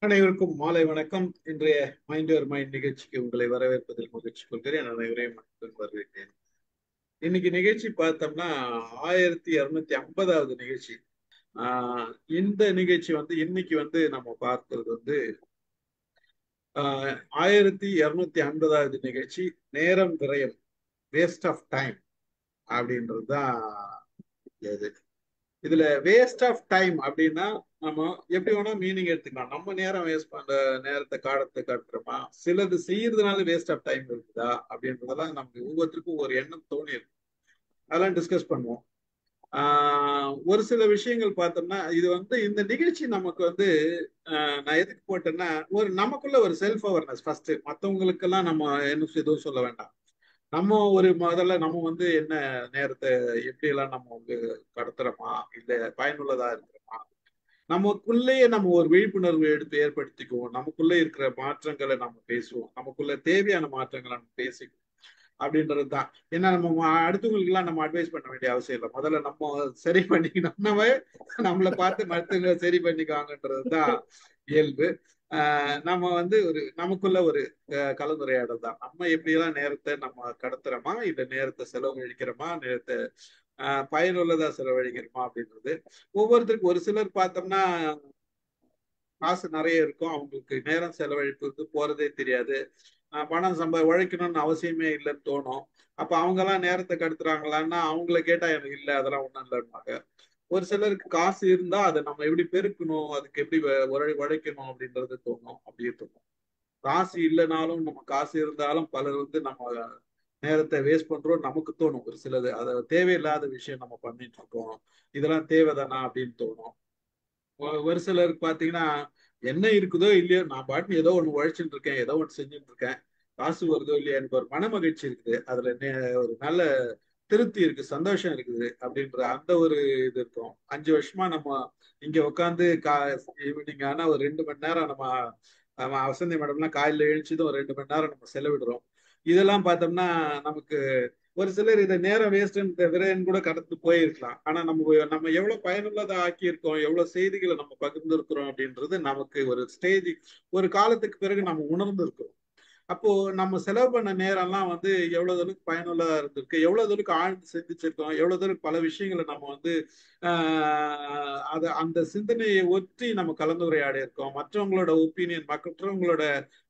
அனைவருக்கும் மாலை வணக்கம். இன்றைய மைண்ட் யுவர் மைண்ட் நிகழ்ச்சிக்கு உங்களை வரவேற்பதில் மகிழ்ச்சி கொள்கிறேன். அனைவரையும் வரவேற்கிறேன். இன்னைக்கு நிகழ்ச்சி பார்த்தோம்னா 1250வது நிகழ்ச்சி. இந்த நிகழ்ச்சி இன்னைக்கு நம்ம பார்க்கிறது 1250வது நிகழ்ச்சி. நேரம் விரயம், வேஸ்ட் ஆஃப் டைம் அப்படின்றது தான் இது. இதுல வேஸ்ட் ஆஃப் டைம் அப்படின்னா நம்ம எப்படி வேணா மீனிங் எடுத்துக்கலாம். நம்ம நேரம் வேஸ்ட் பண்ற நேரத்தை காலத்தை காட்டுறோமா, சிலது செய்யறதுனால வேஸ்ட் ஆஃப் டைம் இருக்குதா அப்படின்றதெல்லாம் நமக்கு ஒவ்வொருத்தருக்கும் ஒரு எண்ணம் தோணி இருக்கு. அதெல்லாம் டிஸ்கஸ் பண்ணுவோம். ஒரு சில விஷயங்கள் பார்த்தோம்னா இது இந்த நிகழ்ச்சி நமக்கு நான் எதுக்கு போட்டேன்னா, நமக்குள்ள ஒரு செல்ஃப் அவேர்னஸ் ஃபர்ஸ்ட். மற்றவங்களுக்கெல்லாம் நம்ம என்ன எதுவும் சொல்ல வேண்டாம். நம்ம முதல்ல நம்ம என்ன நேரத்தை எப்படி எல்லாம் நம்ம கடத்துறோமா, இல்ல பயனுள்ளதா இருக்கிறோமா, நமக்குள்ளேயே நம்ம ஒரு விழிப்புணர்வு எடுத்து ஏற்படுத்திக்குவோம். நமக்குள்ள இருக்கிற மாற்றங்களை நம்ம பேசுவோம், நமக்குள்ள தேவையான மாற்றங்களை நம்ம பேசிக்குவோம் அப்படின்றதுதான். ஏன்னா நம்ம அடுத்தவங்களுக்கு எல்லாம் நம்ம அட்வைஸ் பண்ண வேண்டிய அவசியம் இல்லை. முதல்ல நம்ம சரி பண்ணிக்கணும், நம்மளை பார்த்து மருத்துவங்களை சரி பண்ணிக்குவாங்கன்றதுதான் இயல்பு. நம்ம நமக்குள்ள ஒரு கலந்துரையாடல் தான். நம்ம எப்படியெல்லாம் நேரத்தை நம்ம கடத்துறோமா, இல்ல நேரத்தை செலவழிக்கிறோமா, நேரத்தை பயனுள்ளதா செலவழிக்கிறோமா அப்படின்றது ஒவ்வொருத்தருக்கும். ஒரு சிலர் பார்த்தோம்னா காசு நிறைய இருக்கும், அவங்களுக்கு நேரம் செலவழிப்பு போறதே தெரியாது. பணம் உழைக்கணும்னு அவசியமே இல்லைன்னு தோணும். அப்ப அவங்க எல்லாம் நேரத்தை கடத்துறாங்களான்னா அவங்கள கேட்டா எனக்கு இல்லை, அதெல்லாம் ஒண்ணும் இல்லைன்னாங்க. ஒரு சிலருக்கு காசு இருந்தா அதை நம்ம எப்படி பெருக்கணும், அதுக்கு எப்படி உழைக்கணும் அப்படின்றது தோணும். அப்படியே தோணும். காசு இல்லைனாலும் நம்ம காசு இருந்தாலும் பலர் நம்ம நேரத்தை வேஸ்ட் பண்றோம் நமக்கு தோணும். ஒரு சிலது அதை தேவையில்லாத விஷயம் நம்ம பண்ணிட்டு இருக்கோம், இதெல்லாம் தேவைதானா அப்படின்னு தோணும். ஒரு சிலருக்கு பாத்தீங்கன்னா என்ன இருக்குதோ இல்லையோ, நான் பாட்டு ஏதோ ஒண்ணு உழைச்சிட்டு இருக்கேன், ஏதோ ஒண்ணு செஞ்சுட்டு இருக்கேன், காசு வருதோ இல்லையா, எனக்கு ஒரு மன மகிழ்ச்சி இருக்குது, அதுல ஒரு நல்ல திருப்தி இருக்கு, சந்தோஷம் இருக்குது அப்படின்ற அந்த ஒரு இது இருக்கும். 5 வருஷமா நம்ம இங்க உட்காந்து ஈவினிங் ஆனா ஒரு 2 மணி நேரம் நம்ம வசந்தி மேடம்லாம் காலையில எழுந்ததும் ஒரு 2 மணி நேரம் நம்ம செலவிடுறோம். இதெல்லாம் பார்த்தோம்னா நமக்கு ஒரு சிலர் இதை நேரம் வேஸ்ட் விரைன்னு கூட கடந்து போயிருக்கலாம். ஆனா நம்ம எவ்வளவு பயனுள்ளதா ஆக்கியிருக்கோம், எவ்வளவு செய்திகளை நம்ம பகிர்ந்திருக்கிறோம் அப்படின்றது நமக்கு ஒரு ஸ்டேஜ், ஒரு காலத்துக்கு பிறகு நம்ம உணர்ந்திருக்கிறோம். அப்போ நம்ம செலவு பண்ண நேரம்லாம் எவ்வளவு தூரத்துக்கு பயனுள்ளதா இருந்திருக்கு, எவ்வளவு தூரத்துக்கு ஆழ்ந்து சிந்திச்சிருக்கோம், எவ்வளவு தூரம் பல விஷயங்களை நம்ம அந்த சிந்தனையை ஒற்றி நம்ம கலந்துரையாடி இருக்கோம். மற்றவங்களோட ஒப்பீனியன், மற்றவங்களோட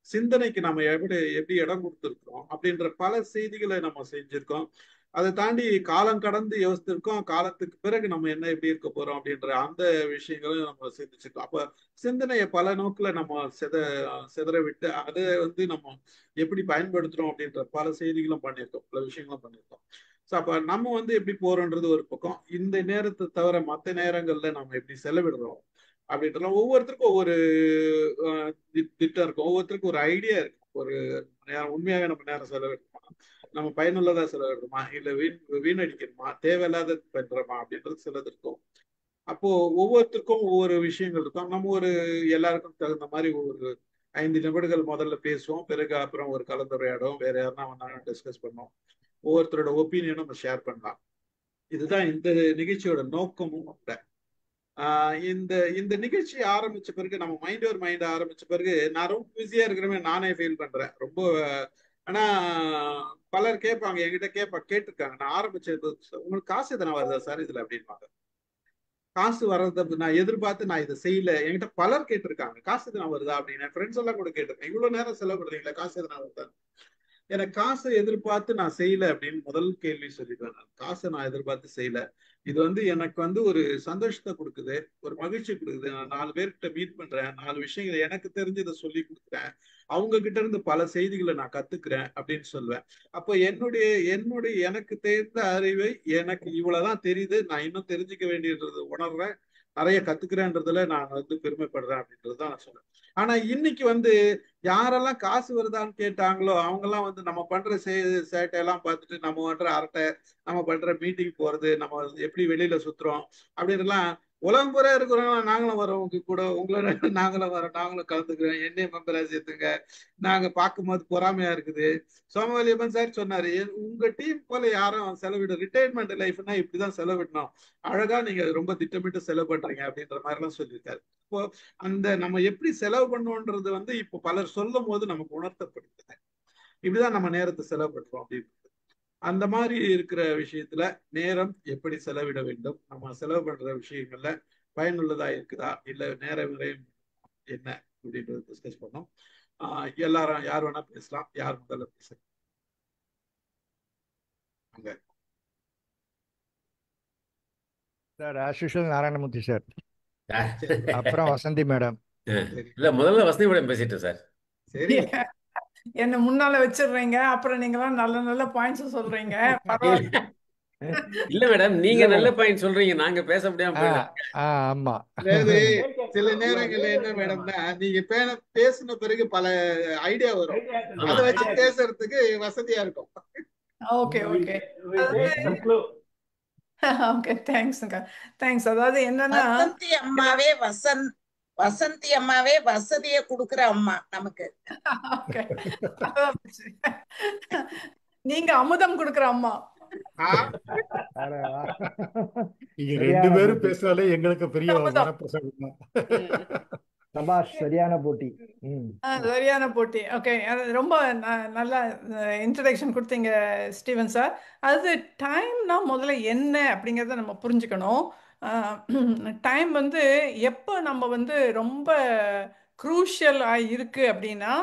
சிந்தனைக்கு நம்ம எப்படி எப்படி இடம் கொடுத்துருக்கோம் அப்படின்ற பல செய்திகளை நம்ம செஞ்சிருக்கோம். அதை தாண்டி காலம் கடந்து யோசித்திருக்கோம். காலத்துக்கு பிறகு நம்ம என்ன எப்படி இருக்க போறோம் அப்படின்ற அந்த விஷயங்களும் நம்ம சிந்திச்சிருக்கோம். அப்ப சிந்தனையை பல நோக்கில் நம்ம சிதற விட்டு அதை நம்ம எப்படி பயன்படுத்துறோம் அப்படின்ற பல செய்திகளும் பண்ணியிருக்கோம், பல விஷயங்களும் பண்ணியிருக்கோம். ஸோ அப்ப நம்ம எப்படி போறோன்றது ஒரு பக்கம். இந்த நேரத்தை தவிர மற்ற நேரங்கள்ல நம்ம எப்படி செலவிடுறோம் அப்படின்றலாம் ஒவ்வொருத்தருக்கும் ஒவ்வொரு திட்டம் இருக்கும், ஒவ்வொருத்தருக்கும் ஒரு ஐடியா இருக்கு. ஒரு நேரம் உண்மையாவே நம்ம நேரம் செலவிடுறோமா, நம்ம பயனுள்ளதா செலவிடுறோமா, இல்ல வீணடிக்கணுமா, தேவையில்லாத பண்றோமா அப்படின்றது சிலது இருக்கும். அப்போ ஒவ்வொருத்தருக்கும் ஒவ்வொரு விஷயங்கள் இருக்கும். நம்ம எல்லாருக்கும் தகுந்த மாதிரி ஒரு 5 நிமிடங்கள் முதல்ல பேசுவோம், பிறகு அப்புறம் ஒரு கலந்துரையாடும், வேற யாருன்னா வந்தாலும் டிஸ்கஸ் பண்ணுவோம், ஒவ்வொருத்தரோட ஒப்பீனியனும் நம்ம ஷேர் பண்ணலாம். இதுதான் இந்த நிகழ்ச்சியோட நோக்கமும் கூட. இந்த இந்த நிகழ்ச்சி ஆரம்பிச்ச பிறகு, நம்ம மைண்ட் ஒரு மைண்ட் ஆரம்பிச்ச பிறகு நான் ரொம்ப பிஸியா இருக்கிறமே நானே ஃபீல் பண்றேன் ரொம்ப. ஆனா பலர் கேட்பாங்க, என்கிட்ட கேட்டிருக்காங்க, நான் ஆரம்பிச்சது உங்களுக்கு காசு எதனா வருதா சார் இதுல அப்படின்பாங்க. காசு வர்றத நான் எதிர்பார்த்து நான் இதை செய்யல. என்கிட்ட பலர் கேட்டிருக்காங்க, காசு எதனா வருதா அப்படின்னு. ஃப்ரெண்ட்ஸ் எல்லாம் கூட கேட்டிருக்கேன், இவ்வளவு நேரம் செலவு பண்றீங்களா, காசு எதனா வருதா. எனக்கு காசை எதிர்பார்த்து நான் செய்யல அப்படின்னு முதல் கேள்வி சொல்லிடுவேன். நான் காசை நான் எதிர்பார்த்து செய்யல. இது எனக்கு ஒரு சந்தோஷத்தை கொடுக்குது, ஒரு மகிழ்ச்சி கொடுக்குது. நான் 4 பேர்கிட்ட மீட் பண்றேன், 4 விஷயங்களை எனக்கு தெரிஞ்சதை சொல்லி கொடுக்குறேன், அவங்க கிட்ட இருந்து பல செய்திகளை நான் கத்துக்கிறேன் அப்படின்னு சொல்லுவேன். அப்போ என்னுடைய என்னுடைய எனக்கு தெரிந்த அறிவை எனக்கு இவ்வளவுதான் தெரியுது, நான் இன்னும் தெரிஞ்சுக்க வேண்டியது உணர்றேன், நிறைய கத்துக்கிறேன்றதுல நான் பெருமைப்படுறேன் அப்படின்றதுதான் நான் சொல்றேன். ஆனா இன்னைக்கு யாரெல்லாம் காசு வருதான்னு கேட்டாங்களோ அவங்க எல்லாம் நம்ம பண்ற சேட்டையெல்லாம் பார்த்துட்டு, நம்ம பண்ற அரட்டை, நம்ம பண்ற மீட்டிங் போறது, நம்ம எப்படி வெளியில சுத்துறோம் அப்படின்லாம் உலகம் பூரா இருக்கிறவங்க நாங்களும் வரோம் உங்க கூட, உங்களை நாங்களும் வரோம், நாங்களும் கலந்துக்கிறோம், என்னையும் மெம்பரா சேர்த்துங்க, நாங்க பார்க்கும்போது பொறாமையா இருக்குது. சோமவலியப்பன் சார் சொன்னாரு, உங்க டீம் போல யாரும் செலவிட, ரிட்டையர்மெண்ட் லைஃப்னா இப்படிதான் செலவிடணும், அழகா நீங்க ரொம்ப திட்டமிட்டு செலவு பண்றீங்க அப்படின்ற மாதிரி எல்லாம் சொல்லியிருக்காரு. இப்போ அந்த நம்ம எப்படி செலவு பண்ணுவோன்றது வந்து இப்போ பலர் சொல்லும் போது நமக்கு உணர்த்தப்படுது, இப்படிதான் நம்ம நேரத்தை செலவு பண்றோம் அப்படின்னு. அந்த மாதிரி இருக்கிற விஷயத்துல நேரம் எப்படி செலவிட வேண்டும், நம்ம செலவு பண்ற விஷயங்கள்ல பயனுள்ளதா இருக்குதா இல்ல நேர விரயம் என்ன அப்படின்றத டிஸ்கஸ் பண்ணோம். எல்லாரும் யார் வேணா பேசலாம். யார் முதல்ல பேசுறாங்க அங்க? Sir as usual Narayanamurthy sir, சரி அப்புறம் வசந்தி மேடம். சரி இல்ல முதல்ல வசந்தி மேடம் பேசிட்டேன் சார். சரி என்ன முன்னால வச்சிடுறீங்க, அப்புறம் நீங்களாம் நல்ல நல்ல பாயிண்ட்ஸ் சொல்றீங்க. பரவாயில்ல. இல்ல மேடம், நீங்க இல்ல நல்ல மேடம். பாயிண்ட் சொல்றீங்க, நாங்க பேச முடியாம போயிடும். ஆமா. அதாவது சில நேரங்கள்ல என்ன மேடம்னா, நீங்க பேசின பிறகு பல ஐடியா வரும், ஆமா அதை வச்சு பேசுறதுக்கு வசதியா இருக்கும். ஓகே ஓகே ஓகே, தேங்க்ஸ்ங்க, தேங்க்ஸ். அதாவது என்னன்னா, வசந்தி அம்மாவே வசதியை கொடுக்குற அம்மா நமக்கு. ஓகே, நீங்க அமுதம் கொடுக்குற அம்மா. இங்க ரெண்டு பேரும் பேசுறாலே எங்களுக்கு பெரிய வரப்பிரசாதம் தான். சபாஷ், சரியான போட்டி. சரியான போட்டி. ஓகே, அது ரொம்ப நல்ல இன்ட்ரடக்ஷன் கொடுத்தீங்க ஸ்டீவன் சார். அது டைம்னா முதல்ல என்ன அப்படிங்கிறத நம்ம புரிஞ்சுக்கணும். டைம் வந்து எப்போ நம்ம வந்து ரொம்ப க்ரூஷியலாக இருக்குது அப்படின்னா,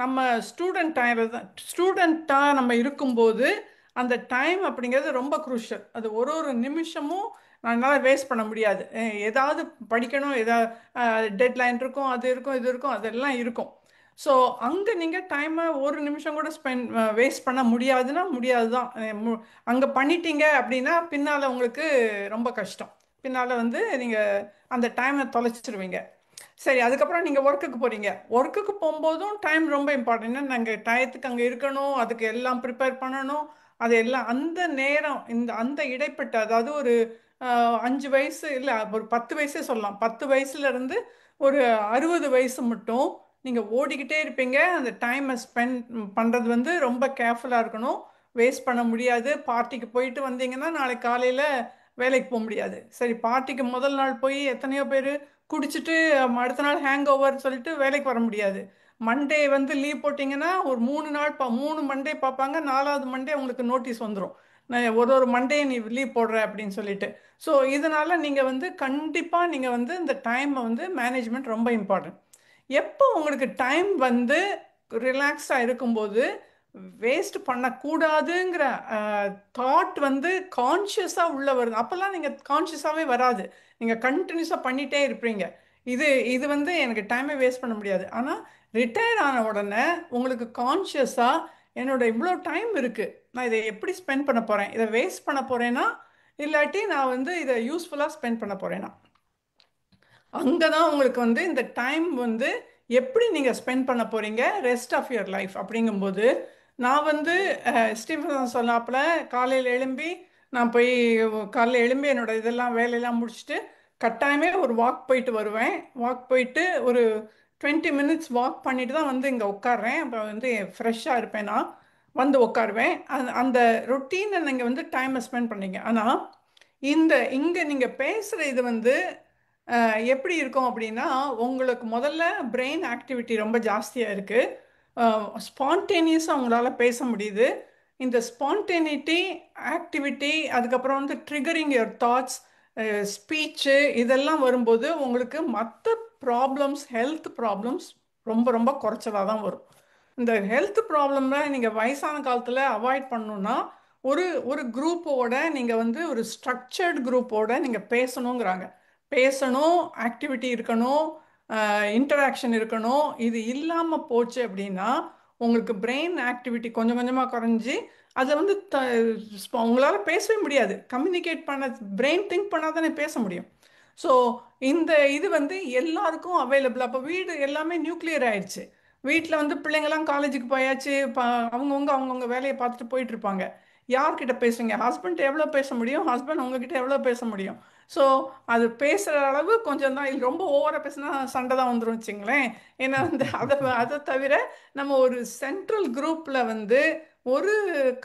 நம்ம ஸ்டூடெண்ட்டாக நம்ம இருக்கும்போது அந்த டைம் அப்படிங்கிறது ரொம்ப க்ரூஷியல். அது ஒரு ஒரு நிமிஷமும் என்னால் வேஸ்ட் பண்ண முடியாது. ஏதாவது படிக்கணும், ஏதாவது டெட்லைன் இருக்கும், அது இருக்கும், இது இருக்கும், அதெல்லாம் இருக்கும். ஸோ அங்கே நீங்கள் டைமை ஒரு நிமிஷம் கூட வேஸ்ட் பண்ண முடியாதுன்னா முடியாது தான். அங்கே பண்ணிட்டீங்க அப்படின்னா பின்னால் உங்களுக்கு ரொம்ப கஷ்டம். பின்னால் வந்து நீங்கள் அந்த டைமை தொலைச்சிருவீங்க. சரி, அதுக்கப்புறம் நீங்கள் ஒர்க்குக்கு போகிறீங்க. ஒர்க்குக்கு போகும்போதும் டைம் ரொம்ப இம்பார்ட்டன்ட். நாங்கள் டயத்துக்கு அங்கே இருக்கணும், அதுக்கு எல்லாம் ப்ரிப்பேர் பண்ணணும், அது எல்லாம் அந்த நேரம் அந்த இடைப்பட்ட, அதாவது ஒரு 5 வயசு இல்லை ஒரு 10 வயசே சொல்லலாம், 10 வயசுலேருந்து ஒரு 60 வயசு மட்டும் நீங்கள் ஓடிக்கிட்டே இருப்பீங்க. அந்த டைமை ஸ்பெண்ட் பண்ணுறது வந்து ரொம்ப கேர்ஃபுல்லாக இருக்கணும், வேஸ்ட் பண்ண முடியாது. பார்ட்டிக்கு போயிட்டு வந்தீங்கன்னா நாளைக்கு காலையில் வேலைக்கு போக முடியாது. சரி, பார்ட்டிக்கு முதல் நாள் போய் எத்தனையோ பேர் குடிச்சிட்டு அடுத்த நாள் ஹேங் ஓவர் சொல்லிட்டு வேலைக்கு வர முடியாது. மண்டே வந்து லீவ் போட்டிங்கன்னா ஒரு 3 நாள் 3 மண்டே பார்ப்பாங்க, 4வது மண்டே உங்களுக்கு நோட்டீஸ் வந்துடும், ஒரு ஒரு மண்டே நீ லீவ் போடுற அப்படின்னு சொல்லிட்டு. ஸோ இதனால் நீங்கள் வந்து கண்டிப்பாக நீங்கள் வந்து இந்த டைமை வந்து மேனேஜ்மெண்ட் ரொம்ப இம்பார்ட்டன்ட். எப்போ உங்களுக்கு டைம் வந்து ரிலாக்ஸாக இருக்கும்போது வேஸ்ட் பண்ணக்கூடாதுங்கிற தாட் வந்து கான்ஷியஸாக உள்ள வருது, அப்போல்லாம் நீங்கள் கான்ஷியஸாகவே வராது, நீங்கள் கண்டினியூஸாக பண்ணிகிட்டே இருப்பீங்க. இது இது வந்து எனக்கு டைமை வேஸ்ட் பண்ண முடியாது. ஆனால் ரிட்டையர் ஆன உடனே உங்களுக்கு கான்ஷியஸாக என்னோட இவ்வளோ டைம் இருக்குது, நான் இதை எப்படி ஸ்பெண்ட் பண்ண போகிறேன், இதை வேஸ்ட் பண்ண போகிறேன்னா இல்லாட்டி நான் வந்து இதை யூஸ்ஃபுல்லாக ஸ்பெண்ட் பண்ண போகிறேன்னா, அங்கே தான் உங்களுக்கு வந்து இந்த டைம் வந்து எப்படி நீங்கள் ஸ்பெண்ட் பண்ண போகிறீங்க ரெஸ்ட் ஆஃப் யுவர் லைஃப் அப்படிங்கும்போது. நான் வந்து ஸ்டீஃபன் சொன்னாப்புல காலையில் எழும்பி நான் போய் காலையில் எழும்பி என்னோட இதெல்லாம் வேலையெல்லாம் முடிச்சுட்டு கட்டாயமே ஒரு வாக் போயிட்டு வருவேன். வாக் போயிட்டு ஒரு 20 மினிட்ஸ் வாக் பண்ணிட்டு தான் வந்து இங்கே உட்காடுறேன். அப்போ வந்து ஃப்ரெஷ்ஷாக இருப்பேன், நான் வந்து உட்காருவேன். அந்த ரொட்டீனை நீங்கள் வந்து டைமை ஸ்பெண்ட் பண்ணீங்க. ஆனால் இங்கே நீங்கள் பேசுகிற இது வந்து எப்படி இருக்கும் அப்படின்னா, உங்களுக்கு முதல்ல பிரெயின் ஆக்டிவிட்டி ரொம்ப ஜாஸ்தியாக இருக்குது, ஸ்பான்டேனியஸாக உங்களால் பேச முடியுது. இந்த ஸ்பான்டேனிட்டி ஆக்டிவிட்டி அதுக்கப்புறம் வந்து ட்ரிகரிங் யுவர் தாட்ஸ், ஸ்பீச்சு, இதெல்லாம் வரும்போது உங்களுக்கு மற்ற ப்ராப்ளம்ஸ், ஹெல்த் ப்ராப்ளம்ஸ் ரொம்ப ரொம்ப குறைச்சலாக தான் வரும். இந்த ஹெல்த் ப்ராப்ளம்லாம் நீங்கள் வயசான காலத்தில் அவாய்ட் பண்ணணுன்னா ஒரு ஒரு குரூப்போட நீங்கள் வந்து ஒரு ஸ்ட்ரக்சர்டு குரூப்போட நீங்கள் பேசணுங்கிறாங்க. பேசணும், ஆக்டிவிட்டி இருக்கணும், இன்டராக்ஷன் இருக்கணும். இது இல்லாமல் போச்சு அப்படின்னா உங்களுக்கு பிரெயின் ஆக்டிவிட்டி கொஞ்சம் கொஞ்சமாக குறைஞ்சி அதை வந்து உங்களால் பேசவே முடியாது. கம்யூனிகேட் பண்ண பிரெயின் திங்க் பண்ணால் தானே பேச முடியும். ஸோ இந்த இது வந்து எல்லாருக்கும் அவைலபிள். அப்போ வீடு எல்லாமே நியூக்ளியர் ஆயிடுச்சு. வீட்டில் வந்து பிள்ளைங்கள்லாம் காலேஜுக்கு போயாச்சு, அவங்கவுங்க வேலையை பார்த்துட்டு போயிட்டு இருப்பாங்க. யார்கிட்ட பேசுவீங்க? ஹஸ்பண்ட் எவ்வளோ பேச முடியும்? ஹஸ்பண்ட் உங்ககிட்ட எவ்வளோ பேச முடியும்? ஸோ அது பேசுகிற அளவு கொஞ்சம் தான், இது ரொம்ப ஓவராக பேசினா சண்டை தான் வந்துடும் வச்சுங்களேன். ஏன்னா வந்து அதை தவிர நம்ம ஒரு சென்ட்ரல் குரூப்பில் வந்து ஒரு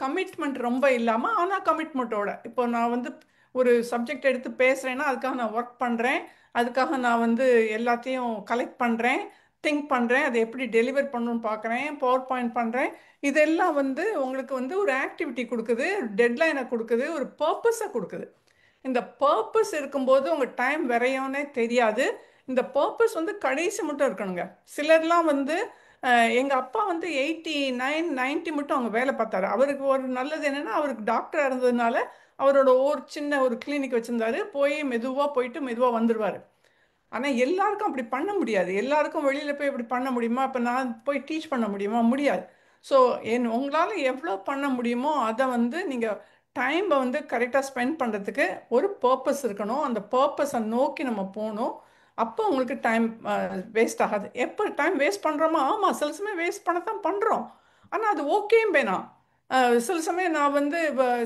கமிட்மெண்ட் ரொம்ப இல்லாமல் ஆனால் கமிட்மெண்ட்டோட, இப்போ நான் வந்து ஒரு சப்ஜெக்ட் எடுத்து பேசுகிறேன்னா அதுக்காக நான் ஒர்க் பண்ணுறேன், அதுக்காக நான் வந்து எல்லாத்தையும் கலெக்ட் பண்ணுறேன், திங்க் பண்ணுறேன், அதை எப்படி டெலிவர் பண்ணணும்னு பார்க்குறேன், பவர் பாயிண்ட் பண்ணுறேன். இதெல்லாம் வந்து உங்களுக்கு வந்து ஒரு ஆக்டிவிட்டி கொடுக்குது, டெட்லைனை கொடுக்குது, ஒரு பர்பஸை கொடுக்குது. இந்த பர்பஸ் இருக்கும்போது உங்கள் டைம் விரையோன்னே தெரியாது. இந்த பர்பஸ் வந்து கடைசி மட்டும் இருக்கணுங்க. சிலர்லாம் வந்து எங்கள் அப்பா வந்து 89 90 மட்டும் அவங்க வேலை பார்த்தாரு. அவருக்கு ஒரு நல்லது என்னென்னா, அவருக்கு டாக்டராக இருந்ததுனால அவரோட ஒரு சின்ன ஒரு கிளினிக் வச்சுருந்தாரு. போய் மெதுவாக போயிட்டு மெதுவாக வந்துடுவார். ஆனால் எல்லாருக்கும் அப்படி பண்ண முடியாது. எல்லாருக்கும் வெளியில் போய் இப்படி பண்ண முடியுமா? இப்போ நான் போய் டீச் பண்ண முடியுமா? முடியாது. ஸோ உங்களால் எவ்வளோ பண்ண முடியுமோ அதை வந்து நீங்கள் டைமை வந்து கரெக்டாக ஸ்பெண்ட் பண்ணுறதுக்கு ஒரு பர்பஸ் இருக்கணும். அந்த பர்பஸை நோக்கி நம்ம போகணும். அப்போ உங்களுக்கு டைம் வேஸ்ட் ஆகாது. எப்போ டைம் வேஸ்ட் பண்ணுறோமோ, ஆமாம் சில சமயம் வேஸ்ட் பண்ண தான் பண்ணுறோம், ஆனால் அது ஓகேயும் வேணாம். சில சமயம் நான் வந்து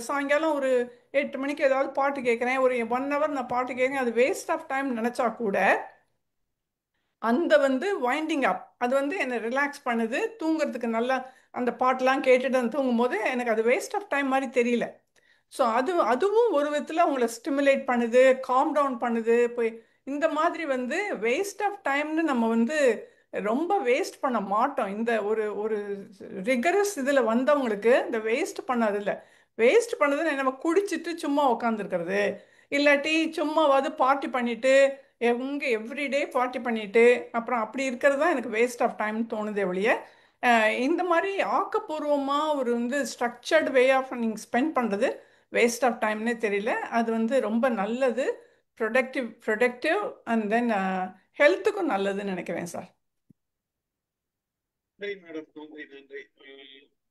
சாயங்காலம் ஒரு 8 மணிக்கு ஏதாவது பாட்டு கேட்குறேன், ஒரு 1 ஹவர் நான் பாட்டு கேட்குறேன், அது வேஸ்ட் ஆஃப் டைம் நினச்சா கூட அந்த வந்து வைண்டிங் அப் அது வந்து என்னை ரிலாக்ஸ் பண்ணுது, தூங்குறதுக்கு நல்லா அந்த பாட்டெலாம் கேட்டுட்டு அந்த தூங்கும்போது எனக்கு அது வேஸ்ட் ஆஃப் டைம் மாதிரி தெரியல. ஸோ அதுவும் ஒரு விதத்தில் உங்களை ஸ்டிமுலேட் பண்ணுது, காம் டவுன் பண்ணுது. போய் இந்த மாதிரி வந்து வேஸ்ட் ஆஃப் டைம்னு நம்ம வந்து ரொம்ப வேஸ்ட் பண்ண மாட்டோம். இந்த ஒரு ஒரு ரிகரஸ் இதில் வந்தவங்களுக்கு இந்த வேஸ்ட் பண்ணதில்லை. வேஸ்ட் பண்ணது நம்ம குடிச்சிட்டு சும்மா உட்காந்துருக்கிறது, இல்லாட்டி சும்மாவாவது பார்ட்டி பண்ணிட்டு எவ்ரிடே பார்ட்டி பண்ணிட்டு அப்புறம் அப்படி இருக்கிறது தான் எனக்கு வேஸ்ட் ஆஃப் டைம் தோணுதே ஒழிய, இந்த மாதிரி ஆக்கப்பூர்வமாக ஒரு வந்து ஸ்ட்ரக்சர்டு வே ஆஃப் நீங்கள் ஸ்பெண்ட் பண்ணுறது வேஸ்ட் ஆஃப் டைம்னே தெரியல. அது வந்து ரொம்ப நல்லது, ப்ரொடக்டிவ் அண்ட் தென் ஹெல்த்துக்கும் நல்லதுன்னு நினைக்கிறேன் சார். நன்றி மேடம், நன்றி நன்றி.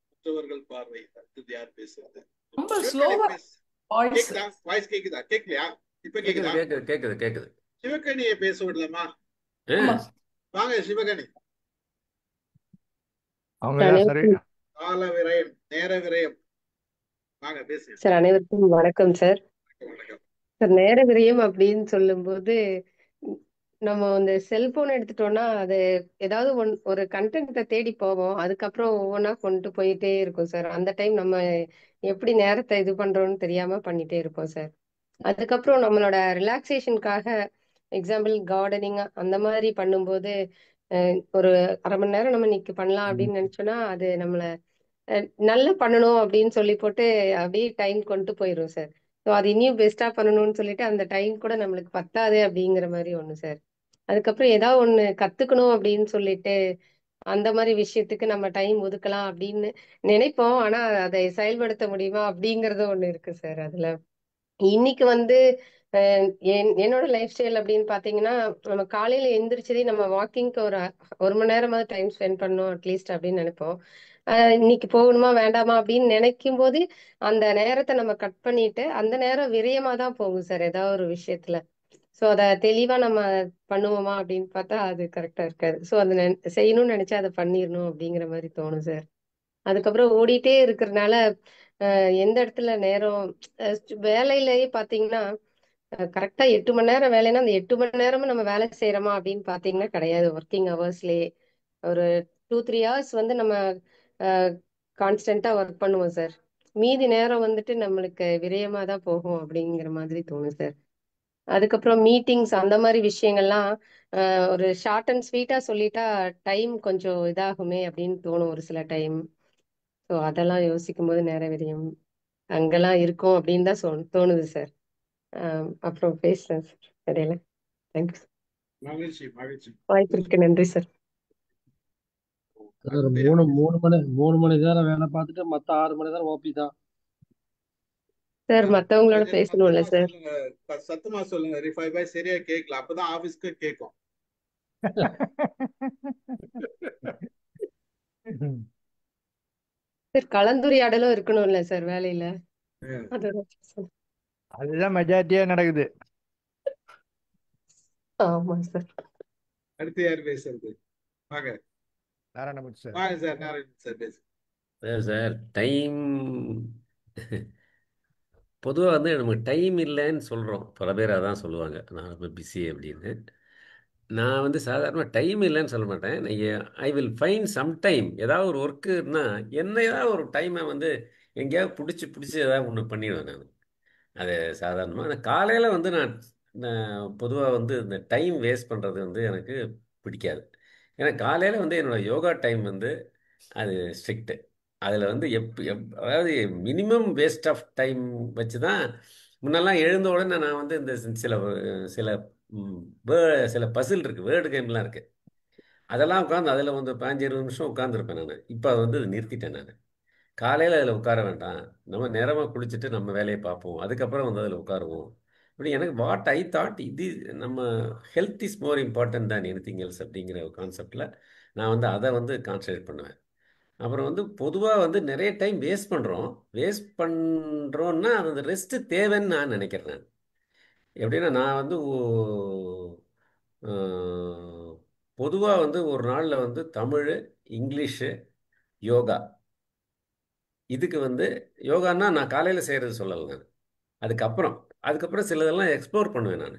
மற்றவர்கள் பார்வை அடுத்தது யார் பேசுறது? ரொம்ப சிவகணி ஸ்லோவா பேசு. வாய்ஸ். கேக்குதா? வாய்ஸ் கேக்குதா? கேட்கலையா? இப்ப கேக்குது கேக்குதா? கேக்குது கேக்குது கேக்குது. சிவகணியை பேச விடலாமா? ஆமா வாங்க சிவகணி. அவங்க தான் சரி. அனைவருக்கும் கால விரயம், நேர விரயம். வாங்க பேசுங்க. சார் அனைவருக்கும் வணக்கம் சார். வணக்கம். சார் நேர விரயம் அப்படின்னு சொல்லும்போது உம், நம்ம இந்த செல்போன் எடுத்துட்டோம்னா அது ஏதாவது ஒரு கண்டென்ட்டை தேடி போவோம், அதுக்கப்புறம் ஒவ்வொன்றா கொண்டு போயிட்டே இருக்கும் சார். அந்த டைம் நம்ம எப்படி நேரத்தை இது பண்றோம்னு தெரியாம பண்ணிட்டே இருப்போம் சார். அதுக்கப்புறம் நம்மளோட ரிலாக்ஸேஷனுக்காக எக்ஸாம்பிள் கார்டனிங் அந்த மாதிரி பண்ணும்போது ஒரு அரை மணி நேரம் நம்ம இன்னைக்கு பண்ணலாம் அப்படின்னு நினைச்சோம்னா அது நம்மளை நல்லா பண்ணணும் அப்படின்னு சொல்லி போட்டு அப்படியே டைம் கொண்டு போயிடும் சார். ஸோ அது இன்னும் பெஸ்டா பண்ணணும்னு சொல்லிட்டு அந்த டைம் கூட நம்மளுக்கு பத்தாது அப்படிங்கிற மாதிரி ஒண்ணு சார். அதுக்கப்புறம் ஏதாவது ஒண்ணு கத்துக்கணும் அப்படின்னு சொல்லிட்டு அந்த மாதிரி விஷயத்துக்கு நம்ம டைம் ஒதுக்கலாம் அப்படின்னு நினைப்போம், ஆனா அதை செயல்படுத்த முடியுமா அப்படிங்கறது ஒண்ணு இருக்கு சார். அதுல இன்னைக்கு வந்து என்னோட லைஃப் ஸ்டைல் அப்படின்னு பாத்தீங்கன்னா, நம்ம காலையில எந்திரிச்சதே நம்ம வாக்கிங்க்கு ஒரு மணி நேரமாவது டைம் ஸ்பெண்ட் பண்ணணும் அட்லீஸ்ட் அப்படின்னு நினைப்போம். இன்னைக்கு போகணுமா வேண்டாமா அப்படின்னு நினைக்கும் போது அந்த நேரத்தை நம்ம கட் பண்ணிட்டு அந்த நேரம் விரயமா தான் போகும் சார் ஏதாவது ஒரு விஷயத்துல. ஸோ அதை தெளிவா நம்ம பண்ணுவோமா அப்படின்னு பார்த்தா அது கரெக்டா இருக்காது. ஸோ அதை செய்யணும்னு நினைச்சா அதை பண்ணிடணும் அப்படிங்கிற மாதிரி தோணும் சார். அதுக்கப்புறம் ஓடிட்டே இருக்கிறதுனால எந்த இடத்துல நேரம் வேலையிலேயே பாத்தீங்கன்னா கரெக்டா 8 மணி நேரம் வேலைன்னா அந்த 8 மணி நேரமும் நம்ம வேலை செய்யறோமா அப்படின்னு பாத்தீங்கன்னா கிடையாது. ஒர்க்கிங் ஹவர்ஸ்லயே ஒரு 2-3 ஹவர்ஸ் வந்து நம்ம கான்ஸ்டன்டா ஒர்க் பண்ணுவோம் சார். மீதி நேரம் வந்துட்டு நம்மளுக்கு விரயமா தான் போகும் அப்படிங்கிற மாதிரி தோணும் சார். அதுக்கப்புறம் மீட்டிங்ஸ் அந்த மாதிரி விஷயங்கள்லாம் ஒரு ஷார்ட் அண்ட் ஸ்வீட்டா சொல்லிட்டா டைம் கொஞ்சம் இதாகுமே அப்படின்னு தோணும் ஒரு சில டைம். ஸோ அதெல்லாம் யோசிக்கும் போது நேர விரயம் அங்கெல்லாம் இருக்கும் அப்படின்னு தான் தோணுது சார். அப்புறம் பேசுறேன் சார் இடையில. Thank you sir. மகிழ்ச்சி மகிழ்ச்சி. வாய்ப்பிற்கு நன்றி சார். சார் அடுத்து மூணு மூணு மணி 3 மணி நேரம் வேலை பார்த்துட்டு மத்த 6 மணி நேரம் ஓபி தான். சார் மத்தவங்களோட கொஞ்சம் பேசணும்ல சத்தமா சார். சொல்லுங்க, சத்தமா சொல்லுங்க. ரிஃபை பாய் சரியா கேட்கல, அப்பதான் ஆபீஸ்க்கு கேட்கும். சார் கலந்துரையாடலும் இருக்கணும்ல சார் வேலையில. அதுதான் சார். அதுதான் மெஜாரிட்டியா நடக்குது. ஆமா சார். அடுத்து யார் பேசுறது? வாங்க நாராயணமூர்த்தி சார். வாங்க சார், நாராயணன் சார் பேசு. சார் டைம் பொதுவாக வந்து நமக்கு டைம் இல்லைன்னு சொல்கிறோம். பல பேர் அதான் சொல்லுவாங்க, நான் ரொம்ப பிஸி அப்படின்னு. நான் வந்து சாதாரணமாக டைம் இல்லைன்னு சொல்ல மாட்டேன். I will find some time. ஏதாவது ஒரு ஒர்க்குன்னா என்ன, ஏதாவது ஒரு டைமை வந்து எங்கேயாவது பிடிச்சி பிடிச்சி ஏதாவது ஒன்று பண்ணிடுவேன் நான். அது சாதாரணமாக அந்த காலையில் வந்து நான் நான் பொதுவாக வந்து இந்த டைம் வேஸ்ட் பண்ணுறது வந்து எனக்கு பிடிக்காது. ஏன்னா காலையில் வந்து என்னோடய யோகா டைம் வந்து அது ஸ்ட்ரிக்ட்டு. அதில் வந்து அதாவது மினிமம் வேஸ்ட் ஆஃப் டைம் வச்சு தான். முன்னெல்லாம் எழுந்த உடனே நான் வந்து இந்த சில சில ம், சில பசில் இருக்குது, வேர்டு கேம்லாம் இருக்குது. அதெல்லாம் உட்காந்து அதில் வந்து 15-20 நிமிஷம் உட்காந்துருப்பேன் நான். இப்போ அதை வந்து நிறுத்திட்டேன் நான். காலையில் அதில் உட்கார வேண்டாம், நம்ம நேரமாக குளிச்சுட்டு நம்ம வேலையை பார்ப்போம், அதுக்கப்புறம் வந்து அதில் உட்காருவோம். இப்படி எனக்கு வாட் ஐ தாட் இது, நம்ம health is more important than anything else அப்படிங்கிற ஒரு கான்செப்டில் நான் வந்து அதை வந்து கான்சன்ட்ரேட் பண்ணுவேன். அப்புறம் வந்து பொதுவாக வந்து நிறைய டைம் வேஸ்ட் பண்ணுறோன்னா அது அந்த ரெஸ்ட்டு தேவைன்னு நான் நினைக்கிறேன் நான். எப்படின்னா நான் வந்து பொதுவாக வந்து ஒரு நாளில் வந்து தமிழ், இங்கிலீஷு, யோகா, இதுக்கு வந்து யோகான்னா நான் காலையில் செய்கிறது சொல்லலை நான். அதுக்கப்புறம் அதுக்கப்புறம் சிலதெல்லாம் எக்ஸ்ப்ளோர் பண்ணுவேன் நான்.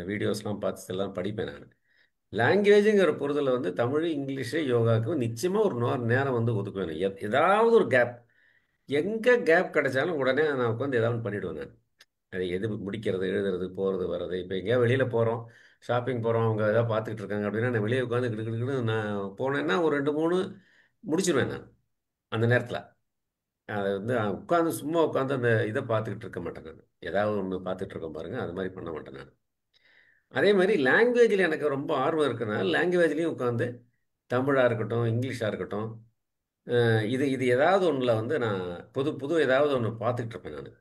வீடியோஸ்லாம் பார்த்து எல்லாம் படிப்பேன் நான். லாங்குவேஜுங்கிற பொறுத்தல வந்து தமிழ், இங்கிலீஷு, யோகாவுக்கு நிச்சயமாக ஒரு நேரம் வந்து ஒதுக்குவேன். ஏதாவது ஒரு கேப், எங்கே கேப் கிடைச்சாலும் உடனே நான் உட்காந்து ஏதாவது ஒன்று பண்ணிவிடுவேன் நான். அது எது முடிக்கிறது, எழுதுறது, போகிறது, வர்றது. இப்போ எங்கேயா வெளியில் போகிறோம், ஷாப்பிங் போகிறோம், அவங்க எதாவது பார்த்துக்கிட்டு இருக்காங்க அப்படின்னா நான் வெளியே உட்காந்து கிடுக்கிட்டு நான் போனேன்னா ஒரு 2-3 முடிச்சிடுவேன் நான் அந்த நேரத்தில். அதை வந்து உட்காந்து சும்மா உட்காந்து அந்த இதை பார்த்துக்கிட்டு இருக்க மாட்டேன் நான். ஏதாவது ஒன்று பார்த்துட்டு இருக்கேன் பாருங்கள், அது மாதிரி பண்ண மாட்டேன் நான். அதே மாதிரி லாங்குவேஜில் எனக்கு ரொம்ப ஆர்வம் இருக்கிறனால லாங்குவேஜ்லேயும் உட்காந்து தமிழாக இருக்கட்டும், இங்கிலீஷாக இருக்கட்டும், இது இது ஏதாவது ஒன்றில் வந்து நான் புது புது ஏதாவது ஒன்று பார்த்துக்கிட்டு இருப்பேன் நான்.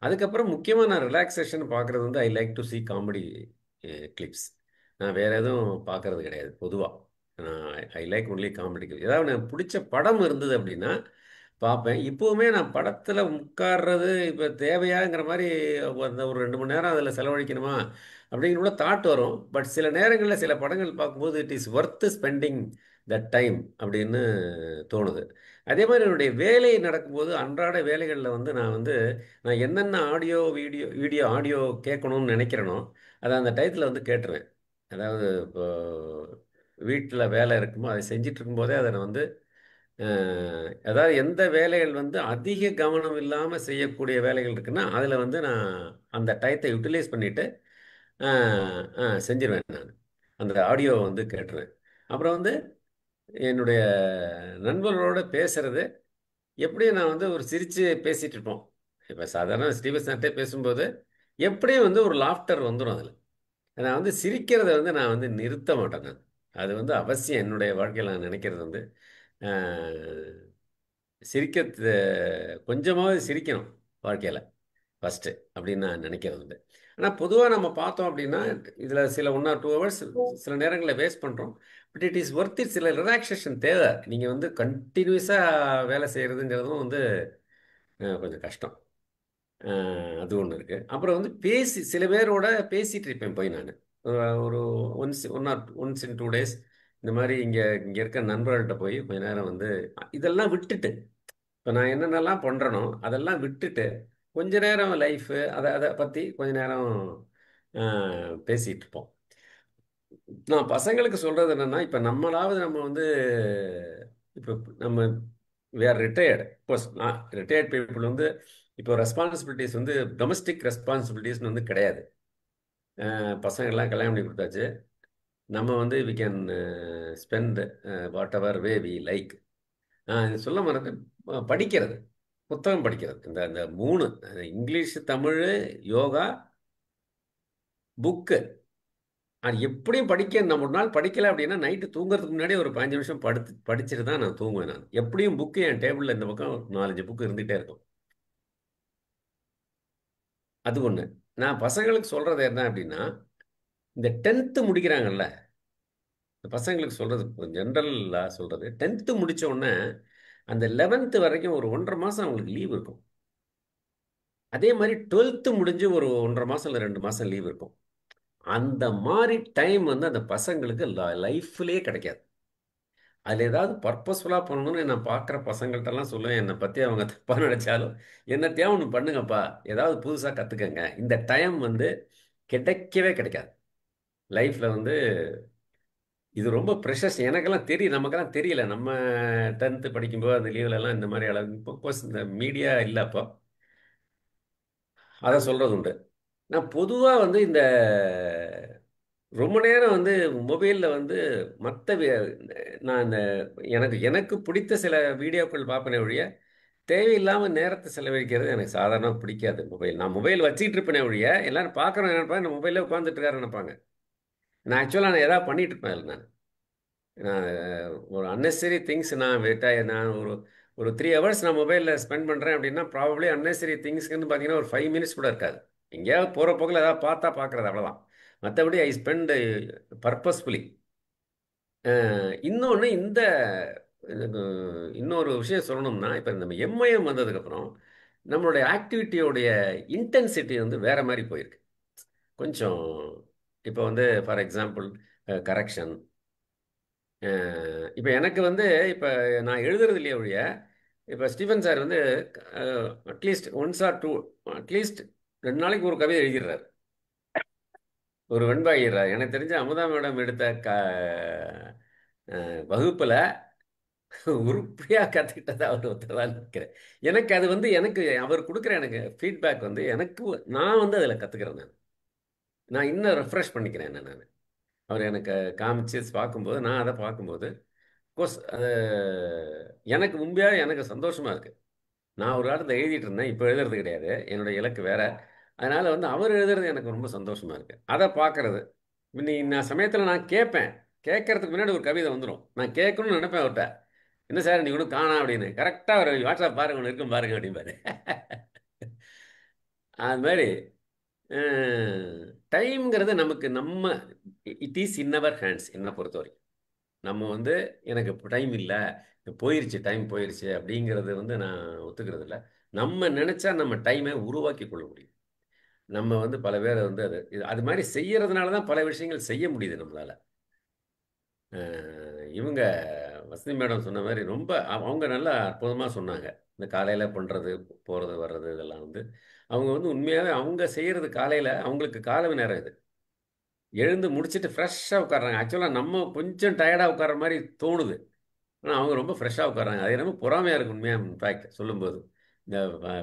அதுக்கப்புறம் முக்கியமாக நான் ரிலாக்ஸேஷன் பார்க்குறது வந்து I like to see comedy clips. நான் வேறு எதுவும் பார்க்கறது கிடையாது பொதுவாக. நான் I like only comedy clips. ஏதாவது எனக்கு பிடிச்ச படம் இருந்தது அப்படின்னா பார்ப்பேன். இப்போவுமே நான் படத்தில் உட்கார்றது இப்போ தேவையாங்கிற மாதிரி அந்த ஒரு 2 மணி நேரம் அதில் செலவழிக்கணுமா அப்படிங்கிற கூட தாட் வரும். பட் சில நேரங்களில் சில படங்கள் பார்க்கும்போது it is worth spending that time அப்படின்னு தோணுது. அதே மாதிரி என்னுடைய வேலை நடக்கும்போது அன்றாட வேலைகளில் வந்து நான் என்னென்ன ஆடியோ வீடியோ வீடியோ ஆடியோ கேட்கணும்னு நினைக்கிறேனோ அதை அந்த டயத்தில் வந்து கேட்டுருவேன். அதாவது இப்போ வீட்டில் வேலை இருக்குமோ அதை செஞ்சிட்டு இருக்கும்போதே அதை நான் வந்து அதாவது எந்த வேலைகள் வந்து அதிக கவனம் இல்லாமல் செய்யக்கூடிய வேலைகள் இருக்குன்னா அதில் வந்து நான் அந்த டயத்தை யூட்டிலைஸ் பண்ணிவிட்டு செஞ்சிருவேன் நான். அந்த ஆடியோ வந்து கேட்டுருவேன். அப்புறம் வந்து என்னுடைய நண்பர்களோட பேசுறது எப்படியும் நான் வந்து ஒரு சிரித்து பேசிகிட்டு இருப்போம். இப்போ சாதாரண ஸ்ரீவசன்ட்டே பேசும்போது எப்படியும் வந்து ஒரு லாஃப்டர் வந்துடும் அதில். நான் வந்து சிரிக்கிறத வந்து நான் வந்து நிறுத்த மாட்டேன் நான். அது வந்து அவசியம் என்னுடைய வாழ்க்கையில். நான் நினைக்கிறது வந்து சிரிக்க கொஞ்சமாவது சிரிக்கணும் வாழ்க்கையில் ஃபஸ்ட்டு அப்படின்னு நான் நினைக்கிறது உண்டு. ஆனால் பொதுவாக நம்ம பார்த்தோம் அப்படின்னா இதில் சில 1 or 2 hours சில நேரங்களில் வேஸ்ட் பண்ணுறோம். But it is worth it. சில ரிலாக்ஸேஷன் தேவை. நீங்கள் வந்து கண்டினியூஸாக வேலை செய்கிறதுங்கிறதும் வந்து கொஞ்சம் கஷ்டம். அது ஒன்று இருக்குது. அப்புறம் வந்து சில பேரோட பேசிகிட்டு இருப்பேன் போய் நான். ஒரு ஒன்ஸ் இன் 2 days இந்த மாதிரி இங்கே இங்கே இருக்க நண்பர்கள்ட்ட போய் கொஞ்ச நேரம் வந்து இதெல்லாம் விட்டுட்டு, இப்போ நான் என்னென்னலாம் பண்ணுறனோ அதெல்லாம் விட்டுட்டு கொஞ்ச நேரம் லைஃபு அதை அதை பற்றி கொஞ்ச நேரம் பேசிகிட்டு இருப்போம். நான் பசங்களுக்கு சொல்கிறது என்னென்னா, இப்போ நம்ம வந்து இப்போ நம்ம வி ஆர் ரிட்டையர்டு. சப்போஸ் நான் ரிட்டையர்ட் பீப்புள் வந்து இப்போ ரெஸ்பான்சிபிலிட்டிஸ் வந்து டொமஸ்டிக் ரெஸ்பான்சிபிலிட்டிஸ்னு வந்து கிடையாது. பசங்கள்லாம் கல்யாணம் பண்ணி கொடுத்தாச்சு. நம்ம வந்து we can spend whatever way we like. சொல்ல மறந்து படிக்கிறது, புத்தகம் படிக்கிறது. இந்த இந்த 3 இங்கிலீஷ், தமிழ், யோகா, புக்கு. அது எப்படியும் படிக்க நான் ஒரு நாள் படிக்கலை அப்படின்னா நைட்டு தூங்குறதுக்கு முன்னாடி ஒரு 15 நிமிஷம் படிச்சுட்டு தான் நான் தூங்குவேன். நான் எப்படியும் புக்கு என் டேபிளில் இந்த பக்கம் 4-5 புக்கு இருந்துகிட்டே இருக்கும். அது ஒன்று. நான் பசங்களுக்கு சொல்கிறது என்ன அப்படின்னா, இந்த 10th முடிக்கிறாங்கல்ல, இந்த பசங்களுக்கு சொல்கிறது ஜென்ரலாக சொல்கிறது, 10th முடித்த உடனே அந்த 11th வரைக்கும் ஒரு 1.5 மாதம் அவங்களுக்கு லீவ் இருக்கும். அதே மாதிரி 12th முடிஞ்சு ஒரு 1.5 மாதம் இல்லை 2 மாதம் லீவ் இருக்கும். அந்த மாதிரி டைம் வந்து அந்த பசங்களுக்கு லைஃப்லேயே கிடைக்காது. அதில் ஏதாவது பர்பஸ்ஃபுல்லாக பண்ணணும்னு நான் பார்க்குற பசங்கள்கிட்டலாம் சொல்லுவேன். என்னை பற்றி அவங்க தப்பாக நினச்சாலும் என்னத்தையா ஒன்று பண்ணுங்கப்பா, ஏதாவது புதுசாக கற்றுக்கங்க. இந்த டைம் வந்து கிடைக்கவே கிடைக்காது லைஃப்பில் வந்து. இது ரொம்ப ப்ரெஷஸ். எனக்கெல்லாம் தெரியும், நமக்கெல்லாம் தெரியல. நம்ம 10th படிக்கும்போது அந்த லீவ்லலாம் இந்த மாதிரி அளவு இப்போ கோர்ஸ் இந்த மீடியா இல்லை அப்போ, அதை சொல்கிறது உண்டு. நான் பொதுவாக வந்து இந்த ரொம்ப நேரம் வந்து மொபைலில் வந்து மற்ற நான் இந்த எனக்கு எனக்கு பிடித்த சில வீடியோக்கள் பார்ப்பேனே ஒழிய தேவையில்லாமல் நேரத்தை செலவழிக்கிறது எனக்கு சாதாரணமாக பிடிக்காது. நான் மொபைல் வச்சுக்கிட்டு இருப்பேனே ஒழிய எல்லாரும் பார்க்குறோம் நினைப்பாங்க, இந்த மொபைலில் உட்காந்துட்டு இருக்காரு நினைப்பாங்க. நான் ஆக்சுவலாக நான் எதாவது பண்ணிட்டு இருப்பேன் அதில். நான் ஒரு அன்னெசரி திங்ஸ் நான் ஒரு ஒரு 3 ஹவர்ஸ் நான் மொபைலில் ஸ்பெண்ட் பண்ணுறேன் அப்படின்னா ப்ராபப்ளி அன்னெசரி திங்ஸ்க்குன்னு பார்த்தீங்கன்னா ஒரு 5 மினிட்ஸ் கூட இருக்காது. எங்கேயாவது போகிற போக்கில் ஏதாவது பார்த்தா பார்க்குறது, அவ்வளோதான். மற்றபடி ஐ ஸ்பெண்ட் பர்பஸ்ஃபுல்லி. இன்னொன்று இந்த இன்னொரு விஷயம் சொல்லணும்னா, இப்போ நம்ம எம்ஐஎம் வந்ததுக்கப்புறம் நம்மளுடைய ஆக்டிவிட்டியோடைய இன்டென்சிட்டி வந்து வேறு மாதிரி போயிருக்கு கொஞ்சம். இப்போ வந்து ஃபார் எக்ஸாம்பிள் கரெக்ஷன். இப்போ எனக்கு வந்து இப்போ நான் எழுதுறது இல்லையே ஒழிய, இப்போ ஸ்டீஃபன் சார் வந்து at least once or two, at least 2 நாளைக்கு ஒரு கவிதை எழுதிடுறாரு, ஒரு வெண்பாயிடுறாரு. எனக்கு தெரிஞ்ச அமுதா மேடம் எடுத்த வகுப்பில் உருப்படியாக கற்றுக்கிட்டதை அவர் ஒருத்தர் நினைக்கிறேன். எனக்கு அது வந்து எனக்கு அவர் கொடுக்குற எனக்கு ஃபீட்பேக் வந்து எனக்கு நான் வந்து அதில் கற்றுக்கிறேன். நான் இன்னும் ரெஃப்ரெஷ் பண்ணிக்கிறேன் என்ன நான். அவர் எனக்கு காமிச்சு பார்க்கும்போது, நான் அதை பார்க்கும்போது கோர்ஸ் அது எனக்கு முன்பே எனக்கு சந்தோஷமாக இருக்குது. நான் ஒரு காலத்தில் எழுதிட்டு இருந்தேன், இப்போ எழுதுறது கிடையாது, என்னுடைய இலக்கு வேறு. அதனால் வந்து அவர் எழுதுறது எனக்கு ரொம்ப சந்தோஷமாக இருக்குது. அதை பார்க்குறது நான் சமயத்தில் நான் கேட்பேன். கேட்கறதுக்கு முன்னாடி ஒரு கவிதை வந்துடும், நான் கேட்கணும்னு நினைப்பேன் அவர்கிட்ட. என்ன சார் நீ ஒன்றும் காணா அப்படின்னு. கரெக்டாக ஒரு வாட்ஸ்அப் பாருங்க, ஒன்று இருக்கும் பாருங்க அப்படிம்பாரு. அது மாதிரி டைம்ங்கிறது நமக்கு it is in our hands. என்னை பொறுத்தவரைக்கும் நம்ம வந்து எனக்கு டைம் இல்லை, போயிருச்சு, டைம் போயிருச்சு அப்படிங்கிறது வந்து நான் ஒத்துக்கிறது இல்லை. நம்ம நினச்சா நம்ம டைமை உருவாக்கி கொள்ள முடியும். நம்ம வந்து பல பேரை வந்து அது மாதிரி செய்யறதுனால தான் பல விஷயங்கள் செய்ய முடியுது நம்மளால். இவங்க வசந்தி மேடம் சொன்ன மாதிரி ரொம்ப அவங்க நல்லா அற்புதமாக சொன்னாங்க. இந்த காலையில் பண்ணுறது, போகிறது வர்றது, இதெல்லாம் வந்து அவங்க வந்து உண்மையாகவே அவங்க செய்கிறது. காலையில் அவங்களுக்கு காலை நேரம் இது, எழுந்து முடிச்சுட்டு ஃப்ரெஷ்ஷாக உட்காடுறாங்க. ஆக்சுவலாக நம்ம கொஞ்சம் டயர்டாக உட்கார மாதிரி தோணுது, ஆனால் அவங்க ரொம்ப ஃப்ரெஷ்ஷாக உட்காராங்க. அது ரொம்ப பொறாமையாக இருக்கு உண்மையாக. இன்ஃபேக்ட் சொல்லும்போது இந்த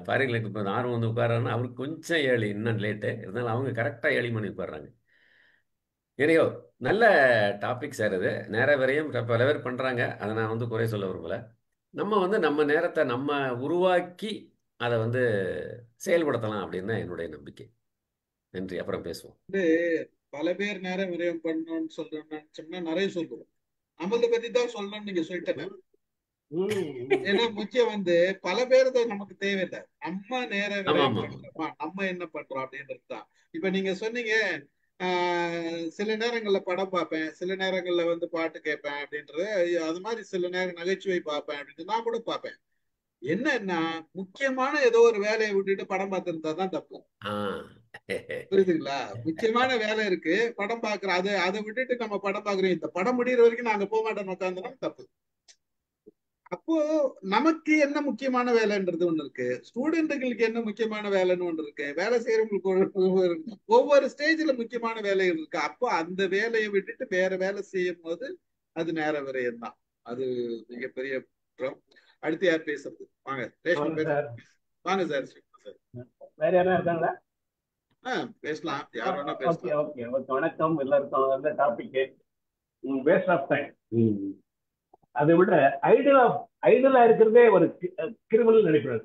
ஃபாரின்களுக்கு இப்போ ஆர்வம் வந்து உட்காராங்கன்னா அவருக்கு கொஞ்சம் ஏழு, இன்னும் லேட்டு இருந்தாலும் அவங்க கரெக்டாக 7 மணி உட்காடுறாங்க. எனையோ நல்ல டாபிக் சார். இது நேர விரையும் பல பேர் பண்ணுறாங்க, அதை நான் வந்து குறை சொல்ல விரும்பலை. நம்ம வந்து நம்ம நேரத்தை நம்ம உருவாக்கி அதை வந்து செயல்படுத்தலாம் அப்படின்னு தான் என்னுடைய நம்பிக்கை. நன்றி, அப்புறம் பேசுவோம். பல பேர் நேரம் விரயம் பண்ணணும்னு சொன்னா நிறைய சொல்லுவோம். நம்மளை பத்தி தான் சொல்லணும்னு நீங்க சொல்லிட்டேன். ஏன்னா முக்கியம் வந்து பல பேர் நமக்கு தேவையில்லை, நம்ம நேர விரயம் பண்றோமா, நம்ம என்ன பண்றோம் அப்படின்றது தான். இப்ப நீங்க சொன்னீங்க சில நேரங்கள்ல படம் பார்ப்பேன், சில நேரங்கள்ல வந்து பாட்டு கேட்பேன் அப்படின்றது. அது மாதிரி சில நேரம் நகைச்சுவை பார்ப்பேன் அப்படின்னு நான் கூட பார்ப்பேன். என்னன்னா முக்கியமான ஏதோ ஒரு வேலையை விட்டுட்டு படம் பார்த்துருந்தா தான் தப்பு. புரியுதுங்களா? முக்கியமான வேலை இருக்கு, படம் பார்க்குறோம், அதை விட்டுட்டு நம்ம படம் பார்க்குறோம், இந்த படம் முடிகிற வரைக்கும் நாங்க போக மாட்டோம் உட்காந்துனா தப்பு. அப்போ நமக்கு என்ன முக்கியமான வேலைன்றது ஒண்ணு இருக்கு, ஸ்டூடெண்ட்டுகளுக்கு என்ன முக்கியமான வேலைன்னு ஒண்ணு இருக்கு, வேலை செய்யறவங்களுக்கு ஒவ்வொரு ஸ்டேஜ்ல முக்கியமான வேலைகள் இருக்கு. அப்போ அந்த வேலையை விட்டுட்டு வேற வேலை செய்யும் போது அது நேர விரயம் தான். அது மிகப்பெரிய குற்றம். அடுத்து யார் பேசுறது? வாங்க ரேஷ்மா பேர். வாங்க சார். வேற யாரா இருக்காங்களா? பேசலாம், யார் வேணா பேசலாம். ஓகே, வணக்கம் எல்லாருக்கும். அந்த டாபிக் வேஸ்ட் ஆஃப் டைம். அதை விட ஐடலா இருக்கிறதே ஒரு கிரிமினல் நினைக்கிறது.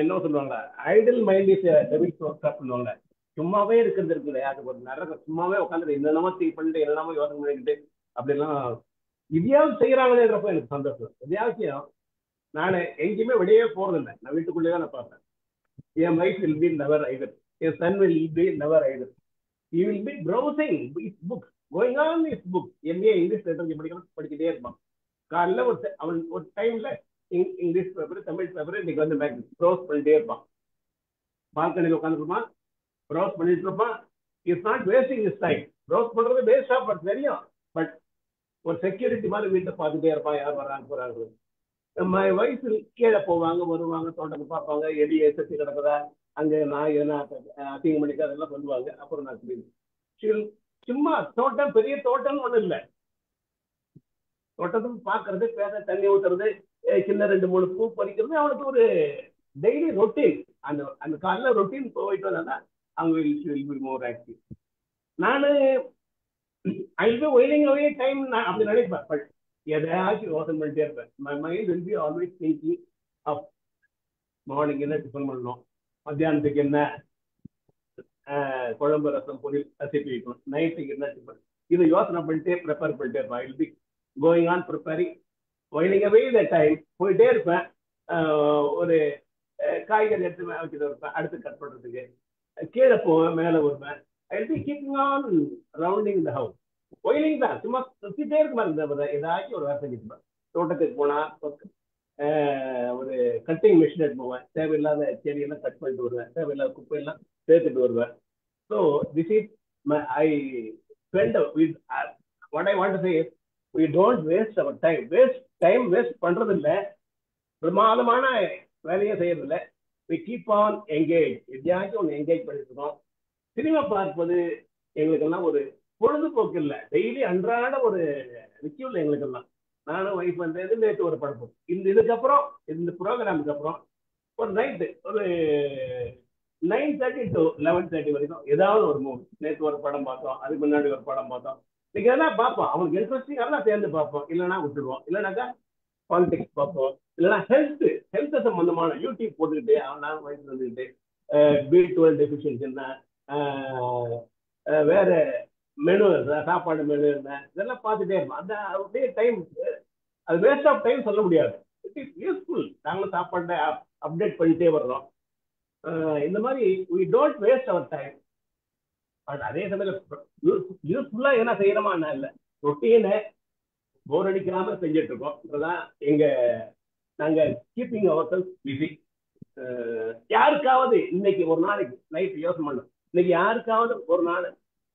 என்ன சொல்லுவாங்க, Idol mind is devil source சொல்லுவாங்க. சும்மாவே இருக்கிறது இருக்குது, அது ஒரு நரகம். சும்மாவே உட்காந்துட்டு என்னென்னமோ திங்க் பண்ணிட்டு என்னென்னமோ யோசனை பண்ணிக்கிட்டு அப்படிலாம் இதையாவது செய்யறாங்களேன்றப்ப எனக்கு சந்தோஷம். எதையாவசியம் நான் எங்கேயுமே வெளியே போறதில்லை, நான் வீட்டுக்குள்ளேயே தான் நான் பார்ப்பேன். என் wife will be never idle, என் son will be never idle. he will be browsing his books, going on his books. MA English literature படிக்கிட்டே இருப்பான். காலைல அவன் ஒரு டைம்ல இங்கிலீஷ் பேப்பர், தமிழ் பேப்பர் இன்னைக்கு வந்து ப்ரௌஸ் பண்ணிட்டே இருப்பான். பால்கனியில் உட்காந்துருப்பான், ப்ரௌஸ் பண்ணிட்டு இருப்பான். It's not wasting is time. Browse பண்றது வேஸ்ட் ஆஃப் தெரியும், பட் ஒரு செக்யூரிட்டி மாதிரி வீட்டை பார்த்துட்டே இருப்பான், யார் வர்றாங்க போறாங்க. மை வைஃப் கீழே போவாங்க வருவாங்க, தோட்டத்தை பார்ப்பாங்க, எலி செத்து கிடக்குதா, அங்கே நாய் எதனா அசிங்கம் பண்ணிக்க அதெல்லாம் சொல்லுவாங்க. அப்புறம் நான் சும்மா தோட்டம், பெரிய தோட்டம்னு ஒன்றும் இல்லை, தோட்டத்துக்கு பார்க்கறது, பேச, தண்ணி ஊத்துறது, சின்ன 2-3 பூ பறிக்கிறது அவனுக்கு ஒரு டெய்லி ரொட்டீன். அந்த அந்த காலைல ரொட்டீன் போயிட்டு வந்தா அவங்க மோர் ஆக்டிவ். நான் ஐ ஒயிலிங் அவே டைம் அப்படி நினைப்பேன். பட் எதையாச்சும் யோசனை பண்ணிட்டே இருப்பேன். My mind will be always thinking of morning என்ன டிஃபன் பண்ணணும், மத்தியானத்துக்கு என்ன குழம்பு ரசம் பொரியல் ரெசிபி வைக்கணும், நைட்டுக்கு என்ன டிஃபன், இதை யோசனை பண்ணிட்டே ப்ரிப்பேர் பண்ணிட்டே இருப்பேன். I will be going on preparing whiling away the time. போயிட்டே இருப்பேன். ஒரு காய்கறி எடுத்து வச்சுட்டு இருப்பேன், அடுத்து கட் பண்ணுறதுக்கு கீழே போவேன், மேலே வருவேன். I will be keeping on rounding the house. Whiling தான், சும்மா சுற்றிட்டே இருக்க மாதிரி ஏதாச்சும் ஒரு வேலை செஞ்சுட்டு தோட்டத்துக்கு போனால் ஒரு கட்டிங் மிஷின் எடுத்து போவேன், தேவையில்லாத செடியெல்லாம் கட் பண்ணிட்டு வருவேன், தேவையில்லாத குப்பையெல்லாம் சேர்த்துட்டு வருவேன். So this is I spend with what I want to say, we don't waste our time. Time waste பண்றது இல்லை, பிரமாதமான வேலையை செய்யறது இல்லை. we keep on engage, எதையாச்சும் ஒன்று என்கேஜ் பண்ணிட்டு இருக்கோம். சினிமா பார்ப்பது எங்களுக்கெல்லாம் ஒரு பொழுதுபோக்கு இல்லை, டெய்லி அன்றாட ஒரு ரிச்சுவல் எங்களுக்கெல்லாம். நானும் ஒய்ஃப் வந்து நேற்று ஒரு படம் இதுக்கப்புறம் இந்த ப்ரோக்ராமுக்கு அப்புறம் ஒரு நைட்டு ஒரு 9:30 to 11:30 வரைக்கும் ஏதாவது ஒரு மூவி. நேற்று ஒரு படம் பார்த்தோம், அதுக்கு முன்னாடி ஒரு படம் பார்த்தோம். இன்னைக்கு எல்லாம் பார்ப்போம், அவங்களுக்கு இன்ட்ரெஸ்டிங் எல்லாம் சேர்ந்து பார்ப்போம், இல்லைன்னா விட்டுடுவோம். இல்லைனாக்கா பாலிடிக்ஸ் பார்ப்போம், இல்லைன்னா ஹெல்த் சம்பந்தமான யூடியூப் போட்டுக்கிட்டு அவனாலும் வயசு வந்துக்கிட்டு B12 டெஃபிஷியன்சின்னா வேற மெனு சாப்பாடு மெனு என்ன இதெல்லாம் பார்த்துட்டே இருப்போம். அந்த அப்படியே டைம் அது வேஸ்ட் ஆஃப் டைம் சொல்ல முடியாது. It is useful. நாங்களும் சாப்பாட்டை அப்டேட் பண்ணிட்டே வர்றோம். இந்த மாதிரி we don't waste our time. But அதே சமயத்தில் யூஸ்ஃபுல்லா என்ன செய்யறோமா என்ன இல்லை, ரொட்டீனை போர் அடிக்காம செஞ்சுட்டு இருக்கோம். இதுதான் நாங்க கீப்பிங் அவர் செல்ஃப் பிஸி. யாருக்காவது இன்னைக்கு ஒரு நாளைக்கு நைட் யோசனை பண்ணும், இன்னைக்கு யாருக்காவது ஒரு நாள்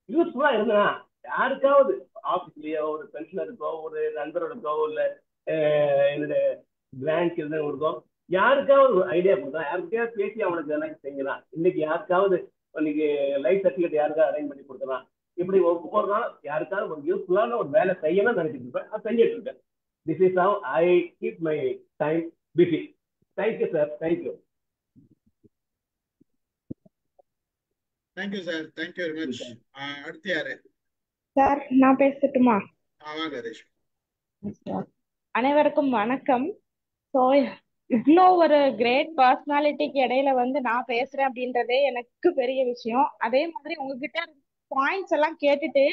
யூஸ்ஃபுல்லா இருந்தா, யாருக்காவது ஆஃபீஸ்லயோ ஒரு பென்ஷனருக்கோ ஒரு நண்பர்களுக்கோ இல்லை என்னுடைய கிராண்ட் சில்ட்ரனுக்கோ யாருக்காவது ஒரு ஐடியா கொடுத்தா, யாருக்கையாவது பேசி அவனுக்கு எனக்கு செய்யலாம். இன்னைக்கு யாருக்காவது இன்னைக்கு லைஃப் சர்டிஃபிகேட் யாருக்காவது அரேஞ்ச் பண்ணி கொடுக்கலாம். இப்படி ஒவ்வொரு நாளும் யாருக்காவது ஒரு யூஸ்ஃபுல்லான ஒரு வேலை செய்யணும்னு நினைச்சிட்டு இருப்பேன், அது செஞ்சுட்டு இருக்கேன். This is how I keep my time busy. Thank you sir, thank you. Thank you sir, thank you very much. அடுத்து யாரு சார்? நான் பேசட்டுமா? வாங்க ரேஷ்மா. அனைவருக்கும் வணக்கம். ஸோ இவ்வளோ ஒரு கிரேட் பர்சனாலிட்டிக்கு இடையில வந்து நான் பேசுறேன் அப்படின்றதே எனக்கு பெரிய விஷயம். அதே மாதிரி உங்ககிட்ட பாயிண்ட்ஸ் எல்லாம் கேட்டுட்டு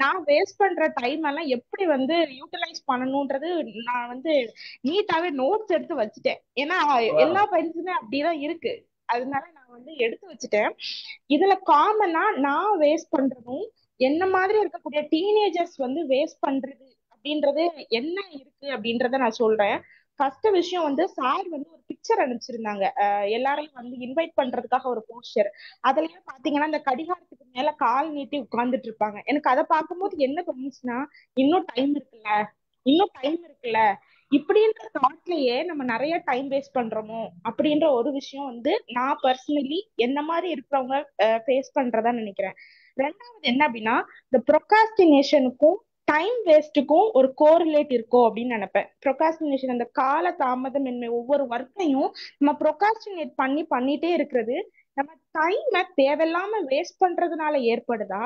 நான் வேஸ்ட் பண்ற டைம் எல்லாம் எப்படி வந்து யூட்டிலைஸ் பண்ணணும்ன்றது நான் வந்து நீட்டாவே நோட்ஸ் எடுத்து வச்சுட்டேன். ஏன்னா எல்லா பாயிண்ட்ஸுமே அப்படிதான் இருக்கு, அதனால நான் வந்து எடுத்து வச்சுட்டேன். இதுல காமனா நான் வேஸ்ட் பண்றதும் என்ன மாதிரி இருக்கக்கூடிய டீனேஜர்ஸ் வந்து வேஸ்ட் பண்றது அப்படின்றது என்ன இருக்கு அப்படின்றத நான் சொல்றேன். ஃபர்ஸ்ட் விஷயம் வந்து சார் வந்து ஒரு பிக்சர் அனுப்பிச்சிருந்தாங்க, எல்லாரையும் வந்து இன்வைட் பண்றதுக்காக ஒரு போஸ்டர். அதுலயும் பாத்தீங்கன்னா இந்த கடிகாரத்துக்கு மேல கால் நீட்டி உட்கார்ந்துட்டு இருப்பாங்க. எனக்கு அதை பார்க்கும்போது என்ன தோணுச்சுன்னா, இன்னும் டைம் இருக்குல்ல இப்படின்ற தாட்லயே நம்ம நிறைய டைம் வேஸ்ட் பண்றோமோ அப்படின்ற ஒரு விஷயம் வந்து நான் பர்சனலி என்ன மாதிரி இருக்கிறவங்க ஃபேஸ் பண்றதா நினைக்கிறேன். ரெண்டாவது என்ன அப்படின்னா, இந்த ப்ரொகாஸ்டினேஷனுக்கும் டைம் வேஸ்ட்டுக்கும் ஒரு கோரிலேட் இருக்கும் அப்படின்னு நினைப்பேன். ப்ரொகாஸ்டினேஷன் அந்த கால தாமதமின்மை, ஒவ்வொரு ஒர்க்கையும் நம்ம ப்ரொகாஸ்டினேட் பண்ணிட்டே இருக்கிறது நம்ம டைமை தேவையில்லாம வேஸ்ட் பண்றதுனால ஏற்படுதா,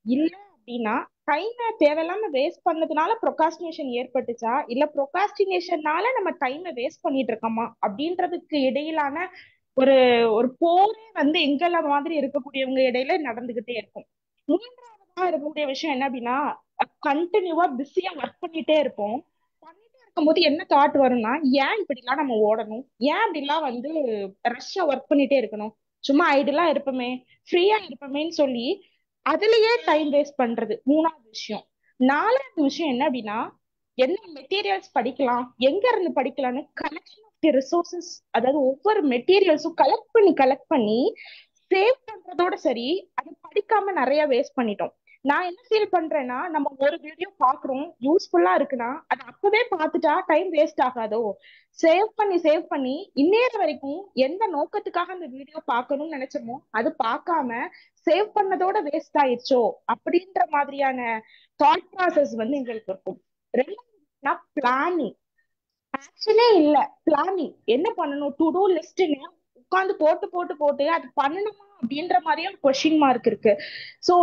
இல்ல அப்படின்னா டைமை தேவையில்லாம வேஸ்ட் பண்ணதுனால ப்ரொகாஸ்டினேஷன் ஏற்பட்டுச்சா, இல்ல ப்ரொகாஸ்டினேஷன்னால நம்ம டைமை வேஸ்ட் பண்ணிட்டு இருக்கோமா அப்படின்றதுக்கு இடையிலான ஒரு ஒரு போரே வந்து எங்கள மாதிரி இருக்கக்கூடியவங்க இடையில நடந்துகிட்டே இருக்கும். மூன்றாவதா இருக்கக்கூடிய விஷயம் என்ன அப்படின்னா, கண்டினியூவா பிஸியா ஒர்க் பண்ணிட்டே இருப்போம். பண்ணிட்டே இருக்கும்போது என்ன தாட் வரும்னா, ஏன் இப்படிலாம் நம்ம ஓடணும், ஏன் இப்படிலாம் வந்து ரஷ்ஷா ஒர்க் பண்ணிட்டே இருக்கணும், சும்மா ஐடியலா இருப்போமே, ஃப்ரீயா இருப்போமேன்னு சொல்லி அதுலயே டைம் வேஸ்ட் பண்றது மூணாவது விஷயம். நாலாவது விஷயம் என்ன அப்படின்னா, என்ன மெட்டீரியல்ஸ் படிக்கலாம், எங்க இருந்து படிக்கலாம்னு கலெக்ஷன் ஆஃப் தி ரிசோர்சஸ், அதாவது ஒவ்வொரு மெட்டீரியல்ஸும் கலெக்ட் பண்ணி சேவ் பண்றதோட சரி, அதை படிக்காம நிறைய வேஸ்ட் பண்ணிட்டோம். நான் என்ன ஃபீல் பண்றேன்னா, நம்ம ஒரு வீடியோ பாக்குறோம், யூஸ்ஃபுல்லா இருக்குன்னா அது அப்பவே பார்த்துட்டா டைம் வேஸ்ட் ஆகாதோ? சேவ் பண்ணி இந்நேர வரைக்கும் எந்த நோக்கத்துக்காக அந்த வீடியோ பார்க்கணும்னு நினைச்சோமோ அது பார்க்காம சேவ் பண்ணதோட வேஸ்ட் ஆயிடுச்சோ அப்படின்ற மாதிரியான தாட் ப்ராசஸ் வந்து எங்களுக்கு இருக்கும். ரெண்டாவது பிளானிங். ஆக்ஷனே இல்ல, பிளானிங். என்ன பண்ணணும், டு டூ லிஸ்ட்னு உட்காந்து போட்டு போட்டு போட்டு அது பண்ணணுமா அப்படின்ற மாதிரியே ஒரு கொஸ்டின் மார்க் இருக்கு. சோ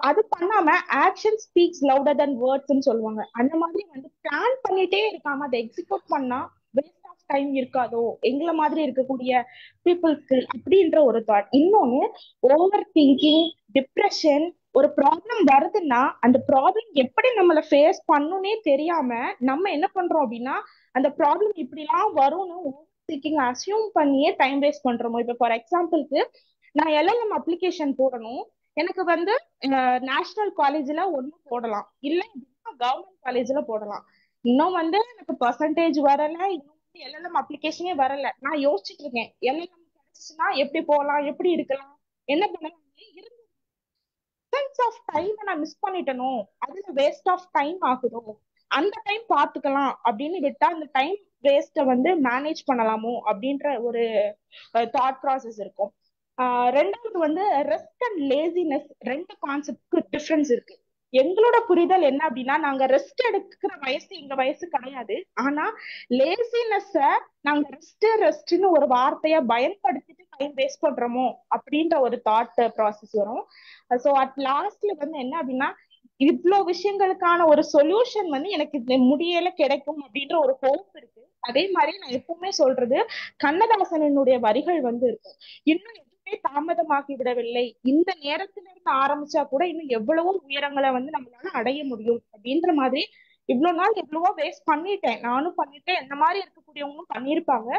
அது பண்ணாம ஆக்ஷன் ஸ்பீக்ஸ் லவுடர் than வேர்ட்ஸ்ன்னு சொல்லுவாங்க. அந்த மாதிரி வந்து பிளான் பண்ணிட்டே இருக்காம அதை எக்ஸிக்யூட் பண்ணா வேஸ்ட் ஆஃப் டைம் இருக்காதோ எங்களை மாதிரி இருக்கக்கூடிய பீப்புள்ஸ்க்கு அப்படின்ற ஒரு தாட். இன்னொன்னு, ஓவர் திங்கிங், டிப்ரெஷன். ஒரு ப்ராப்ளம் வருதுன்னா அந்த ப்ராப்ளம் எப்படி நம்மள ஃபேஸ் பண்ணுன்னே தெரியாம நம்ம என்ன பண்றோம் அப்படின்னா அந்த ப்ராப்ளம் இப்படிலாம் வரும்னு திங்கிங் அசியூம் பண்ணியே டைம் வேஸ்ட் பண்றோமோ. இப்ப ஃபார் எக்ஸாம்பிளுக்கு நான் எல்எல்எம் அப்ளிகேஷன் போடணும். எனக்கு வந்து நேஷனல் காலேஜ்ல ஒண்ணு போடலாம், இல்ல கவர்மெண்ட் காலேஜ்ல போடலாம். இன்னும் வந்து எனக்கு பர்சன்டேஜ் வரல, இன்னும் வந்து எல்எல்எம் அப்ளிகேஷனே வரல. நான் யோசிச்சுட்டு இருக்கேன் எல்எல்எம் கிடைச்சுன்னா எப்படி போகலாம், எப்படி இருக்கலாம், என்ன பண்ணலாம். ஆஃப் டைம் நான் மிஸ் பண்ணிட்டனோ, அதுல வேஸ்ட் ஆஃப் டைம் ஆகுதோ, அந்த டைம் பாத்துக்கலாம் அப்படின்னு விட்டா அந்த டைம் வேஸ்ட வந்து மேனேஜ் பண்ணலாமோ அப்படின்ற ஒரு தாட் ப்ராசஸ் இருக்கும். ரெண்டாவது வந்து ரெஸ்ட் அண்ட் லேசினஸ், ரெண்டு கான்செப்ட்க்கு டிஃபரன்ஸ் இருக்கு. எங்களோட புரிதல் என்ன அப்படின்னா, நாங்க ரெஸ்ட் எடுக்கிற வயசு எங்க வயசு கிடையாது. ஆனா லேசினஸ நாங்க ரெஸ்ட்னு ஒரு வார்த்தைய பயன்படுத்திட்டு டைம் வேஸ்ட் பண்றோமோ அப்படின்ற ஒரு தாட் ப்ராசஸ் வரும். சோ அட் லாஸ்ட்ல வந்து என்ன அப்படின்னா, இவ்வளவு விஷயங்களுக்கான ஒரு சொல்யூஷன் வந்து எனக்கு இந்த முடியல கிடைக்கும் அப்படின்ற ஒரு ஹோப் இருக்கு. அதே மாதிரி நான் எப்பவுமே சொல்றது, கண்ணதாசனுடைய வரிகள் வந்து இருக்கும், இன்னும் எதுவுமே தாமதமாகி விடவில்லை, இந்த நேரத்துல இருந்து ஆரம்பிச்சா கூட இன்னும் எவ்வளவோ உயரங்களை வந்து நம்மளால அடைய முடியும் அப்படின்ற மாதிரி. இவ்வளவு நாள் எவ்வளவோ வேஸ்ட் பண்ணிட்டேன், நானும் பண்ணிட்டேன், இந்த மாதிரி இருக்கக்கூடியவங்களும் பண்ணியிருப்பாங்க.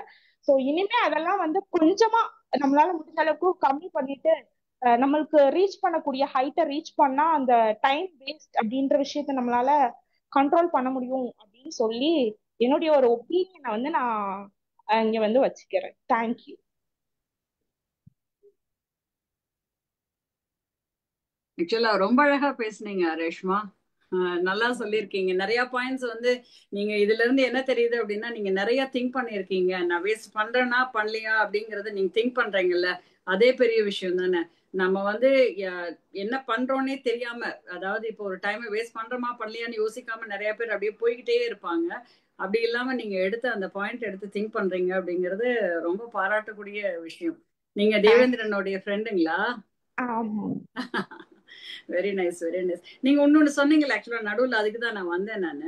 சோ இனிமே அதெல்லாம் வந்து கொஞ்சமா நம்மளால முடிஞ்ச அளவுக்கு கம்மி பண்ணிட்டு நம்மளுக்கு ரீச் பண்ணக்கூடிய ஹைட்டை ரீச் பண்ணா அந்த டைம் வேஸ்ட் அப்படின்ற விஷயத்த நம்மளால கண்ட்ரோல் பண்ண முடியும் அப்படின்னு சொல்லி என்னுடைய ஒரு ஒப்பீனியனை வந்து நான் இங்க வந்து வச்சுக்கிறேன். தேங்க்யூ. ஆக்சுவலா ரொம்ப அழகா பேசுனீங்க ரேஷ்மா. நல்லா சொல்லியிருக்கீங்க. நிறைய பாயிண்ட்ஸ் வந்து நீங்க இதுல இருந்து என்ன தெரியுது அப்படின்னா, நீங்க நிறைய திங்க் பண்ணிருக்கீங்க. நான் வேஸ்ட் பண்றேனா பண்ணலையா அப்படிங்கறத நீங்க திங்க் பண்றீங்கல்ல, அதே பெரிய விஷயம் தானே. நம்ம வந்து என்ன பண்றோன்னே தெரியாம, அதாவது இப்போ ஒரு டைமை வேஸ்ட் பண்றோமா பண்ணலையான்னு யோசிக்காம நிறைய பேர் அப்படியே போய்கிட்டே இருப்பாங்க. அப்படி இல்லாம நீங்க எடுத்து அந்த பாயிண்ட் எடுத்து திங்க் பண்றீங்க அப்படிங்கிறது ரொம்ப பாராட்டக்கூடிய விஷயம். நீங்க தேவேந்திரனுடைய ஃப்ரெண்டுங்களா? Very nice, very nice. நீங்க இன்னொன்னு சொன்னீங்கல்ல, ஆக்சுவலா நடுவில் அதுக்கு தான் நான் வந்தேன். நான்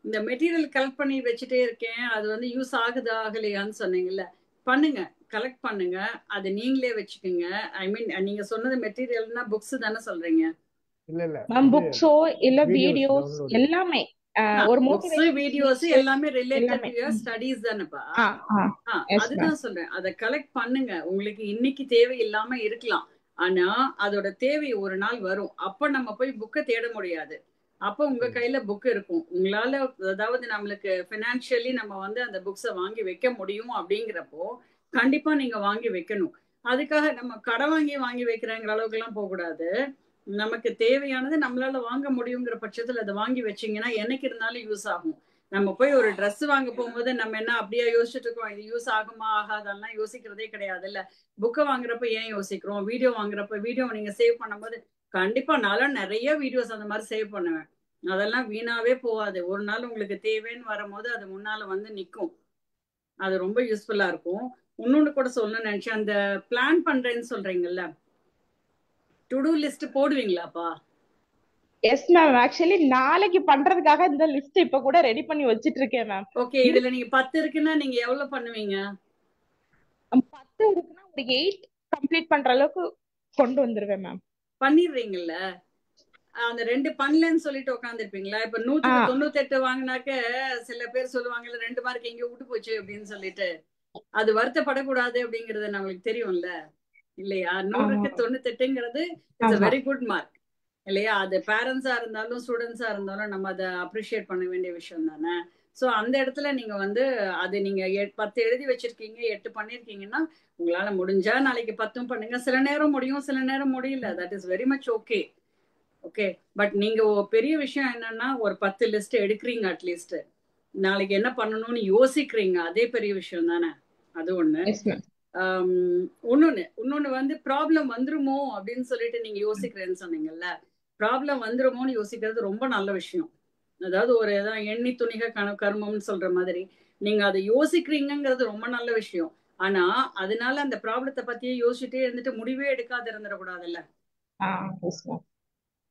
இந்த மெட்டீரியல் கலெக்ட் பண்ணி வச்சுட்டே இருக்கேன், அது வந்து யூஸ் ஆகுதா ஆகலையான்னு சொன்னீங்கல்ல. பண்ணுங்க, கலெக்ட் பண்ணுங்க, அது நீங்களே வச்சுக்கோங்க. ஐ மீன் நீங்க சொன்னது மெட்டீரியல்னா புக்ஸ் தானே சொல்றீங்க? இல்ல புக்ஸோ இல்ல வீடியோஸ் எல்லாமே, ஒரு புக்ஸ் வீடியோஸ் எல்லாமே ரிலேட்டட் டு யுவர் ஸ்டடீஸ் தானேப்பா? அதுதான் சொல்றேன். அதை கலெக்ட் பண்ணுங்க. உங்களுக்கு இன்னைக்கு தேவை இல்லாம இருக்கலாம், ஆனா அதோட தேவை ஒரு நாள் வரும். அப்ப நம்ம போய் புக்கை தேட முடியாது, அப்ப உங்க கையில புக் இருக்கும். உங்களால அதாவது நம்மளுக்கு பினான்சியலி நம்ம வந்து அந்த புக்ஸை வாங்கி வைக்க முடியும் அப்படிங்கிறப்போ கண்டிப்பா நீங்க வாங்கி வைக்கணும். அதுக்காக நம்ம கடை வாங்கி வைக்கிறங்கிற அளவுக்கு எல்லாம் போக கூடாது. நமக்கு தேவையானது நம்மளால வாங்க முடியுங்கிற பட்சத்துல அதை வாங்கி வச்சீங்கன்னா என்னைக்கு இருந்தாலும் யூஸ் ஆகும். நம்ம போய் ஒரு ட்ரெஸ் வாங்க போகும்போது நம்ம என்ன அப்படியே யோசிச்சுட்டு இருக்கோம், இது யூஸ் ஆகுமா ஆகாதெல்லாம் யோசிக்கிறதே கிடையாது இல்ல. புக்கை வாங்குறப்ப ஏன் யோசிக்கிறோம், வீடியோ வாங்குறப்ப வீடியோ நீங்க சேவ் பண்ணும்போது கண்டிப்பா நான்லாம் நிறைய வீடியோஸ் அந்த மாதிரி சேவ் பண்ணுவேன். அதெல்லாம் வீணாவே போகாது. ஒரு நாள் உங்களுக்கு தேவைன்னு வரும்போது அது முன்னால வந்து நிற்கும். அது ரொம்ப யூஸ்ஃபுல்லா இருக்கும். இன்னொன்னு கூட சொல்லணும்னு நினைச்சேன், அந்த பிளான் பண்றேன்னு சொல்றீங்கல்ல, டு டூ லிஸ்ட் போடுவீங்களாப்பா? எஸ் மேம், ஆக்சுவலி நாளைக்கு பண்றதுக்காக இந்த லிஸ்ட் இப்ப கூட ரெடி பண்ணி வச்சிட்டு இருக்கேன் மேம். ஓகே, இதுல நீங்க 10 இருக்குன்னா நீங்க எவ்வளவு பண்ணுவீங்க? 10 இருக்குன்னா ஒரு 8 கம்ப்ளீட் பண்ற அளவுக்கு கொண்டு வந்துருவேன் மேம். பண்ணிடுறீங்கல்ல? அந்த 2 பண்ணலன்னு சொல்லிட்டு உட்காந்துருப்பீங்களா? இப்ப 198 வாங்கினாக்க சில பேர் சொல்லுவாங்கல்ல 2 மார்க் எங்க விட்டு போச்சு அப்படின்னு சொல்லிட்டு, அது வருத்தப்படக்கூடாது அப்படிங்கறது நம்மளுக்கு தெரியும்ல இல்லையா? 100க்கு 98ங்கிறது it's a very good mark இல்லையா? அது பேரண்ட்ஸா இருந்தாலும் ஸ்டூடெண்ட்ஸா இருந்தாலும் நம்ம அதை அப்ரிஷியேட் பண்ண வேண்டிய விஷயம் தானே. ஸோ அந்த இடத்துல நீங்க வந்து அது நீங்க 10 எழுதி வச்சிருக்கீங்க, 8 பண்ணிருக்கீங்கன்னா உங்களால முடிஞ்சா நாளைக்கு 10 பண்ணுங்க. சில நேரம் முடியும், சில நேரம் முடியல. That is very much okay. Okay. But நீங்க பெரிய விஷயம் என்னன்னா ஒரு 10 லிஸ்ட் எடுக்கிறீங்க அட்லீஸ்ட். நாளைக்கு என்ன பண்ணணும்னு யோசிக்கிறீங்க, அதே பெரிய விஷயம் தானே. அது ஒண்ணு. இன்னொன்னு வந்து ப்ராப்ளம் வந்துருமோ அப்படின்னு சொல்லிட்டு நீங்க யோசிக்கிறேன்னு சொன்னீங்கல்ல, ப்ராப்ளம் வந்துருமோன்னு யோசிக்கிறது ரொம்ப நல்ல விஷயம். அதாவது ஒரு எண்ணி துணிக கர்மம்னு சொல்ற மாதிரி நீங்க அதை யோசிக்கிறீங்கிறது ரொம்ப நல்ல விஷயம். ஆனா அதனால அந்த ப்ராப்ளத்தை பத்தியே யோசிச்சுட்டே இருந்துட்டு முடிவே எடுக்காத இருந்துடக்கூடாதுல்ல.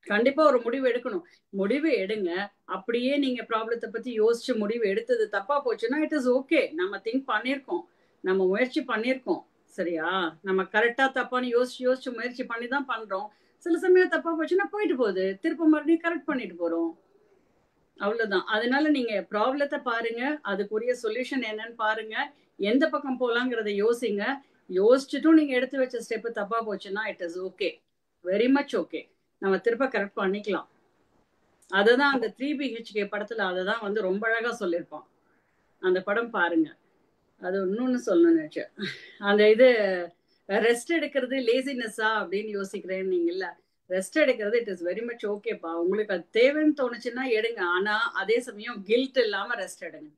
கண்டிப்பா ஒரு முடிவு எடுக்கணும். முடிவு எடுங்க. அப்படியே நீங்க ப்ராப்ளத்தை பத்தி யோசிச்சு முடிவு எடுத்தது தப்பா போச்சுன்னா இட் இஸ் ஓகே. நம்ம திங்க் பண்ணிருக்கோம், நம்ம முயற்சி பண்ணிருக்கோம், சரியா? நம்ம கரெக்டா தப்பான்னு யோசிச்சு யோசிச்சு முயற்சி பண்ணி தான் பண்றோம். சில சமயம் தப்பா போச்சுன்னா போயிட்டு போகுது, திருப்ப மறுபடியும் கரெக்ட் பண்ணிட்டு போறோம், அவ்வளவுதான். அதனால நீங்க ப்ராப்ளத்தை பாருங்க, அதுக்குரிய சொல்யூஷன் என்னன்னு பாருங்க, எந்த பக்கம் போலாங்கிறத யோசிங்க. யோசிச்சுட்டும் நீங்க எடுத்து வச்ச ஸ்டெப் தப்பா போச்சுன்னா it is okay, very much okay. நம்ம திருப்ப கரெக்ட் பண்ணிக்கலாம். அததான் அந்த 3BHK படத்துல அததான் வந்து ரொம்ப அழகா சொல்லியிருப்பான். அந்த படம் பாருங்க. அது இன்னொன்னு சொல்லணும்னு நினைச்சேன். அந்த இது ரெஸ்ட் எடுக்கிறது லேசினஸ்ஸா அப்படின்னு யோசிக்கிறேன்னு நீங்கல்ல, ரெஸ்ட் எடுக்கிறது இட் இஸ் வெரி மச் ஓகேப்பா. உங்களுக்கு அது தேவைன்னு தோணுச்சுன்னா எடுங்க. ஆனா அதே சமயம் கில்ட் இல்லாம ரெஸ்ட் எடுங்க.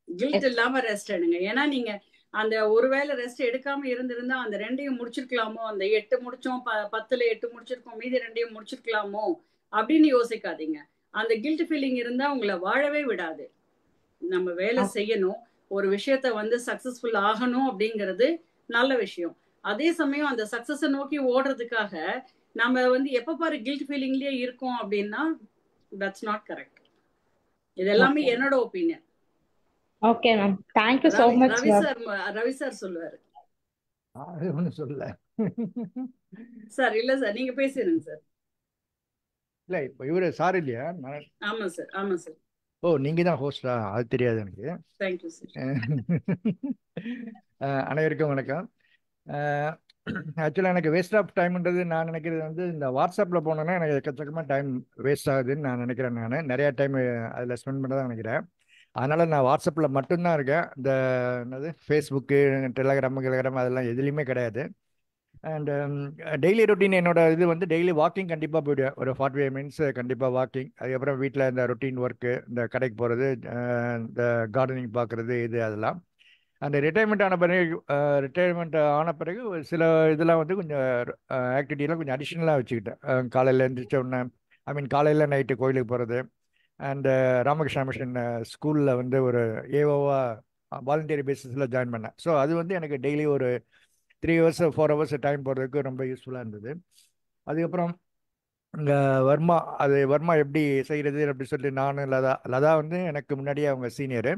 கில்ட் இல்லாம ரெஸ்ட் எடுங்க. ஏன்னா நீங்க அந்த ஒருவேளை ரெஸ்ட் எடுக்காம இருந்திருந்தா அந்த 2ஐயும் முடிச்சிருக்கலாமோ, அந்த 8 முடிச்சோம் 10ல 8 முடிச்சிருக்கோம், மீதி 2ஐயும் முடிச்சிருக்கலாமோ அப்படின்னு யோசிக்காதீங்க. அந்த கில்ட் ஃபீலிங் இருந்தா உங்களை வாழவே விடாது. நம்ம வேலை செய்யணும், ஒரு விஷயத்த வந்து சக்சஸ்ஃபுல் ஆகணும் அப்படிங்கிறது நல்ல விஷயம். அதே சமயம் அந்த சக்சஸை நோக்கி ஓடுறதுக்காக நம்ம வந்து எப்ப பாரு கில்ட் ஃபீலிங்லயே இருக்கோம் அப்படின்னா தட்ஸ் நாட் கரெக்ட். இது எல்லாமே என்னோட opinion. Okay ma'am, thank you so much. Ravi sir சொல்லுவாரு. ஒன்றும் சொல்லல சார் இல்ல சார், நீங்க பேசிடுங்க சார். இல்லை இப்போ இவரு சார் இல்லையா? ஆமா சார், ஆமா சார். ஓ, நீங்க தான் ஹோஸ்டா? அது தெரியாது எனக்கு. Thank you sir. அனைவருக்கும் வணக்கம். ஆக்சுவலாக எனக்கு வேஸ்ட் ஆஃப் டைம்ன்றது நான் நினைக்கிறது வந்து இந்த வாட்ஸ்அப்பில் போனோன்னா எனக்கு எக்கச்சக்கமாக டைம் வேஸ்ட் ஆகுதுன்னு நான் நினைக்கிறேன். நான் நிறையா டைம் அதில் ஸ்பெண்ட் பண்ண தான் நினைக்கிறேன். அதனால் நான் வாட்ஸ்அப்பில் மட்டும்தான் இருக்கேன். இந்த என்னது ஃபேஸ்புக்கு, டெலகிராம் அதெல்லாம் எதுலேயுமே கிடையாது. அண்ட் டெய்லி ரொட்டீன் என்னோட இது வந்து டெய்லி வாக்கிங் கண்டிப்பாக போயிடுவேன். ஒரு 45 மினிட்ஸ் கண்டிப்பாக வாக்கிங். அதுக்கப்புறம் வீட்டில் இந்த ரொட்டீன் ஒர்க்கு, இந்த கடைக்கு போகிறது, இந்த கார்டனிங் பார்க்குறது, இது அதெல்லாம். அந்த ரிட்டையர்மெண்ட் ஆன பிறகு சில இதெல்லாம் வந்து கொஞ்சம் ஆக்டிவிட்டியெல்லாம் கொஞ்சம் அடிஷ்னலாக வச்சுக்கிட்டேன். காலையில் எழுந்திரிச்ச உடனே காலையில் நைட்டு கோயிலுக்கு போகிறது. அண்டு ராமகிருஷ்ணா மிஷன் ஸ்கூலில் வந்து ஒரு ஏஓவாக வாலண்டியர் பேசிஸில் ஜாயின் பண்ணேன். ஸோ அது வந்து எனக்கு டெய்லி ஒரு 3 ஹவர்ஸ் 4 ஹவர்ஸ் டைம் போகிறதுக்கு ரொம்ப யூஸ்ஃபுல்லாக இருந்தது. அதுக்கப்புறம் இங்கே வர்மா எப்படி செய்கிறது அப்படி சொல்லிட்டு நான் லதா வந்து எனக்கு முன்னாடியே அவங்க சீனியரு.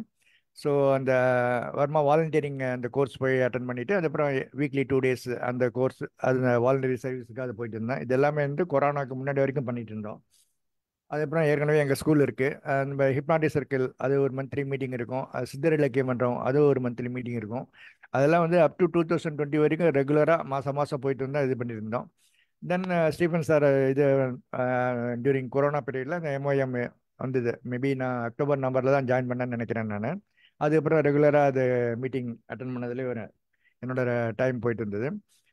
ஸோ அந்த வர்மா வாலண்டியரிங் அந்த கோர்ஸ் போய் அட்டன் பண்ணிவிட்டு அதுக்கப்புறம் வீக்லி 2 days அந்த கோர்ஸ், அது வாலண்டரி சர்வீஸுக்கு அது போயிட்டு இருந்தேன். இது எல்லாமே வந்து கொரோனாவுக்கு முன்னாடி வரைக்கும் பண்ணிட்டு இருந்தோம். அதுக்கப்புறம் ஏற்கனவே எங்கள் ஸ்கூல் இருக்குது. நம்ம ஹிப்னாட்டிக் சர்க்கிள், அது ஒரு மந்த்லி மீட்டிங் இருக்கும். அது சித்தர் இலக்கிய மன்றம், அது ஒரு மந்த்லி மீட்டிங் இருக்கும். அதெல்லாம் வந்து அப் டு 2020 வரைக்கும் ரெகுலராக மாதம் போயிட்டு இருந்தால் இது பண்ணியிருந்தோம். தென் ஸ்டீஃபன் சார் இது டியூரிங் கொரோனா பீரியடில் அந்த MOM வந்தது. மேபி நான் அக்டோபர் நவம்பரில் தான் ஜாயின் பண்ணேன்னு நினைக்கிறேன் நான். அதுக்கப்புறம் ரெகுலராக அது மீட்டிங் அட்டன் பண்ணதுலேயே என்னோட டைம் போயிட்டு இருந்தது.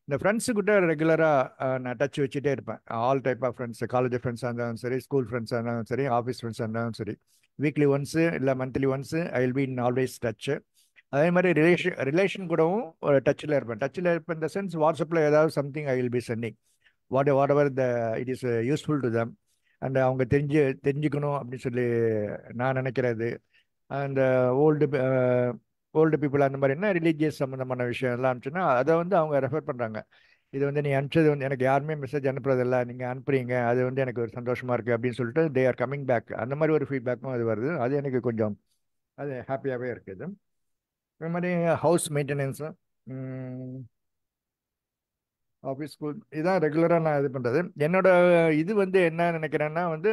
இந்த ஃப்ரெண்ட்ஸுக்கிட்ட ரெகுலராக நான் டச் வச்சுட்டே இருப்பேன். All type of friends, college ஃப்ரெண்ட்ஸாக இருந்தாலும் சரி, ஸ்கூல் ஃப்ரெண்ட்ஸாக இருந்தாலும் சரி, ஆஃபீஸ் ஃப்ரெண்ட்ஸாக இருந்தாலும் சரி, வீக்லி ஒன்ஸு இல்லை monthly once I will be in always touch. அதே மாதிரி ரிலேஷன் கூடவும் ஒரு டச்சில் இருப்பேன். டச்சில் இருப்பேன் இந்த சென்ஸ் வாட்ஸ்அப்பில் ஏதாவது something I will B sending what ever it is useful to them. And அவங்க தெரிஞ்சுக்கணும் அப்படின்னு சொல்லி நான் நினைக்கிறது. அந்த ஓல்டு பீப்புள் அந்த மாதிரி என்ன ரிலீஜியஸ் சம்மந்தமான விஷயம் எல்லாம் அனுப்பிச்சுன்னா அதை வந்து அவங்க ரெஃபர் பண்ணுறாங்க. இது வந்து நீ அனுப்பிச்சது வந்து எனக்கு யாருமே மெசேஜ் அனுப்புறதில்ல, நீங்கள் அனுப்புறீங்க, அது வந்து எனக்கு ஒரு சந்தோஷமாக இருக்குது அப்படின்னு சொல்லிட்டு தே ஆர் கம்மிங் பேக். அந்த மாதிரி ஒரு ஃபீட்பேக்கும் அது வருது. அது எனக்கு கொஞ்சம் அது ஹாப்பியாகவே இருக்குது. அது மாதிரி ஹவுஸ் மெயின்டெனன்ஸும் ஆஃபீஸ் ஸ்கூல் இதான் ரெகுலராக நான் இது பண்ணுறது. என்னோட இது வந்து என்ன நினைக்கிறேன்னா வந்து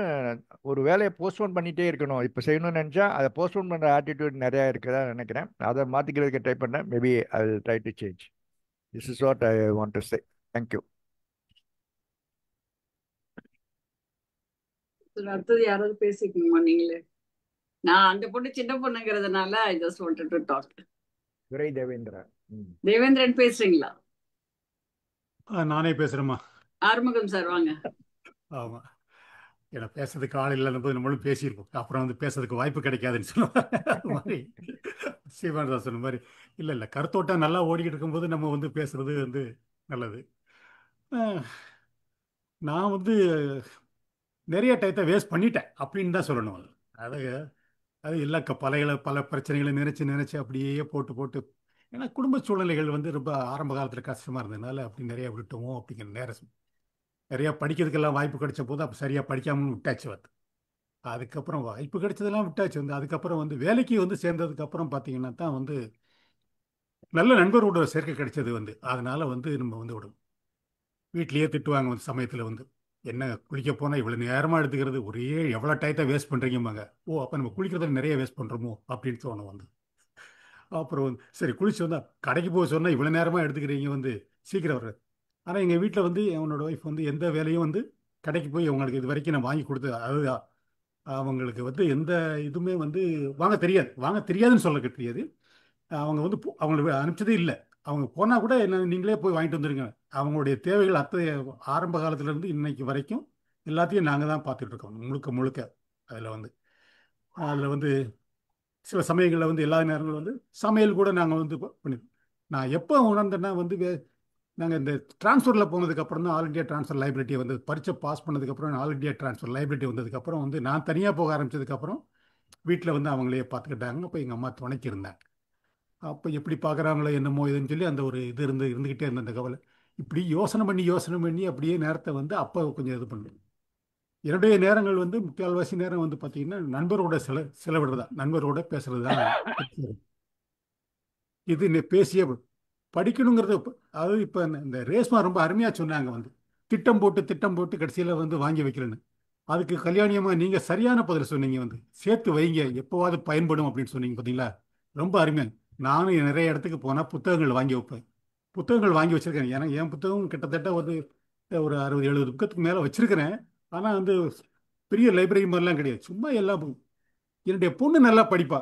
ஒரு வேலையை போஸ்ட்போன் பண்ணிகிட்டே இருக்கணும். இப்போ செய்யணும்னு நினச்சா அதை போஸ்ட்போன் பண்ணுற ஆட்டிடியூட் நிறையா இருக்குதா நினைக்கிறேன். அதை மாற்றிக்கிறதுக்கு ட்ரை பண்ணேன். Maybe I will try to change. This is what I want to say. Thank you. அடுத்தது யாராவது பேசிக்கணுமா நீங்களே? நான் அந்த பொண்ணு சின்ன பொண்ணுங்கிறதுனால I just wanted to talk. Durai Devendra. Devendran பேசுறீங்களா? நானே பேசுறேம்மா. ஆறுமுகம் சார் வாங்க. ஆமாம். ஏன்னா பேசுறதுக்கு ஆள் இல்லாத போது நம்மளும் பேசியிருப்போம், அப்புறம் வந்து பேசுறதுக்கு வாய்ப்பு கிடைக்காதுன்னு சொல்லுவாங்க. அது மாதிரி சீமானதா சொன்ன மாதிரி இல்லை இல்லை, கருத்தோட்டம் நல்லா ஓடிக்கிட்டு இருக்கும்போது நம்ம வந்து பேசுறது வந்து நல்லது. அஹ், நான் வந்து நிறைய டயத்தை வேஸ்ட் பண்ணிட்டேன் அப்படின்னு தான் சொல்லணும். அது அது எல்லா பல பிரச்சனைகளை நினைச்சு நினைச்சு அப்படியே போட்டு போட்டு, ஏன்னா குடும்ப சூழ்நிலைகள் வந்து ரொம்ப ஆரம்ப காலத்தில் கஷ்டமா இருந்ததுனால அப்படி நிறைய விட்டுவோம். அப்படிங்கிற நேரம் நிறைய படிக்கிறதுக்கெல்லாம் வாய்ப்பு கிடைச்ச போது அப்போ சரியா படிக்காம விட்டாச்சு வந்து. அதுக்கப்புறம் வாய்ப்பு கிடைச்சதெல்லாம் விட்டாச்சு வந்து. அதுக்கப்புறம் வந்து வேலைக்கு வந்து சேர்ந்ததுக்கு அப்புறம் பார்த்தீங்கன்னா தான் வந்து நல்ல நண்பரோட சேர்க்கை கிடைச்சது வந்து. அதனால வந்து நம்ம வந்து ஒரு வீட்லயே திட்டுவாங்க வந்து சமயத்தில் வந்து, என்ன குளிக்க போனால் இவ்வளோ நேரமாக எடுத்துக்கிறது, ஒரே எவ்வளோ டயத்தை வேஸ்ட் பண்ணுறீங்கம்பாங்க. ஓ, அப்போ நம்ம குளிக்கிறதுல நிறைய வேஸ்ட் பண்ணுறோமோ அப்படின்னு தோணும் வந்து. அப்புறம் வந்து சரி குளிச்சு வந்தால் கடைக்கு போக சொன்னால் இவ்வளோ நேரமாக எடுத்துக்கிறீங்க வந்து, சீக்கிரம் வர்றது. ஆனால் எங்கள் வீட்டில் வந்து என்னோட ஒய்ஃப் வந்து எந்த வேலையும் வந்து கடைக்கு போய் அவங்களுக்கு இது வரைக்கும் நான் வாங்கி கொடுத்து, அது அவங்களுக்கு வந்து எந்த இதுவுமே வந்து வாங்க தெரியாது. வாங்க தெரியாதுன்னு சொல்ல தெரியாது. அவங்க வந்து அவங்களை அனுப்பிச்சதே இல்லை. அவங்க போனால் கூட என்ன நீங்களே போய் வாங்கிட்டு வந்துருங்க. அவங்களுடைய தேவைகள் ஆரம்ப காலத்துலேருந்து இன்னைக்கு வரைக்கும் எல்லாத்தையும் நாங்கள் தான் பார்த்துட்டு இருக்கோம் முழுக்க முழுக்க. அதில் வந்து சில சமயங்களில் வந்து எல்லா நேரங்களும் வந்து சமையல் கூட நாங்கள் வந்து பண்ணி. நான் எப்போ உணர்ந்தேன்னா வந்து நாங்கள் இந்த ட்ரான்ஸ்ஃபரில் போனதுக்கப்புறம் தான் ஆல் இண்டியா ட்ரான்ஸ்ஃபர் லைப்ரரி வந்து பரீட்சை பாஸ் பண்ணதுக்கப்புறம் ஆல் இண்டியா ட்ரான்ஸ்ஃபர் லைப்ரரி வந்ததுக்கப்புறம் வந்து நான் தனியாக போக ஆரம்பிச்சதுக்கப்புறம் வீட்டில் வந்து அவங்களே பார்த்துக்கிட்டாங்க. அப்போ எங்கள் அம்மா துணைக்கு இருந்தாங்க. அப்போ எப்படி பார்க்குறாங்களோ என்னமோ இதுன்னு சொல்லி அந்த ஒரு இது இருந்துக்கிட்டே இருந்த அந்த கவலை. இப்படி யோசனை பண்ணி அப்படியே நேரத்தை வந்து அப்போ கொஞ்சம் இது பண்ணுவேன். என்னுடைய நேரங்கள் வந்து முக்கால்வாசி நேரம் வந்து பார்த்தீங்கன்னா நண்பரோட செலவிடுறது தான், நண்பரோட பேசுறது தான். இது பேசிய படிக்கணுங்கிறது அதாவது இப்போ இந்த ரேஸ்மா ரொம்ப அருமையாக சொன்னாங்க வந்து, திட்டம் போட்டு கடைசியில் வந்து வாங்கி வைக்கிறேன்னு. அதுக்கு கல்யாணியமாக நீங்கள் சரியான பதில் சொன்னீங்க வந்து, சேர்த்து வைங்க எப்போவாது பயன்படும் அப்படின்னு சொன்னீங்க பார்த்தீங்களா, ரொம்ப அருமையாக. நானும் நிறைய இடத்துக்கு போனால் புத்தகங்கள் வாங்கி வைப்பேன். புத்தகங்கள் வாங்கி வச்சுருக்கேன். ஏன்னா என் புத்தகம் கிட்டத்தட்ட ஒரு 60-70 புத்தகத்துக்கு மேலே வச்சுருக்கிறேன். ஆனால் வந்து பெரிய லைப்ரரி மாதிரிலாம் கிடையாது, சும்மா எல்லாம். என்னுடைய பொண்ணு நல்லா படிப்பா.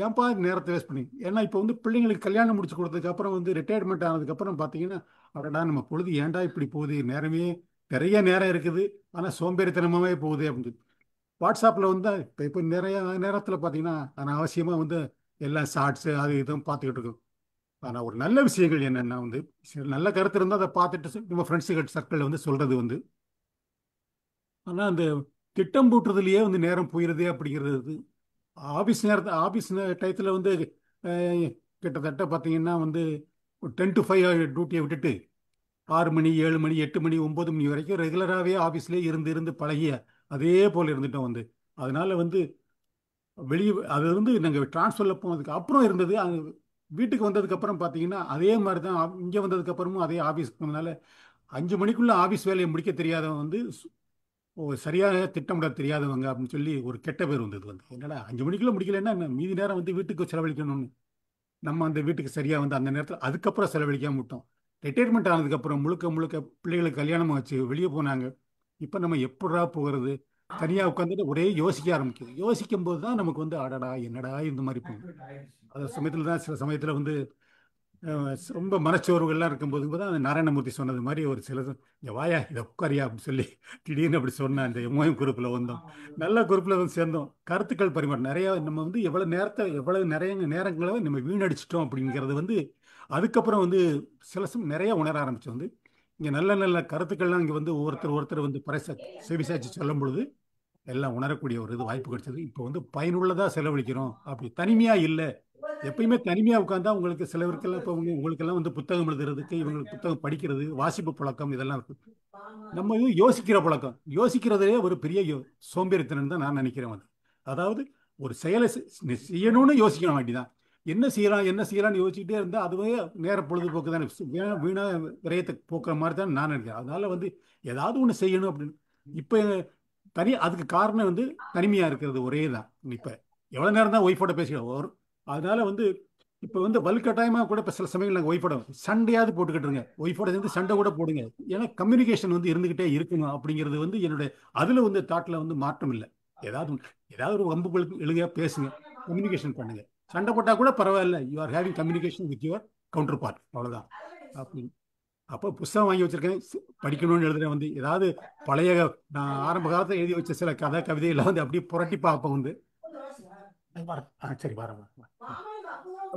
ஏன்பா நேரத்தை வேஸ்ட் பண்ணி, ஏன்னா இப்போ வந்து பிள்ளைங்களுக்கு கல்யாணம் முடிச்சு கொடுத்ததுக்கப்புறம் வந்து ரிட்டையர்மெண்ட் ஆனதுக்கப்புறம் பார்த்தீங்கன்னா, அடடா நம்ம பொழுது ஏன்டா இப்படி போகுது, நேரமே நிறைய நேரம் இருக்குது ஆனால் சோம்பேறித்தனமாகவே போகுது அப்படின்னு. வாட்ஸ்அப்பில் வந்து இப்போ நிறைய நேரத்தில் பார்த்தீங்கன்னா அனாவசியமாக வந்து எல்லாம் ஷார்ட்ஸு அது இதுவும் பார்த்துக்கிட்டு இருக்கோம். ஆனால் ஒரு நல்ல விஷயங்கள் என்னென்னா வந்து நல்ல கருத்து இருந்தால் அதை பார்த்துட்டு நம்ம ஃப்ரெண்ட்ஸுகள் சர்க்கிளில் வந்து சொல்கிறது வந்து. ஆனால் அந்த திட்டம் போட்டுறதுலையே வந்து நேரம் போயிடுதே அப்படிங்கிறது. ஆஃபீஸ் டயத்தில் வந்து கிட்டத்தட்ட பார்த்தீங்கன்னா வந்து 10 to 5 டியூட்டியை விட்டுட்டு 6 மணி 7 மணி 8 மணி 9 மணி வரைக்கும் ரெகுலராகவே ஆஃபீஸ்லேயே இருந்து பழகிய அதே போல் இருந்துட்டோம் வந்து. அதனால வந்து வெளியே அது வந்து நாங்கள் ட்ரான்ஸ்ஃபரில் போனதுக்கு அப்புறம் இருந்தது. வீட்டுக்கு வந்ததுக்கப்புறம் பார்த்தீங்கன்னா அதே மாதிரி தான். இங்கே வந்ததுக்கப்புறமும் அதே ஆஃபீஸ்க்கு போனதுனால 5 மணிக்குள்ளே ஆஃபீஸ் வேலையை முடிக்க தெரியாதவன் வந்து சரியாக திட்டமிட தெரியாதவங்க அப்படின்னு சொல்லி ஒரு கெட்ட பேர் வந்தது வந்து. என்னடா 5 மணிக்குள்ளே முடிக்கலைன்னா மீதி நேரம் வந்து வீட்டுக்கு செலவழிக்கணும்னு நம்ம அந்த வீட்டுக்கு சரியாக வந்து அந்த நேரத்தில் அதுக்கப்புறம் செலவழிக்காம விட்டோம். ரிட்டையர்மெண்ட் ஆனதுக்கப்புறம் முழுக்க முழுக்க பிள்ளைகளுக்கு கல்யாணம் வச்சு வெளியே போனாங்க. இப்போ நம்ம எப்படா போகிறது, தனியாக உட்காந்துட்டு ஒரே யோசிக்க ஆரம்பிக்குது. யோசிக்கும் போது தான் நமக்கு வந்து அடடா என்னடா இந்த மாதிரி போகும். அந்த சமயத்தில் தான் சில சமயத்தில் வந்து ரொம்ப மனச்சோர்வுகள்லாம் இருக்கும்போது தான் அந்த நாராயணமூர்த்தி சொன்னது மாதிரி ஒரு சில வாயா இதை உட்காரியா அப்படின்னு சொல்லி திடீர்னு அப்படி சொன்னேன். அந்த எம்ஓஎம் குரூப்பில் வந்தோம், நல்ல குரூப்பில் வந்து சேர்ந்தோம். கருத்துக்கள் பரிமாற்றம் நிறையா. நம்ம வந்து எவ்வளவு நிறைய நேரங்களை நம்ம வீணடிச்சிட்டோம் அப்படிங்கிறது வந்து அதுக்கப்புறம் வந்து நிறைய உணர ஆரம்பிச்சு வந்து இங்கே நல்ல நல்ல கருத்துக்கள்லாம் இங்கே வந்து ஒருத்தர் வந்து செவிசாய்ச்சி சொல்லும் பொழுது எல்லாம் உணரக்கூடிய ஒரு இது வாய்ப்பு கிடைச்சது. இப்போ வந்து பயனுள்ளதாக செலவழிக்கிறோம். அப்படி தனிமையாக இல்லை. எப்பயுமே தனிமையாக உட்காந்தா உங்களுக்கு சிலவருக்கெல்லாம் இப்போ உங்களுக்கெல்லாம் வந்து புத்தகம் எழுதுறதுக்கு, இவங்களுக்கு புத்தகம் படிக்கிறது, வாசிப்பு பழக்கம் இதெல்லாம் இருக்கு. நம்ம இது யோசிக்கிற பழக்கம், யோசிக்கிறதே ஒரு பெரிய சோம்பேறித்தனம் தான் நான் நினைக்கிறேன் வந்து. அதாவது ஒரு செயலை செய்யணும்னு யோசிக்கணும் அப்படிதான். என்ன செய்யலாம்னு யோசிச்சுட்டே இருந்தால் அதுவே நேர பொழுதுபோக்கு தானே, வீணா விரயத்தை போக்குற மாதிரி தான் நான் நினைக்கிறேன். அதனால வந்து ஏதாவது ஒன்று செய்யணும் அப்படின்னு. இப்போ அதுக்கு காரணம் வந்து தனிமையாக இருக்கிறது ஒரே தான். இப்போ எவ்வளோ நேரம் தான் ஒய்ஃபோட பேசிக்கலாம். அதனால வந்து இப்போ வந்து வலுக்கட்டாயமாக கூட இப்போ சில சமயங்கள் நாங்கள் ஒய்ஃபோட சண்டையாவது போட்டுக்கிட்டுருங்க, ஒய்ஃபோட சேர்ந்து சண்டை கூட போடுங்க. ஏன்னா கம்யூனிகேஷன் வந்து இருந்துக்கிட்டே இருக்கணும் அப்படிங்கிறது வந்து என்னுடைய அதில் வந்து தாட்டில் வந்து மாற்றம் இல்லை. ஏதாவது ஒரு வம்புகளுக்கு எழுதியா பேசுங்க, கம்யூனிகேஷன் பண்ணுங்க. சண்டை போட்டால் கூட பரவாயில்ல, you are having communication with your counter part, அவ்வளோதான். அப்படி அப்போ புஸ்தகம் வாங்கி வச்சிருக்கேன், படிக்கணும்னு எழுதுறேன் வந்து. ஏதாவது பழைய நான் ஆரம்ப காலத்தில் எழுதி வச்ச சில கதை கவிதையெல்லாம் வந்து அப்படியே புரட்டி பார்ப்பேன் வந்து. சரி வரேன். என் பேரை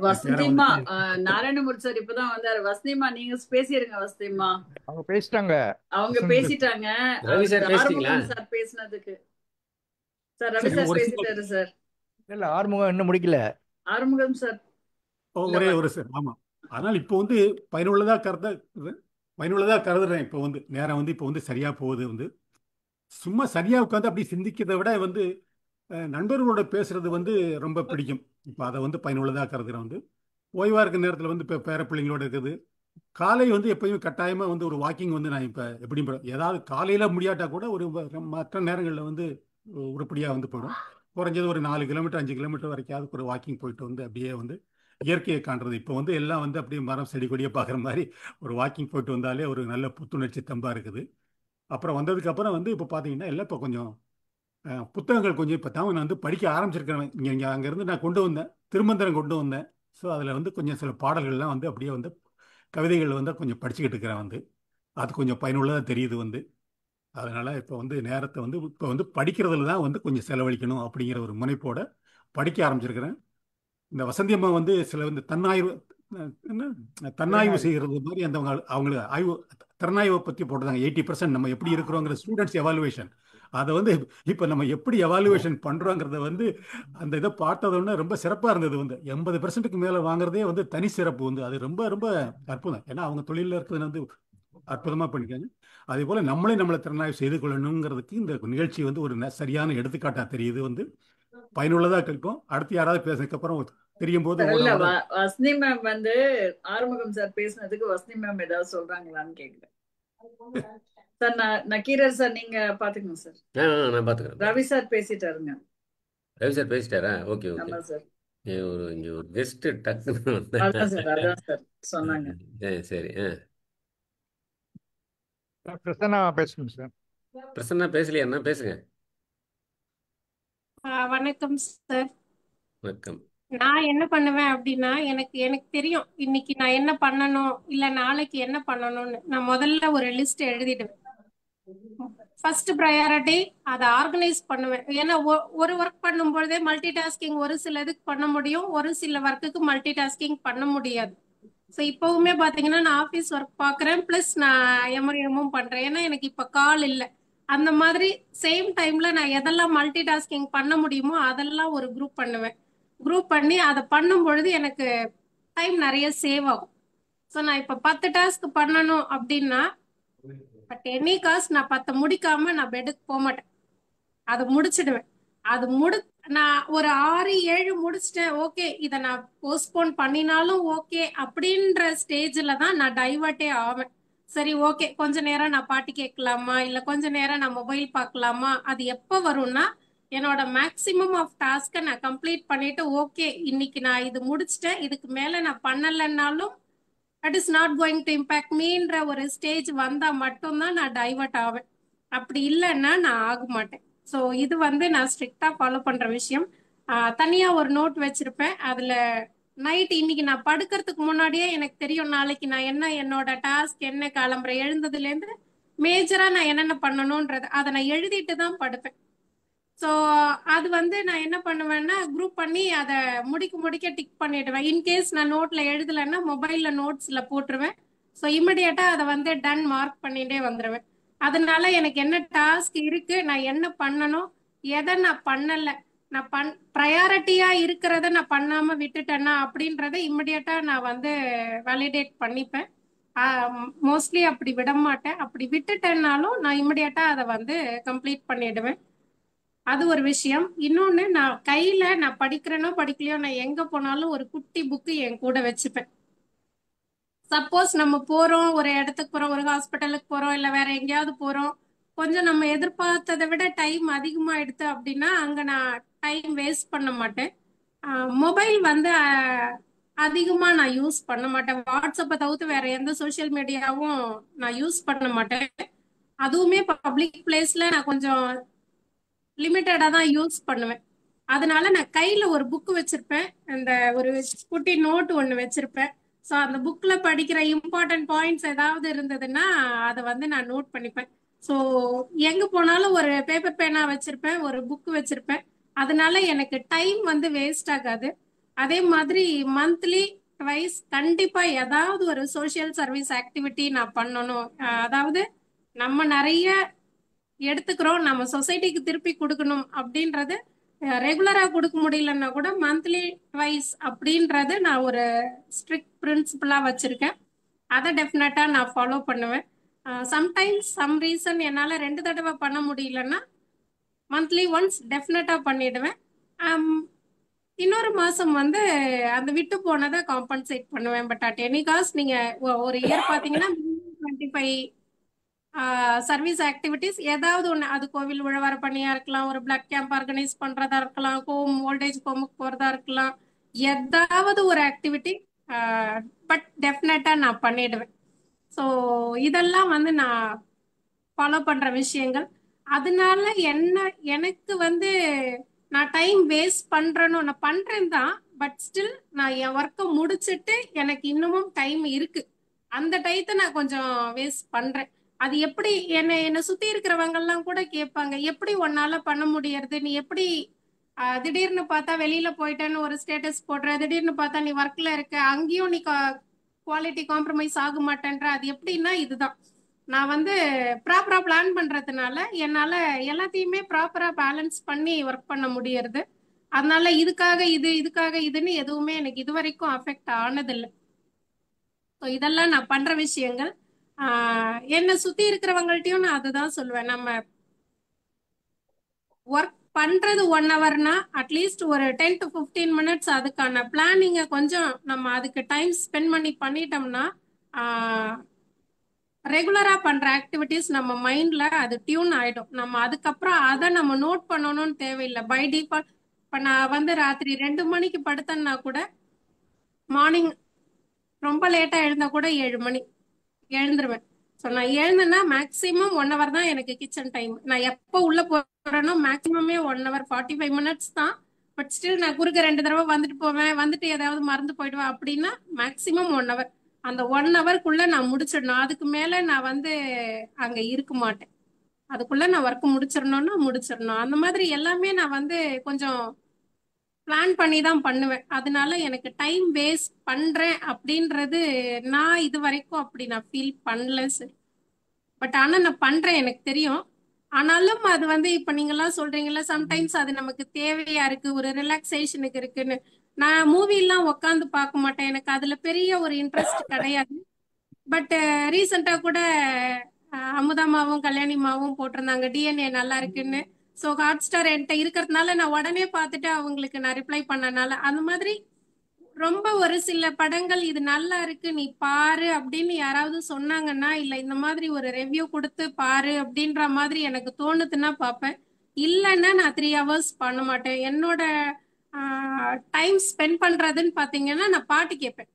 வசந்திமா வந்துட்டு நாராயணமூர்த்தி சார் இப்பதான் வந்தாரு. வசந்திமா நீங்க பேசிருங்க. வசந்திமா அவங்க பேசிட்டாங்க. அவங்க பேசிட்டாங்க. ரவி சார் பேசிட்டீங்களா? ஆறுமுகம் சார் பேசினதுக்கு சார் ரவி சரி சார் ஒரு பேசிட்டாரு சார். இல்ல ஆறுமுகம் இன்னும் முடிக்கல. ஆறுமுகம் சார் இல்ல ஒரே ஒரு சார். ஆமாம், ஆனால் இப்போ வந்து பயனுள்ளதாக கருதுறேன். இப்போ வந்து நேரம் வந்து இப்போ வந்து சரியாக போகுது வந்து. சும்மா சரியாக உட்காந்து அப்படி சிந்திக்கிறதை விட வந்து நண்பர்களோட பேசுறது வந்து ரொம்ப பிடிக்கும். இப்போ அதை வந்து பயனுள்ளதாக கருதுகிறேன் வந்து. ஓய்வாக இருக்கிற நேரத்தில் வந்து இப்போ பேர பிள்ளைங்களோட இருக்குது. காலை வந்து எப்பயுமே கட்டாயமாக வந்து ஒரு வாக்கிங் வந்து நான் இப்போ எப்படி ஏதாவது காலையில் முடியாட்டா கூட ஒரு மற்ற நேரங்களில் வந்து உருப்படியாக வந்து போயிடும். குறைஞ்சது ஒரு 4 கிலோமீட்டர் 5 கிலோமீட்டர் வரைக்கும் ஒரு வாக்கிங் போயிட்டு வந்து அப்படியே வந்து இயற்கையை காண்றது. இப்போ வந்து எல்லாம் வந்து அப்படியே மரம் செடி கொடியை பார்க்குற மாதிரி ஒரு வாக்கிங் போயிட்டு வந்தாலே ஒரு நல்ல புத்துணர்ச்சி தெம்பாக இருக்குது. அப்புறம் வந்ததுக்கப்புறம் வந்து இப்போ பார்த்தீங்கன்னா எல்லாம் இப்போ கொஞ்சம் புத்தகங்கள் கொஞ்சம் இப்போ தான் நான் வந்து படிக்க ஆரம்பிச்சிருக்கிறேன். இங்கே அங்கேருந்து நான் கொண்டு வந்தேன், திருமந்திரம் கொண்டு வந்தேன். ஸோ அதில் வந்து கொஞ்சம் சில பாடல்கள்லாம் வந்து அப்படியே வந்து கவிதைகள் வந்து கொஞ்சம் படிச்சுக்கிட்டு இருக்கிறேன் வந்து. அது கொஞ்சம் பயனுள்ளதாக தெரியுது வந்து. அதனால் இப்போ வந்து நேரத்தை வந்து இப்போ வந்து படிக்கிறதுல தான் வந்து கொஞ்சம் செலவழிக்கணும் அப்படிங்கிற ஒரு முனைப்போட படிக்க ஆரம்பிச்சிருக்கிறேன். இந்த வசந்தி அம்மா வந்து சில வந்து தன்னாய்வு செய்கிறது மாதிரி அந்த அவங்களுக்கு ஆய்வு திறனாய்வை பற்றி போட்டுருந்தாங்க. 80% நம்ம எப்படி இருக்கிறோங்கிற ஸ்டூடெண்ட்ஸ் எவாலுவேஷன். அதை வந்து இப்போ நம்ம எப்படி எவாலுவேஷன் பண்ணுறோங்கிறத வந்து அந்த இதை பார்த்ததோடனே ரொம்ப சிறப்பாக இருந்தது வந்து. 80%க்கு மேலே வாங்குறதே வந்து தனி சிறப்பு வந்து. அது ரொம்ப ரொம்ப அற்புதம். ஏன்னா அவங்க தொழிலில் இருக்கிறது வந்து அற்புதமாக பண்ணிக்காங்க. அதே போல் நம்மளை திறனாய்வு செய்து கொள்ளணுங்கிறதுக்கு இந்த நிகழ்ச்சி வந்து ஒரு சரியான எடுத்துக்காட்டாக தெரியுது வந்து. பயனுள்ளதாக இருக்கும். அடுத்து யாராவது பேசுனதுக்கப்புறம் தெரியும் போது வசந்தி மேம் வந்து ஆறுமுகம் சார் பேசினதுக்கு வசந்தி மேம் ஏதாவது சொல்றாங்களான்னு கேக்குறேன் சார். நக்கீரர் சார் நீங்க பாத்துக்கணும் சார். நான் பாத்துக்கிறேன். ரவி சார் பேசிட்டாருங்க. ரவி சார் பேசிட்டாரா? Okay okay. ஆமா சார். இங்க ஒரு கெஸ்ட் டக்குன்னு அதான் சார் சொன்னாங்க. சரி. பிரசன்னா பேசணும் சார். பிரசன்னா பேசலையா? பேசுங்க. வணக்கம் சார். வணக்கம். நான் என்ன பண்ணுவேன் அப்படின்னா எனக்கு தெரியும் இன்னைக்கு நான் என்ன பண்ணணும் இல்ல நாளைக்கு என்ன பண்ணணும்னு. நான் முதல்ல ஒரு லிஸ்ட் எழுதிடுவேன். ஃபர்ஸ்ட் ப்ரையாரிட்டி அதை ஆர்கனைஸ் பண்ணுவேன். ஏன்னா ஒரு ஒர்க் பண்ணும் பொழுதே மல்டி டாஸ்கிங் ஒரு சிலதுக்கு பண்ண முடியும், ஒரு சில ஒர்க்குக்கு மல்டி டாஸ்கிங் பண்ண முடியாது. ஸோ இப்பவுமே பாத்தீங்கன்னா நான் ஆஃபீஸ் ஒர்க் பாக்குறேன், பிளஸ் நான் எம்எம்மும் பண்றேன். ஏன்னா எனக்கு இப்ப கால் இல்லை. அந்த மாதிரி சேம் டைம்ல நான் எதெல்லாம் மல்டி டாஸ்கிங் பண்ண முடியுமோ அதெல்லாம் ஒரு குரூப் பண்ணுவேன். குரூப் பண்ணி அதை பண்ணும் பொழுது எனக்கு டைம் நிறைய சேவ் ஆகும். ஸோ நான் இப்ப 10 டாஸ்க் பண்ணணும் அப்படின்னா பட் எனி காஸ்ட் நான் 10 முடிக்காம நான் பெட்டுக்கு போக மாட்டேன். அதை முடிச்சிடுவேன். அது நான் ஒரு 6-7 முடிச்சிட்டேன், ஓகே இதை நான் போஸ்ட்போன் பண்ணினாலும் ஓகே அப்படின்ற ஸ்டேஜ்ல தான் நான் டைவர்ட்டே ஆவேன். சரி ஓகே கொஞ்ச நேரம் நான் பாட்டு கேட்கலாமா இல்ல கொஞ்ச நேரம் நான் மொபைல் பார்க்கலாமா. அது எப்போ வரும்னா என்னோட மேக்சிமம் ஆஃப் டாஸ்கை நான் கம்ப்ளீட் பண்ணிட்டு ஓகே இன்னைக்கு நான் இது முடிச்சிட்டேன், இதுக்கு மேல நான் பண்ணலைன்னாலும் that is not going to impact மீன்ற ஒரு ஸ்டேஜ் வந்தா மட்டும்தான் நான் டைவர்ட் ஆவேன். அப்படி இல்லைன்னா நான் ஆக மாட்டேன். ஸோ இது வந்து நான் ஸ்ட்ரிக்டா ஃபாலோ பண்ற விஷயம். தனியா ஒரு நோட் வச்சிருப்பேன். அதுல நைட் இன்னைக்கு நான் படுக்கிறதுக்கு முன்னாடியே எனக்கு தெரியும் நாளைக்கு நான் என்னோட டாஸ்க் என்ன, கிளம்புற எழுந்ததுல இருந்து மேஜரா நான் என்னென்ன பண்ணணும்ன்றது அதை நான் எழுதிட்டு தான் படுப்பேன். ஸோ அது வந்து நான் என்ன பண்ணுவேன்னா குரூப் பண்ணி அதை முடிக்க டிக் பண்ணிடுவேன். இன்கேஸ் நான் நோட்ல எழுதலைன்னா மொபைல்ல நோட்ஸ்ல போட்டுருவேன். ஸோ இமிடியேட்டா அதை வந்து டன் மார்க் பண்ணிட்டே வந்துடுவேன். அதனால எனக்கு என்ன டாஸ்க் இருக்கு, நான் என்ன பண்ணணும், எதை நான் பண்ணல, நான் ப்ரையாரிட்டியா இருக்கிறத நான் பண்ணாம விட்டுட்டேன்னா அப்படின்றத இமிடியேட்டா நான் வந்து வேலிடேட் பண்ணிப்பேன். மோஸ்ட்லி அப்படி விட மாட்டேன். அப்படி விட்டுட்டேன்னாலும் நான் இமிடியேட்டா அதை வந்து கம்ப்ளீட் பண்ணிடுவேன். அது ஒரு விஷயம். இன்னொன்னு நான் கையில நான் படிக்கிறேனோ படிக்கலையோ நான் எங்க போனாலும் ஒரு குட்டி புக்கு என் கூட வச்சுப்பேன். சப்போஸ் நம்ம போறோம், ஒரு இடத்துக்கு போறோம், ஒரு ஹாஸ்பிட்டலுக்கு போறோம், இல்ல வேற எங்கேயாவது போறோம், கொஞ்சம் நம்ம எதிர்பார்த்ததை விட டைம் அதிகமாயிடுது அப்படின்னா அங்க நான் டைம் வேஸ்ட் பண்ண மாட்டேன். மொபைல் வந்து அதிகமா நான் யூஸ் பண்ண மாட்டேன். வாட்ஸ்அப்பை தவிர்த்து வேற எந்த சோசியல் மீடியாவும் நான் யூஸ் பண்ண மாட்டேன். அதுவுமே பப்ளிக் பிளேஸ்ல நான் கொஞ்சம் லிமிட்டடா தான் யூஸ் பண்ணுவேன். அதனால நான் கையில ஒரு புக் வச்சிருப்பேன், அந்த ஒரு குட்டி நோட் ஒண்ணு வச்சிருப்பேன். ஸோ அந்த புக்ல படிக்கிற இம்பார்ட்டன்ட் பாயிண்ட்ஸ் ஏதாவது இருந்ததுன்னா அதை வந்து நான் நோட் பண்ணிப்பேன். ஸோ எங்க போனாலும் ஒரு பேப்பர் பேனா வச்சிருப்பேன், ஒரு புக் வச்சிருப்பேன். அதனால எனக்கு டைம் வந்து வேஸ்ட் ஆகாது. அதே மாதிரி மந்த்லி ட்வைஸ் கண்டிப்பா ஏதாவது ஒரு சோஷியல் சர்வீஸ் ஆக்டிவிட்டி நான் பண்ணணும். அதாவது நம்ம நிறைய எடுத்துக்கிறோம், நம்ம சொசைட்டிக்கு திருப்பி கொடுக்கணும் அப்படின்றது ரெகுலரா கொடுக்க முடியலன்னா கூட மந்த்லி ட்வைஸ் அப்படின்றது நான் ஒரு ஸ்ட்ரிக்ட் பிரின்சிபலா வச்சிருக்கேன். அதை டெஃபினட்டா நான் ஃபாலோ பண்ணுவேன். சம்டைம்ஸ் சம் ரீசன் என்னால 2 தடவை பண்ண முடியலன்னா மந்த்லி ஒன்ஸ் டெஃபினட்டா பண்ணிடுவேன். இன்னொரு மாசம் வந்து அந்த விட்டு போனதை காம்பன்சேட் பண்ணுவேன். பட் அட் எனி காஸ்ட் நீங்க ஒரு இயர் பாத்தீங்கன்னா 25 சர்வீஸ் ஆக்டிவிட்டிஸ் ஏதாவது ஒன்று, அது கோவில் உழவார பணியா இருக்கலாம், ஒரு பிளட் கேம்ப் ஆர்கனைஸ் பண்றதா இருக்கலாம், ஹோம் ஓல்டேஜ் ஹோமுக்கு போறதா இருக்கலாம், ஏதாவது ஒரு ஆக்டிவிட்டி பட் டெஃபினட்டா நான் பண்ணிடுவேன். ஸோ இதெல்லாம் வந்து நான் ஃபாலோ பண்ற விஷயங்கள். அதனால எனக்கு வந்து நான் டைம் வேஸ்ட் பண்றேன்னு நான் பண்றேன் தான், பட் ஸ்டில் நான் என் ஒர்க்கை முடிச்சிட்டு எனக்கு இன்னமும் டைம் இருக்கு, அந்த டயத்தை நான் கொஞ்சம் வேஸ்ட் பண்றேன். அது எப்படி என்னை சுத்தி இருக்கிறவங்க எல்லாம் கூட கேட்பாங்க, எப்படி உன்னால பண்ண முடியறது, நீ எப்படி திடீர்னு பார்த்தா வெளியில போயிட்டேன்னு ஒரு ஸ்டேட்டஸ் போடுற, திடீர்னு பார்த்தா நீ ஒர்க்ல இருக்க, அங்கேயும் நீ குவாலிட்டி காம்ப்ரமைஸ் ஆக மாட்டேன்ற, அது எப்படின்னா இதுதான், நான் வந்து ப்ராப்பரா பிளான் பண்றதுனால என்னால எல்லாத்தையுமே ப்ராப்பரா பேலன்ஸ் பண்ணி ஒர்க் பண்ண முடியறது. அதனால இதுக்காக இதுன்னு எதுவுமே எனக்கு இது வரைக்கும் அஃபெக்ட் ஆனதில்லை. ஸோ இதெல்லாம் நான் பண்ற விஷயங்கள். என்னை சுத்தி இருக்கிறவங்கள்ட்டையும் நான் அதுதான் சொல்லுவேன், நம்ம ஒர்க் பண்றது 1 ஹவர்னா அட்லீஸ்ட் ஒரு 10 to 15 மினிட்ஸ் அதுக்கான பிளானிங்கை கொஞ்சம் நம்ம அதுக்கு டைம் ஸ்பெண்ட் பண்ணி பண்ணிட்டோம்னா ரெகுலரா பண்ற ஆக்டிவிட்டிஸ் நம்ம மைண்ட்ல அது டியூன் ஆயிடும். நம்ம அதுக்கப்புறம் அதை நம்ம நோட் பண்ணணும்னு தேவையில்லை. பை டிஃபால்ட் இப்ப நான் வந்து ராத்திரி 2 மணிக்கு படுத்தேன்னா கூட மார்னிங் ரொம்ப லேட்டா எழுந்தா கூட 7 மணி எழுந்துருவேன். ஸோ நான் எழுந்தேன்னா மேக்சிமம் 1 ஹவர் தான் எனக்கு கிச்சன் டைம். நான் எப்போ உள்ள போறேனோ மேக்சிமமே 1 ஹவர் 45 மினிட்ஸ் தான். பட் ஸ்டில் நான் குறுக்க 2 தடவை வந்துட்டு போவேன், வந்துட்டு ஏதாவது மறந்து போயிடுவேன். அப்படின்னா மேக்சிமம் 1 ஹவர், அந்த 1 ஹவருக்குள்ள நான் முடிச்சிடணும். அதுக்கு மேல நான் வந்து அங்க இருக்க மாட்டேன். அதுக்குள்ள நான் ஒர்க் முடிச்சிடணும். அந்த மாதிரி எல்லாமே நான் வந்து கொஞ்சம் பிளான் பண்ணி தான் பண்ணுவேன். அதனால எனக்கு டைம் வேஸ்ட் பண்றேன் அப்படின்றது நான் இது வரைக்கும் அப்படி நான் ஃபீல் பண்ணல சார். பட் ஆனா நான் பண்றேன், எனக்கு தெரியும். ஆனாலும் அது வந்து இப்ப நீங்க எல்லாம் சொல்றீங்கல்ல, சம்டைம்ஸ் அது நமக்கு தேவையா இருக்கு, ஒரு ரிலாக்ஸேஷனுக்கு இருக்குன்னு. நான் மூவி எல்லாம் உட்காந்து பார்க்க மாட்டேன், எனக்கு அதுல பெரிய ஒரு இன்ட்ரெஸ்ட் கிடையாது. பட் ரீசெண்டா கூட அமுதாமாவும் கல்யாணிமாவும் போட்டிருந்தாங்க டிஎன்ஏ நல்லா இருக்குன்னு. ஸோ ஹாட் ஸ்டார் என்கிட்ட இருக்கிறதுனால நான் உடனே பார்த்துட்டு அவங்களுக்கு நான் ரிப்ளை பண்ணனால, அந்த மாதிரி ரொம்ப ஒரு சில படங்கள் இது நல்லா இருக்கு நீ பாரு அப்படின்னு யாராவது சொன்னாங்கன்னா, இல்ல இந்த மாதிரி ஒரு ரிவ்யூ கொடுத்து பாரு அப்படின்ற மாதிரி எனக்கு தோணுதுன்னா பார்ப்பேன். இல்லைன்னா நான் 3 ஹவர்ஸ் பண்ண மாட்டேன். என்னோட டைம் ஸ்பெண்ட் பண்றதுன்னு பாத்தீங்கன்னா நான் பாட்டு கேட்பேன்.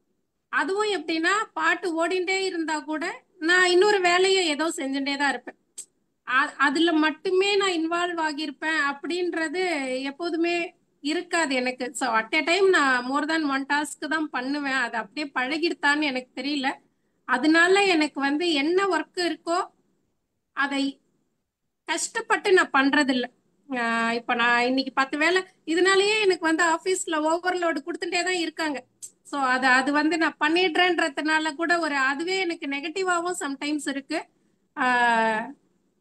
அதுவும் எப்படின்னா பாட்டு ஓடிண்டே இருந்தா கூட நான் இன்னொரு வேலையை ஏதோ செஞ்சுட்டே தான் இருப்பேன். அதுல மட்டுமே நான் இன்வால்வ் ஆகியிருப்பேன் அப்படின்றது எப்போதுமே இருக்காது எனக்கு. ஸோ அட் எ டைம் நான் மோர் தேன் 1 டாஸ்க் தான் பண்ணுவேன். அது அப்படியே பழகிடுத்தான்னு எனக்கு தெரியல. அதனால எனக்கு வந்து என்ன ஒர்க் இருக்கோ அதை கஷ்டப்பட்டு நான் பண்றது இல்லை. இப்ப நான் இன்னைக்கு 10 வேலை, இதனாலயே எனக்கு வந்து ஆபீஸ்ல ஓவர்லோடு கொடுத்துட்டே தான் இருக்காங்க. ஸோ அது வந்து நான் பண்ணிடுறேன்றதுனால கூட அதுவே எனக்கு நெகட்டிவாவும் சம்டைம்ஸ் இருக்கு.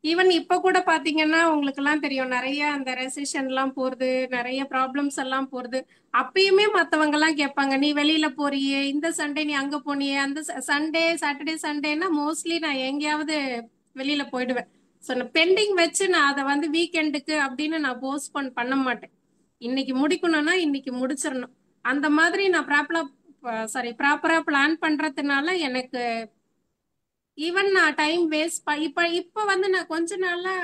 ஈவன் இப்ப கூட பாத்தீங்கன்னா உங்களுக்கு எல்லாம் தெரியும், நிறைய அந்த ரெசிஷன் எல்லாம் போறது, நிறைய ப்ராப்ளம்ஸ் எல்லாம் போறது. அப்பயுமே மத்தவங்க எல்லாம் கேட்பாங்க, நீ வெளியில போறியே, இந்த சண்டே நீ அங்க போனியே, அந்த சண்டே சாட்டர்டே சண்டேன்னா மோஸ்ட்லி நான் எங்கேயாவது வெளியில போயிடுவேன். ஸோ நான் பெண்டிங் வச்சு நான் அதை வந்து வீக்கெண்டுக்கு அப்படின்னு நான் போஸ்ட்போன் பண்ண மாட்டேன். இன்னைக்கு முடிக்கணும்னா இன்னைக்கு முடிச்சிடணும். அந்த மாதிரி நான் ப்ராப்பரா பிளான் பண்றதுனால எனக்கு ஈவன் நான் டைம் வேஸ்ட் இப்ப வந்து நான் கொஞ்ச நாளா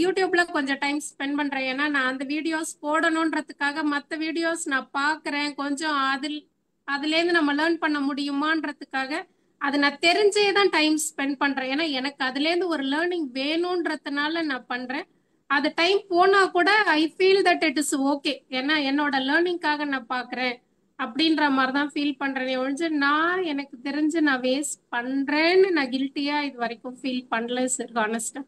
யூடியூப்ல கொஞ்சம் டைம் ஸ்பெண்ட் பண்றேன். ஏன்னா நான் அந்த வீடியோஸ் போடணுன்றதுக்காக மற்ற வீடியோஸ் நான் பாக்குறேன். கொஞ்சம் அதுல இருந்து நம்ம லேர்ன் பண்ண முடியுமான்றதுக்காக அது நான் தெரிஞ்சே தான் டைம் ஸ்பெண்ட் பண்றேன். ஏன்னா எனக்கு அதுல இருந்து ஒரு லேர்னிங் வேணும்ன்றதுனால நான் பண்றேன். அது டைம் போனா கூட I feel that it is okay. ஏன்னா என்னோட லேர்னிங்காக நான் பாக்குறேன் அப்படின்ற மாதிரி தான் ஃபீல் பண்றேனே ஒழிஞ்சு நான் எனக்கு தெரிஞ்சு நான் வேஸ்ட் பண்றேன்னு நான் கில்ட்டியா இது வரைக்கும் ஃபீல் பண்ணல சார் ஹானஸ்டா.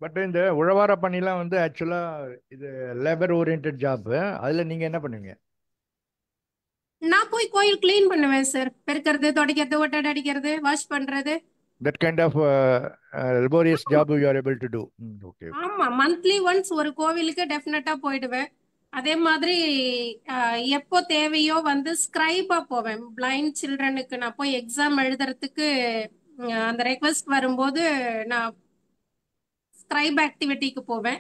பட் இந்த உழவார பணிலாம் வந்து ஆக்சுவலா இது லேபர் ஓரியன்ட் ஜாப். அதுல நீங்க என்ன பண்ணுவீங்க? நான் போய் கோயில் கிளீன் பண்ணுவேன் சார். பெருக்கிறது, துடைக்கிறது, ஒட்டடை அடிக்கிறது, வாஷ் பண்றது. That kind of laborious job you are able to do. Okay. ஆமா, மந்த்லி ஒன்ஸ் ஒரு கோவிலுக்கு டெஃபினட்டா போயிடுவேன். அதே மாதிரி எப்போ தேவையோ வந்து ஸ்கிரைபா போவேன். பிளைண்ட் சில்ட்ரனுக்கு நான் போய் எக்ஸாம் எழுதுறதுக்கு அந்த ரெக்வெஸ்ட் வரும்போது நான் ஸ்கிரைப் ஆக்டிவிட்டிக்கு போவேன்.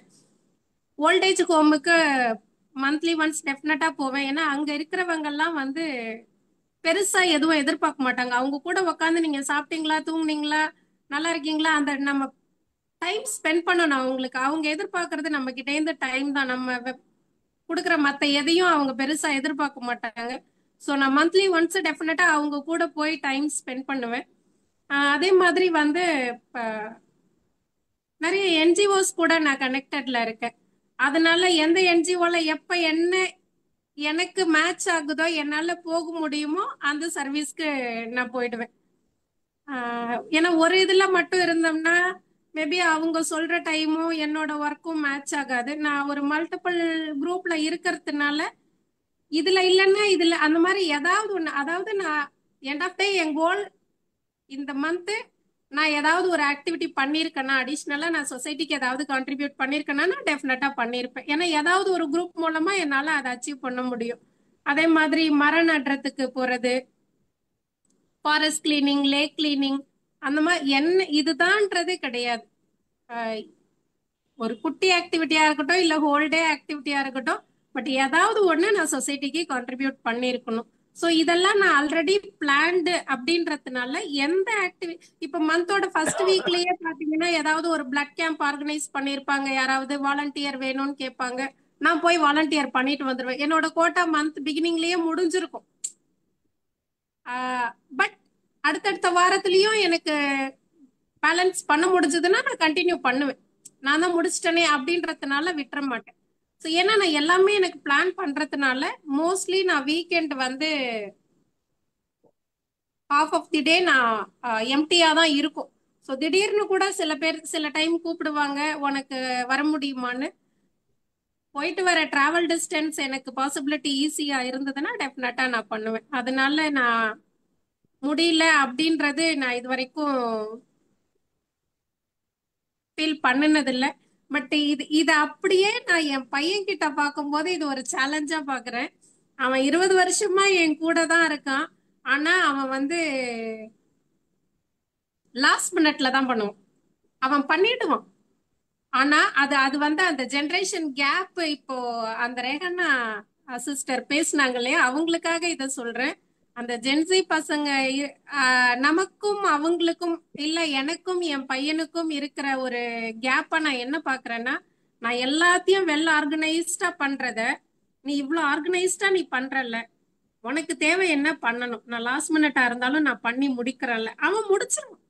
ஓல்டேஜ் ஹோமுக்கு மந்த்லி ஒன்ஸ் டெஃபினட்டா போவேன். ஏன்னா அங்க இருக்கிறவங்க எல்லாம் வந்து பெருசா எதுவும் எதிர்பார்க்க மாட்டாங்க. அவங்க கூட உட்காந்து நீங்க சாப்பிட்டீங்களா, தூங்குனீங்களா, நல்லா இருக்கீங்களா, அந்த நம்ம டைம் ஸ்பெண்ட் பண்ணணும் அவங்களுக்கு. அவங்க எதிர்பார்க்கறது நம்ம கிட்ட இருந்து டைம் தான். நம்ம கொடுக்குற மத்த எதையும் அவங்க பெருசா எதிர்பார்க்க மாட்டாங்க. ஸோ நான் மந்த்லி ஒன்ஸ் டெஃபினட்டா அவங்க கூட போய் டைம் ஸ்பெண்ட் பண்ணுவேன். அதே மாதிரி வந்து நிறைய என்ஜிஓஸ் கூட நான் கனெக்டட்ல இருக்கேன். அதனால எந்த என்ஜிஓல எப்ப என்ன எனக்கு மேட்ச் ஆகுதோ, என்னால போக முடியுமோ அந்த சர்வீஸ்க்கு நான் போயிடுவேன். ஏன்னா ஒரு இதுல மட்டும் இருந்தோம்னா மேபி அவங்க சொல்ற டைமும் என்னோட ஒர்க்கும் மேட்ச் ஆகாது. நான் ஒரு மல்டிபிள் குரூப்ல இருக்கிறதுனால இதுல இல்லைன்னா இதுல அந்த மாதிரி ஏதாவது ஒண்ணு, அதாவது நான் எண்ட் ஆஃப் டே என் கோல் இந்த மந்த் நான் ஏதாவது ஒரு ஆக்டிவிட்டி பண்ணிருக்கேன்னா, அடிஷ்னலா நான் சொசைட்டிக்கு ஏதாவது கான்ட்ரிபியூட் பண்ணிருக்கேன்னா நான் டெஃபினட்டா பண்ணிருப்பேன். ஏன்னா ஏதாவது ஒரு குரூப் மூலமா என்னால அதை அச்சீவ் பண்ண முடியும். அதே மாதிரி மரம் நடுறதுக்கு போறது, ஃபாரஸ்ட் கிளீனிங், லேக் கிளீனிங், அந்த மாதிரி என்ன இதுதான்றதே கிடையாது. ஒரு குட்டி ஆக்டிவிட்டியா இருக்கட்டும், இல்ல ஹோல் டே ஆக்டிவிட்டியா இருக்கட்டும், பட் ஏதாவது ஒண்ணு நான் சொசைட்டிக்கு கான்ட்ரிபியூட் பண்ணிருக்கணும். ஸோ இதெல்லாம் நான் ஆல்ரெடி பிளான்டு அப்படின்றதுனால எந்த ஆக்டிவிட்டி இப்ப மந்தோட ஃபர்ஸ்ட் வீக்லயே பாத்தீங்கன்னா ஏதாவது ஒரு பிளட் கேம்ப் ஆர்கனைஸ் பண்ணிருப்பாங்க, யாராவது வாலண்டியர் வேணும்னு கேட்பாங்க, நான் போய் வாலண்டியர் பண்ணிட்டு வந்துருவேன். என்னோட கோட்டா மந்த் பிகினிங்லயே முடிஞ்சிருக்கும். பட் அடுத்தடுத்த வாரத்திலயும் எனக்கு பேலன்ஸ் பண்ண முடிஞ்சதுன்னா நான் கண்டினியூ பண்ணுவேன். நான் தான் முடிச்சிட்டேனே அப்படின்றதுனால விட்டுற மாட்டேன். ஸோ ஏன்னா நான் எல்லாமே எனக்கு பிளான் பண்றதுனால மோஸ்ட்லி நான் வீக்கெண்ட் வந்து ஹாஃப் ஆஃப் தி டே நான் எம்டியா தான் இருக்கும். ஸோ திடீர்னு கூட சில பேர் சில டைம் கூப்பிடுவாங்க, உனக்கு வர முடியுமான்னு. போயிட்டு வர டிராவல் டிஸ்டன்ஸ் எனக்கு பாசிபிலிட்டி ஈஸியா இருந்ததுன்னா டெஃபினட்டா நான் பண்ணுவேன். அதனால நான் முடியல அப்படின்றது நான் இது வரைக்கும் ஃபீல் பண்ணினதில்ல. பட் இது அப்படியே நான் என் பையன் கிட்ட பார்க்கும்போது இது ஒரு சேலஞ்சா பாக்குறேன். அவன் 20 வருஷமா என் கூட தான் இருக்கான். ஆனா அவன் வந்து லாஸ்ட் மினிட்ல தான் பண்ணுவான். அவன் பண்ணிடுவான். ஆனா அது அது வந்து அந்த ஜெனரேஷன் கேப். இப்போ அந்த ரேகன்னா சிஸ்டர் பேசினாங்க இல்லையா, அவங்களுக்காக இதை சொல்றேன். அந்த ஜென்சி பசங்க நமக்கும் அவங்களுக்கும் இல்ல எனக்கும் என் பையனுக்கும் இருக்கிற ஒரு கேப்ப நான் என்ன பாக்குறேன்னா, நான் எல்லாத்தையும் வெல் ஆர்கனைஸ்டா பண்றத நீ இவ்வளவு ஆர்கனைஸ்டா நீ பண்றல, உனக்கு தேவை என்ன பண்ணணும், நான் லாஸ்ட் மினிட்டா இருந்தாலும் நான் பண்ணி முடிக்கிறேன்ல. அவன் முடிச்சிருவான்.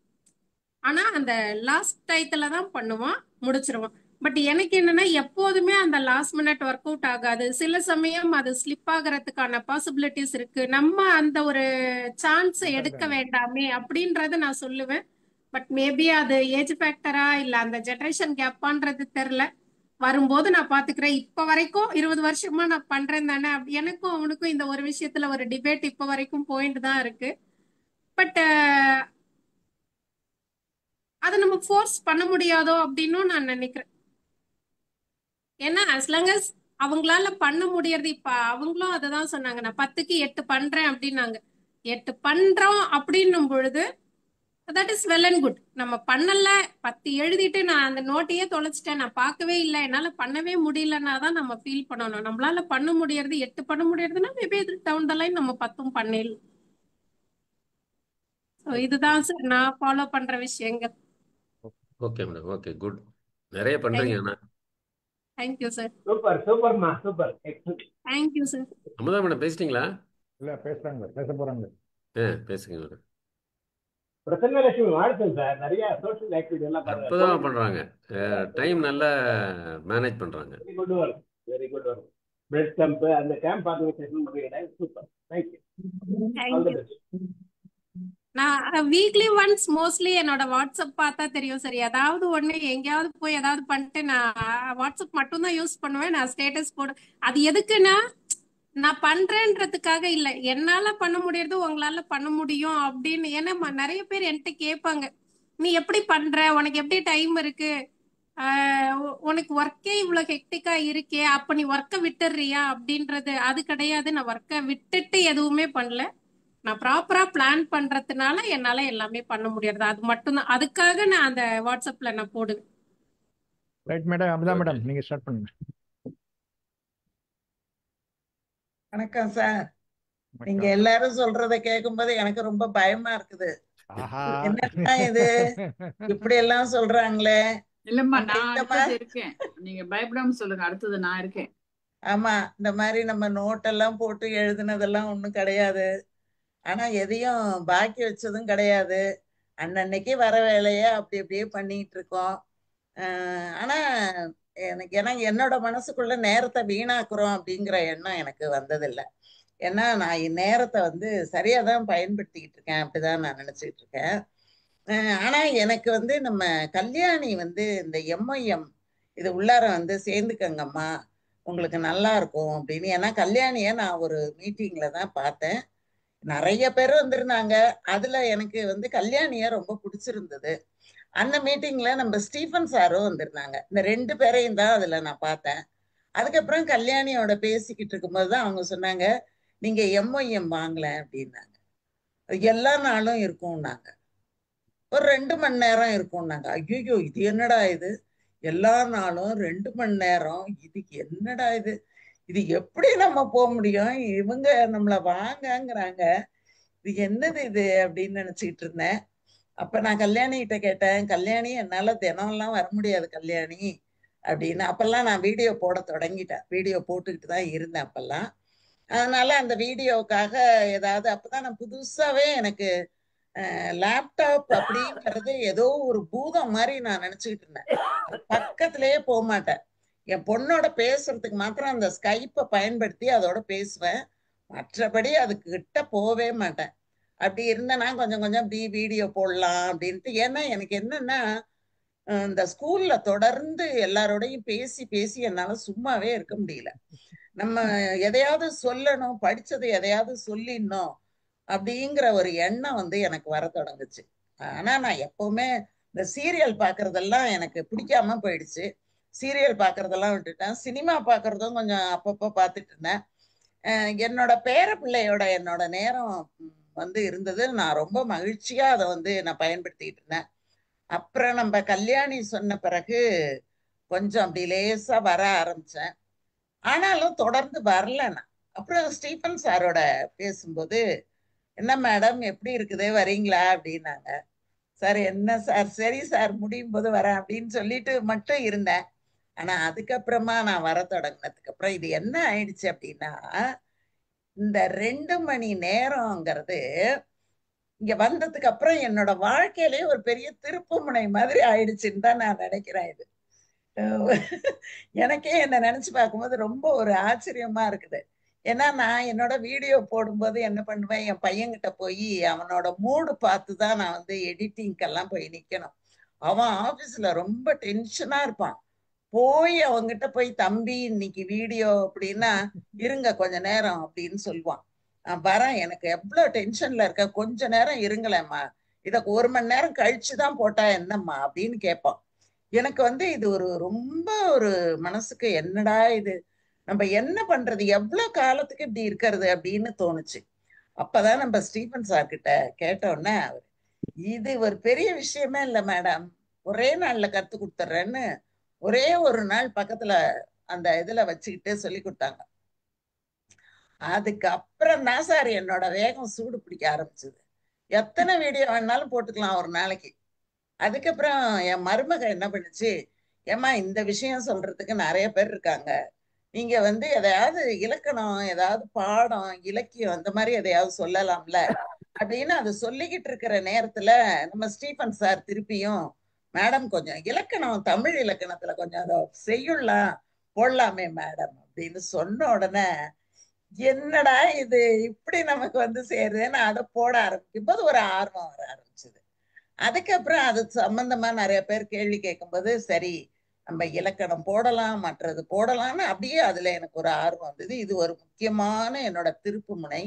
ஆனா அந்த லாஸ்ட் டயத்துல தான் பண்ணுவான், முடிச்சிருவான். பட் எனக்கு என்னன்னா எப்போதுமே அந்த லாஸ்ட் மினிட் ஒர்க் அவுட் ஆகாது. சில சமயம் அது ஸ்லிப் ஆகிறதுக்கான பாசிபிலிட்டிஸ் இருக்கு. நம்ம அந்த ஒரு சான்ஸ் எடுக்க வேண்டாமே அப்படின்றத நான் சொல்லுவேன். பட் மேபி அது ஏஜ் ஃபேக்டரா இல்ல அந்த ஜெனரேஷன் கேப்பான்றது தெரியல. வரும்போது நான் பாத்துக்கிறேன். இப்ப வரைக்கும் 20 வருஷமா நான் பண்றேன் தானே, எனக்கும் அவனுக்கும் இந்த ஒரு விஷயத்துல ஒரு டிபேட் இப்ப வரைக்கும் பாயிண்ட் தான் இருக்கு. பட் அதை நம்ம ஃபோர்ஸ் பண்ண முடியாதோ அப்படின்னு நான் நினைக்கிறேன். ஏன்னா as long as அவங்களால பண்ண முடியறது, இப்ப அவங்களும் அததான் சொன்னாங்க, நான் 10க்கு 8 பண்றேன் அப்படின்னாங்க. 8 பண்றோம் அப்படின்னும் பொழுது that is well and good. நம்ம பண்ணல 10 எழுதிட்டு நான் அந்த நோட்டையே தொலைச்சிட்டேன், நான் பார்க்கவே இல்லை, என்னால பண்ணவே முடியலன்னா தான் நம்ம ஃபீல் பண்ணணும். நம்மளால பண்ண முடியறது 8 பண்ண முடியறதுன்னா மேபி டவுன் த லைன் நம்ம 10 பண்ணிடலாம். இதுதான் சார் நான் ஃபாலோ பண்ற விஷயங்கள். Okay madam, okay, good. நிறைய பண்றீங்க. ஆனா தேங்க்யூ சார். சூப்பர் சூப்பர்மா, super. Thank you sir. Amudha madam பேசிட்டீங்களா? இல்ல பேசுறாங்க, பேச போறாங்க. பேசுங்க மேடம். பிரசன்னலட்சுமி வாழ்த்தும் சார். நிறைய சோஷியல் ஆக்டிவிட்டி எல்லாம் அற்புதமா பண்றாங்க. டைம் நல்லா மேனேஜ் பண்றாங்க. Very good. வரும் பிரெட் கேம்ப், அந்த கேம்ப் ஆர்கனைசேஷன் பண்ணுறீங்க. Super, thank you, all the thank you. Best. நான் வீக்லி ஒன்ஸ் மோஸ்ட்லி என்னோட வாட்ஸ்அப் பார்த்தா தெரியும். சரி, ஏதாவது ஒண்ணு எங்கேயாவது போய் ஏதாவது பண்ணிட்டு நான் வாட்ஸ்அப் மட்டும் தான் யூஸ் பண்ணுவேன். நான் ஸ்டேட்டஸ் போடு. அது எதுக்குன்னா நான் பண்றேன்றதுக்காக இல்ல, என்னால பண்ண முடியறது உங்களால பண்ண முடியும் அப்படின்னு. ஏன்னா நிறைய பேர் என்கிட்ட கேட்பாங்க, நீ எப்படி பண்ற, உனக்கு எப்படி டைம் இருக்கு, உனக்கு ஒர்க்கே இவ்வளவு ஹெக்டிக்கா இருக்கே, அப்ப நீ ஒர்க்கை விட்டுறியா அப்படின்றது. அது கிடையாது. நான் ஒர்க்கை விட்டுட்டு எதுவுமே பண்ணல. நான் ப்ராப்பரா பிளான் பண்றதுனால என்னால எல்லாமே பண்ண முடியாது. அது மட்டும்தான். அதுக்காக நான் அந்த வாட்ஸ்அப்ல நான் போடுவேன். Right madam. Amudha okay. Madam, நீங்க ஸ்டார்ட் பண்ணுங்க. வணக்கம் சார். நீங்க வணக்கம். எல்லாரும் சொல்றத கேட்கும்போது எனக்கு ரொம்ப பயமா இருக்குது. ஆஹா. என்னடா இது, இப்படி எல்லாம் சொல்றாங்களே. இல்லம்மா, நம்ம நான் இந்த அடுத்தது இருக்கேன். நீங்க பயப்படாம சொல்லுங்க, அடுத்தது நான் இருக்கேன். ஆமா, இந்த மாதிரி நம்ம நோட்டெல்லாம் போட்டு எழுதுனதெல்லாம் ஒண்ணும் கிடையாது. ஆனா எதையும் பாக்கி வச்சதும் கிடையாது. அன்னன்னைக்கு வர வேலையை அப்படி அப்படியே பண்ணிட்டு இருக்கோம். ஆனா ஏன்னா என்னோட மனசுக்குள்ள நேரத்தை வீணாக்குறோம் அப்படிங்கிற எண்ணம் எனக்கு வந்ததில்லை. ஏன்னா நான் என் நேரத்தை சரியா தான் பயன்படுத்திக்கிட்டு இருக்கேன், அப்படிதான் நான் நினைச்சிட்டு இருக்கேன். ஆனா எனக்கு நம்ம கல்யாணி இந்த எம்ஐஎம் இது உள்ளார சேர்ந்துக்கங்கம்மா, உங்களுக்கு நல்லா இருக்கும் அப்படின்னு. ஏன்னா கல்யாணிய நான் ஒரு மீட்டிங்ல தான் பார்த்தேன். நிறைய பேர் வந்திருந்தாங்க. அதுல எனக்கு கல்யாணிய ரொம்ப பிடிச்சிருந்தது. அந்த மீட்டிங்ல நம்ம ஸ்டீஃபன் சாரும் வந்திருந்தாங்க. இந்த 2 பேரையும் தான் அதுல நான் பார்த்தேன். அதுக்கப்புறம் கல்யாணியோட பேசிக்கிட்டு இருக்கும்போது தான் அவங்க சொன்னாங்க, நீங்க எம்ஒஎம் வாங்கல அப்படின்னாங்க. அது எல்லா நாளும் இருக்கும்னாங்க. ஒரு 2 மணி நேரம் இருக்கும்னாங்க. ஐயோ, இது என்னடா இது, எல்லா நாளும் 2 மணி நேரம், இதுக்கு என்னடா இது, இது எப்படி நம்ம போக முடியும், இவங்க நம்மள வாங்கங்கிறாங்க, இது என்னது இது அப்படின்னு நினைச்சிட்டு இருந்தேன். அப்ப நான் கல்யாணி கிட்ட கேட்டேன், கல்யாணி என்னால தினம்லாம் வர முடியாது கல்யாணி அப்படின்னு. அப்பெல்லாம் நான் வீடியோ போட தொடங்கிட்டேன், வீடியோ போட்டுக்கிட்டு தான் இருந்தேன் அப்பெல்லாம். அதனால அந்த வீடியோவுக்காக ஏதாவது, அப்பதான் நான் புதுசாவே எனக்கு லேப்டாப் அப்படிங்கிறது ஏதோ ஒரு பூதம் மாதிரி நான் நினைச்சுக்கிட்டு இருந்தேன். பக்கத்திலேயே போக மாட்டேன். என் பொண்ணோட பேசுறதுக்கு மாத்திரம் அந்த ஸ்கைப்பை பயன்படுத்தி அதோட பேசுவேன், மற்றபடி அதுக்கு கிட்ட போவே மாட்டேன். அப்படி இருந்தேன்னா கொஞ்சம் கொஞ்சம் அப்படி வீடியோ போடலாம் அப்படின்ட்டு. ஏன்னா எனக்கு என்னன்னா, இந்த ஸ்கூல்ல தொடர்ந்து எல்லாரோடையும் பேசி பேசி என்னால சும்மாவே இருக்க முடியல. நம்ம எதையாவது சொல்லணும், படிச்சது எதையாவது சொல்லிடணும் அப்படிங்கிற ஒரு எண்ணம் எனக்கு வர தொடங்குச்சு. ஆனா நான் எப்பவுமே இந்த சீரியல் பாக்குறதெல்லாம் எனக்கு பிடிக்காம போயிடுச்சு. சீரியல் பாக்குறதெல்லாம் விட்டுட்டேன். சினிமா பாக்குறதும் கொஞ்சம் அப்பப்போ பார்த்துட்டு இருந்தேன். என்னோட பேர பிள்ளையோட என்னோட நேரம் இருந்தது. நான் ரொம்ப மகிழ்ச்சியா அதை நான் பயன்படுத்திட்டு இருந்தேன். அப்புறம் நம்ம கல்யாணி சொன்ன பிறகு கொஞ்சம் அப்படி லேசா வர ஆரம்பிச்சேன். ஆனாலும் தொடர்ந்து வரல நான். அப்புறம் ஸ்டீஃபன் சாரோட பேசும்போது, என்ன மேடம் எப்படி இருக்குது, வரீங்களா அப்படின்னாங்க. சார் என்ன சார், சரி சார் முடியும் போது வரேன் அப்படின்னு சொல்லிட்டு மட்டும் இருந்தேன். ஆனா அதுக்கப்புறமா நான் வர தொடங்கினதுக்கு அப்புறம் இது என்ன ஆயிடுச்சு அப்படின்னா, இந்த 2 மணி நேரங்கிறது இங்க வந்ததுக்கு அப்புறம் என்னோட வாழ்க்கையிலே ஒரு பெரிய திருப்புமுனை மாதிரி ஆயிடுச்சுன்னு தான் நான் நினைக்கிறேன். இது எனக்கே என்ன நினைச்சு பார்க்கும்போது ரொம்ப ஒரு ஆச்சரியமா இருக்குது. ஏன்னா நான் என்னோட வீடியோ போடும்போது என்ன பண்ணுவேன், என் பையன்கிட்ட போய் அவனோட மூடு பார்த்து தான் நான் எடிட்டிங்கெல்லாம் போய் நிக்கணும். அவன் ஆபீஸ்ல ரொம்ப டென்ஷனா இருப்பான். போய் அவங்கிட்ட போய், தம்பி இன்னைக்கு வீடியோ அப்படின்னா, இருங்க கொஞ்ச நேரம் அப்படின்னு சொல்லுவான். நான் வரேன், எனக்கு எவ்வளவு டென்ஷன்ல இருக்க, கொஞ்ச நேரம் இருங்களேம்மா, இத 1 மணி நேரம் கழிச்சுதான் போட்டா என்னம்மா அப்படின்னு கேட்பான். எனக்கு இது ஒரு ரொம்ப ஒரு மனசுக்கு என்னடா இது, நம்ம என்ன பண்றது, எவ்வளவு காலத்துக்கு இப்படி இருக்கிறது அப்படின்னு தோணுச்சு. அப்பதான் நம்ம ஸ்டீஃபன் சார் கிட்ட கேட்டோன்னே, இது ஒரு பெரிய விஷயமே இல்லை மேடம், ஒரே நாள்ல கத்து கொடுத்துட்றேன்னு ஒரே ஒரு நாள் பக்கத்துல அந்த இதுல வச்சுக்கிட்டு சொல்லி கொடுத்தாங்க. அதுக்கப்புறம் தான் சார் என்னோட வேகம் சூடு பிடிக்க ஆரம்பிச்சது. எத்தனை வீடியோ வேணாலும் போட்டுக்கலாம் ஒரு நாளைக்கு. அதுக்கப்புறம் என் மருமக என்ன பண்ணுச்சு, ஏமா இந்த விஷயம் சொல்றதுக்கு நிறைய பேர் இருக்காங்க, நீங்க எதையாவது இலக்கணம், ஏதாவது பாடம், இலக்கியம் அந்த மாதிரி எதையாவது சொல்லலாம்ல அப்படின்னு அது சொல்லிக்கிட்டு இருக்கிற நேரத்துல நம்ம ஸ்டீஃபன் சார் திருப்பியும், மேடம் கொஞ்சம் இலக்கணம், தமிழ் இலக்கணத்துல கொஞ்சம் அதை செய்யுள்ளாம் போடலாமே மேடம் அப்படின்னு சொன்ன உடனே என்னடா இது இப்படி நமக்கு வந்து சேருதுன்னு அதை போட ஆரம்பிக்கும் போது ஒரு ஆர்வம் வர ஆரம்பிச்சது. அதுக்கப்புறம் அது சம்பந்தமா நிறைய பேர் கேள்வி கேட்கும்போது சரி நம்ம இலக்கணம் போடலாம், மற்றது போடலாம்னு அப்படியே அதுல எனக்கு ஒரு ஆர்வம் வந்தது. இது ஒரு முக்கியமான என்னோட திருப்பு முனை.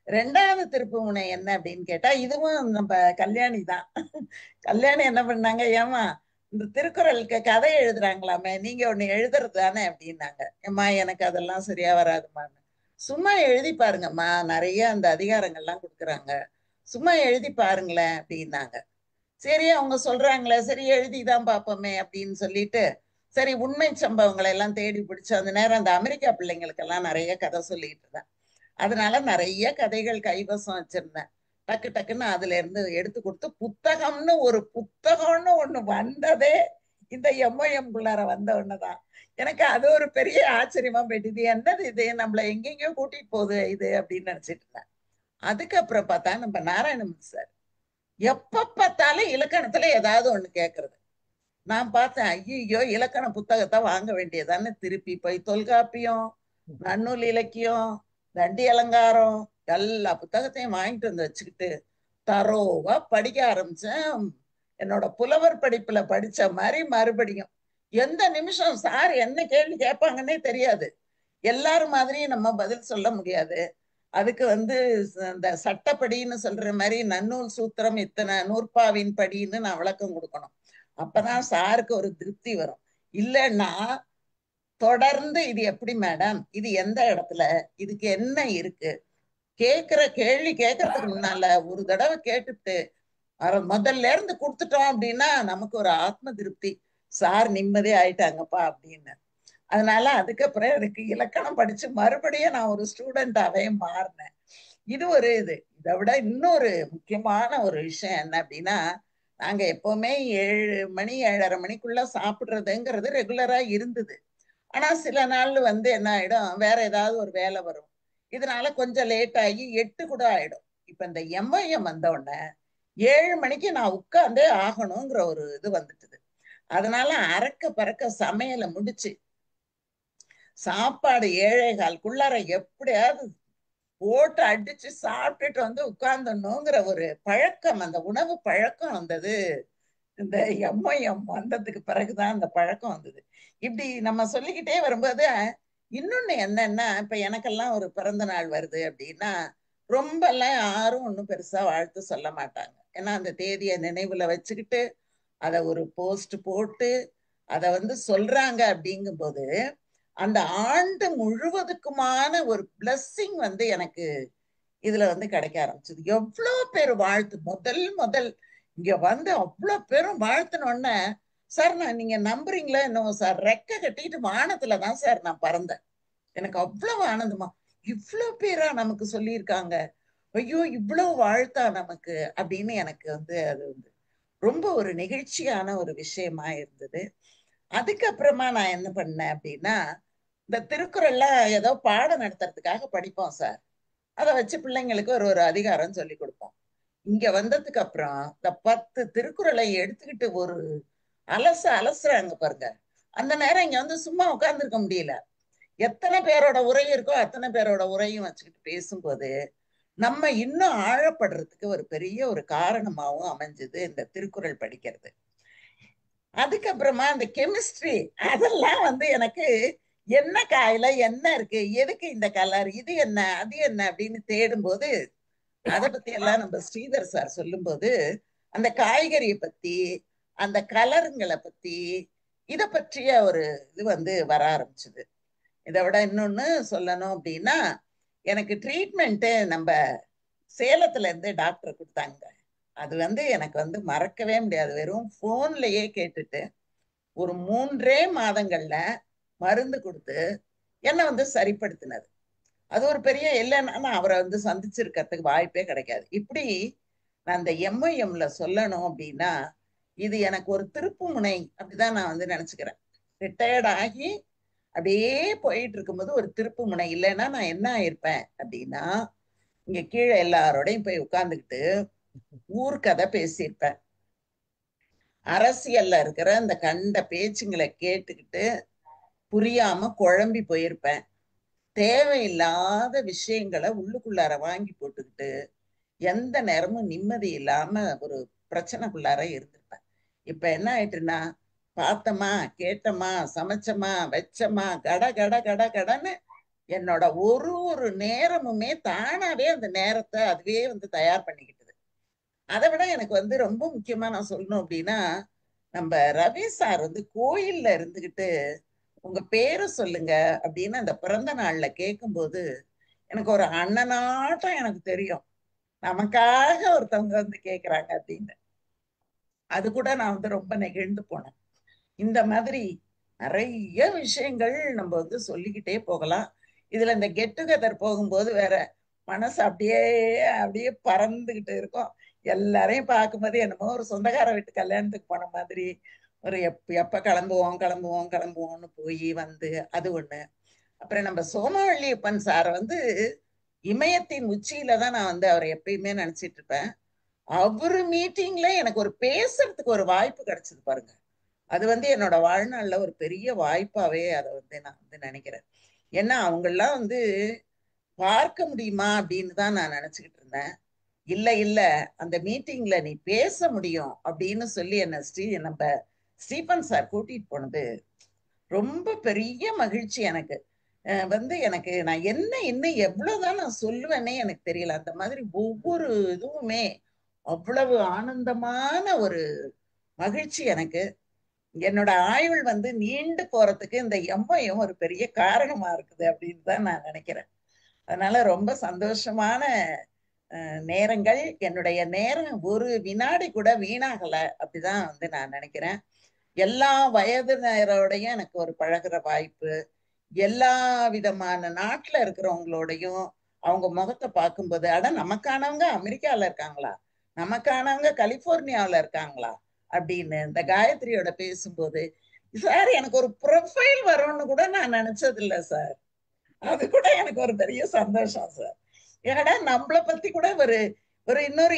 ரெண்டாவது திருப்பு முனை என்ன அப்படின்னு கேட்டா, இதுவும் நம்ம கல்யாணி தான். கல்யாணி என்ன பண்ணாங்க, ஏமா இந்த திருக்குறளுக்கு கதை எழுதுறாங்களாமே, நீங்க ஒண்ணு எழுதுறது தானே அப்படின்னாங்க. ஏம்மா எனக்கு அதெல்லாம் சரியா வராதுமான்னு. சும்மா எழுதி பாருங்கம்மா, நிறைய அந்த அதிகாரங்கள்லாம் கொடுக்குறாங்க, சும்மா எழுதி பாருங்களேன் அப்படின்னாங்க. சரி அவங்க சொல்றாங்களே, சரி எழுதிதான் பார்ப்போமே அப்படின்னு சொல்லிட்டு சரி உண்மை சம்பவங்களை எல்லாம் தேடி பிடிச்சு அந்த நேரம் அந்த அமெரிக்கா பிள்ளைங்களுக்கெல்லாம் நிறைய கதை சொல்லிட்டு இருந்தேன். அதனால நிறைய கதைகள் கைவசம் வச்சிருந்தேன். டக்கு டக்குன்னு அதுல இருந்து எடுத்து கொடுத்து புத்தகம்னு ஒரு புத்தகம்னு ஒண்ணு வந்ததே இந்த எம்ஓஎம்குள்ளார வந்த ஒண்ணுதான். எனக்கு அது ஒரு பெரிய ஆச்சரியமா போயிட்டு, இது என்னது இது, நம்மள எங்கெங்கயோ கூட்டிட்டு போகுது இது அப்படின்னு நினைச்சிட்டு இருந்தேன். அதுக்கப்புறம் பார்த்தா நம்ம நாராயணமூர்த்தி சார் எப்ப பார்த்தாலும் இலக்கணத்துல ஏதாவது ஒண்ணு கேட்கறது. நான் பார்த்தேன், ஐயோ இலக்கண புத்தகத்தை வாங்க வேண்டியதான்னு திருப்பி போய் தொல்காப்பியம், நன்னூல் இலக்கியம், தண்டி அலங்காரம் எல்லா புத்தகத்தையும் வாங்கிட்டு வந்து வச்சுக்கிட்டு தரோவா படிக்க ஆரம்பிச்சேன். என்னோட புலவர் படிப்புல படிச்ச மாதிரி மறுபடியும் எந்த நிமிஷம் சார் என்ன கேள்வி கேட்பாங்கன்னே தெரியாது. எல்லாரும் மாதிரியும் நம்ம பதில் சொல்ல முடியாது. அதுக்கு வந்து இந்த சட்டப்படின்னு சொல்ற மாதிரி நன்னூல் சூத்திரம் இத்தனை நூற்பாவின் படின்னு நான் விளக்கம் கொடுக்கணும். அப்பதான் சாருக்கு ஒரு திருப்தி வரும். இல்லைன்னா தொடர்ந்து இது எப்படி மேடம், இது எந்த இடத்துல, இதுக்கு என்ன இருக்கு, கேட்கிற கேள்வி கேட்கறதுக்கு முன்னால ஒரு தடவை கேட்டுட்டு முதல்ல இருந்து கொடுத்துட்டோம் அப்படின்னா நமக்கு ஒரு ஆத்ம திருப்தி, சார் நிம்மதி ஆயிட்டாங்கப்பா அப்படின்னு. அதனால அதுக்கப்புறம் எனக்கு இலக்கணம் படிச்சு மறுபடியும் நான் ஒரு ஸ்டூடெண்டாவே மாறினேன். இது ஒரு இது. இதை விட இன்னொரு முக்கியமான ஒரு விஷயம் என்ன அப்படின்னா, நாங்க எப்பவுமே 7 மணி 7:30 மணிக்குள்ள சாப்பிடுறதுங்கிறது ரெகுலரா இருந்தது. ஆனா சில நாள் வந்து என்ன ஆயிடும், வேற ஏதாவது ஒரு வேலை வரும், இதனால கொஞ்சம் லேட் ஆகி 8 கூட ஆயிடும். இப்ப இந்த எம்ஐஎம் வந்த உடனே 7 மணிக்கு நான் உட்கார்ந்தே ஆகணுங்கிற ஒரு இது வந்துட்டுது. அதனால அறக்க பறக்க சமையலை முடிச்சு சாப்பாடு 7:15 எப்படியாவது போட்டு அடிச்சு சாப்பிட்டுட்டு வந்து உட்கார்ந்துடணுங்கிற ஒரு பழக்கம், அந்த உணவு பழக்கம் வந்தது இந்த எம்ஐஎம் வந்ததுக்கு பிறகுதான் அந்த பழக்கம் வந்தது. இப்படி நம்ம சொல்லிக்கிட்டே வரும்போது இன்னொன்னு என்னன்னா, இப்ப எனக்கெல்லாம் ஒரு பிறந்த நாள் வருது அப்படின்னா ரொம்ப எல்லாம் யாரும் ஒன்றும் பெருசா வாழ்த்து சொல்ல மாட்டாங்க. ஏன்னா அந்த தேதியை நினைவுல வச்சுக்கிட்டு அதை ஒரு போஸ்ட் போட்டு அதை வந்து சொல்றாங்க. அப்படிங்கும் போது அந்த ஆண்டு முழுவதுக்குமான ஒரு பிளஸ்ஸிங் வந்து எனக்கு இதுல வந்து கிடைக்க ஆரம்பிச்சது. எவ்வளவு பேர் வாழ்த்து, முதல் இங்க வந்து அவ்வளவு பேரும் வாழ்த்தினோடனே, சார் நான் நீங்க நம்புறீங்களா என்னவோ சார், ரெக்க கட்டிட்டு வானத்துலதான் சார் நான் பறந்தேன். எனக்கு அவ்வளவு ஆனந்தமா, இவ்வளவு பேரா நமக்கு சொல்லியிருக்காங்க, ஐயோ இவ்வளவு வாழ்த்தா நமக்கு அப்படின்னு எனக்கு வந்து அது வந்து ரொம்ப ஒரு நெகிழ்ச்சியான ஒரு விஷயமா இருந்தது. அதுக்கப்புறமா நான் என்ன பண்ணேன் அப்படின்னா, இந்த திருக்குறள்லாம் ஏதோ பாடம் நடத்துறதுக்காக படிப்போம் சார், அதை வச்சு பிள்ளைங்களுக்கு ஒரு ஒரு அதிகாரம் சொல்லி கொடுப்போம். இங்க வந்ததுக்கு அப்புறம் இந்த 10 திருக்குறளை எடுத்துக்கிட்டு ஒரு அலசுறாங்க பாருங்க. அந்த நேரம் இங்க வந்து சும்மா உட்கார்ந்துருக்க முடியல. எத்தனை பேரோட உரை இருக்கோ அத்தனை பேரோட உரையும் வச்சுக்கிட்டு பேசும்போது நம்ம இன்னும் ஆழப்படுறதுக்கு ஒரு பெரிய ஒரு காரணமாகவும் அமைஞ்சது இந்த திருக்குறள் படிக்கிறது. அதுக்கப்புறமா இந்த கெமிஸ்ட்ரி அதெல்லாம் வந்து எனக்கு என்ன காயில என்ன இருக்கு, எதுக்கு இந்த கலர், இது என்ன அது என்ன அப்படின்னு தேடும்போது அதை பத்தி எல்லாம் நம்ம ஸ்ரீதர் சார் சொல்லும்போது அந்த காய்கறியை பத்தி அந்த கலருங்களை பத்தி இதை பற்றிய ஒரு இது வந்து வர ஆரம்பிச்சுது. இதை விட இன்னொன்னு சொல்லணும் அப்படின்னா, எனக்கு ட்ரீட்மெண்ட்டு நம்ம சேலத்துல இருந்து டாக்டர் கொடுத்தாங்க. அது வந்து எனக்கு வந்து மறக்கவே முடியாது. வெறும் போன்லயே கேட்டுட்டு ஒரு 3 மாதங்கள்ல மருந்து கொடுத்து என்னை வந்து சரிப்படுத்தினது. அது ஒரு பெரிய, இல்லைன்னா நான் அவரை வந்து சந்திச்சிருக்கிறதுக்கு வாய்ப்பே கிடைக்காது. இப்படி நான் இந்த எம்ஐஎம்ல சொல்லணும் அப்படின்னா, இது எனக்கு ஒரு திருப்பு முனை அப்படிதான் நான் வந்து நினைச்சுக்கிறேன். ரிட்டையர்ட் ஆகி அப்படியே போயிட்டு இருக்கும்போது ஒரு திருப்பு முனை. இல்லைன்னா நான் என்ன ஆயிருப்பேன் அப்படின்னா, இங்க கீழே எல்லாரோடையும் போய் உட்கார்ந்துக்கிட்டு ஊர்க்கதை பேசியிருப்பேன். அரசியல்ல இருக்கிற அந்த கண்ட பேச்சுங்களை கேட்டுக்கிட்டு புரியாம குழம்பி போயிருப்பேன். தேவையில்லாத விஷயங்களை உள்ளுக்குள்ளார வாங்கி போட்டுக்கிட்டு எந்த நேரமும் நிம்மதி இல்லாம ஒரு பிரச்சனைக்குள்ளார இருந்திருப்பேன். இப்ப என்ன ஆயிட்டுன்னா, பார்த்தமா, கேட்டமா, சமைச்சமா, வச்சமா, கட கட கட கடன்னு என்னோட ஒரு ஒரு நேரமுமே தானாவே அந்த நேரத்தை அதுவே தயார் பண்ணிக்கிட்டது. அதை விட எனக்கு ரொம்ப முக்கியமா நான் சொல்லணும் அப்படின்னா, நம்ம ரவி சார் கோயில்ல இருந்துகிட்டு உங்க பேரு சொல்லுங்க அப்படின்னு அந்த பிறந்த நாள்ல கேட்கும்போது எனக்கு ஒரு அண்ணனாட்டம் எனக்கு தெரியும். நமக்காக ஒருத்தவங்க கேக்குறாங்க அப்படின்னு. அது கூட நான் ரொம்ப நெகிழ்ந்து போனேன். இந்த மாதிரி நிறைய விஷயங்கள் நம்ம சொல்லிக்கிட்டே போகலாம். இதுல இந்த கெட் டுகெதர் போகும்போது வேற மனசு அப்படியே அப்படியே பறந்துகிட்டு இருக்கும். எல்லாரையும் பார்க்கும்போது என்னமோ ஒரு சொந்தக்கார வீட்டு கல்யாணத்துக்கு போன மாதிரி ஒரு எப்ப கிளம்புவோம் கிளம்புவோம் கிளம்புவோம்னு போய் அது ஒண்ணு. அப்புறம் நம்ம சோமவள்ளியப்பன் சாரை இமயத்தின் உச்சியில தான் நான் அவரை எப்பயுமே நினைச்சிட்டு இருப்பேன். அவரு மீட்டிங்ல எனக்கு ஒரு பேசுறதுக்கு ஒரு வாய்ப்பு கிடைச்சது பாருங்க. அது என்னோட வாழ்நாள்ல ஒரு பெரிய வாய்ப்பாவே அதை நான் நினைக்கிறேன். ஏன்னா அவங்கெல்லாம் பார்க்க முடியுமா அப்படின்னு தான் நான் நினைச்சுக்கிட்டு இருந்தேன். இல்ல இல்ல, அந்த மீட்டிங்ல நீ பேச முடியும் அப்படின்னு சொல்லி நம்ம ஸ்டீபன் சார் கூட்டிட்டு போனது ரொம்ப பெரிய மகிழ்ச்சி எனக்கு. எனக்கு நான் இன்னும் எவ்வளவுதான் நான் சொல்லுவேன்னே எனக்கு தெரியல. அந்த மாதிரி ஒவ்வொரு இதுவுமே அவ்வளவு ஆனந்தமான ஒரு மகிழ்ச்சி எனக்கு. என்னோட ஆயுள் நீண்டு போறதுக்கு இந்த எம்ஐயும் ஒரு பெரிய காரணமா இருக்குது அப்படின்னு தான் நான் நினைக்கிறேன். அதனால ரொம்ப சந்தோஷமான நேரங்கள். என்னுடைய நேரம் ஒரு வினாடி கூட வீணாகல அப்படிதான் நான் நினைக்கிறேன். எல்லா வயதினரோடையும் எனக்கு ஒரு பழகுற வாய்ப்பு, எல்லா விதமான நாட்டுல இருக்கிறவங்களோடையும் அவங்க முகத்தை பார்க்கும்போது, அட நமக்கானவங்க அமெரிக்கால இருக்காங்களா, நமக்கானவங்க கலிபோர்னியாவில் இருக்காங்களா அப்படின்னு இந்த காயத்ரியோட பேசும்போது, சார் எனக்கு ஒரு ப்ரொஃபைல் வரும்னு கூட நான் நினைச்சது இல்லை சார். அது கூட எனக்கு ஒரு பெரிய சந்தோஷம் சார். ஏன்னா நம்மளை பத்தி கூட ஒரு ஒரு இன்னொரு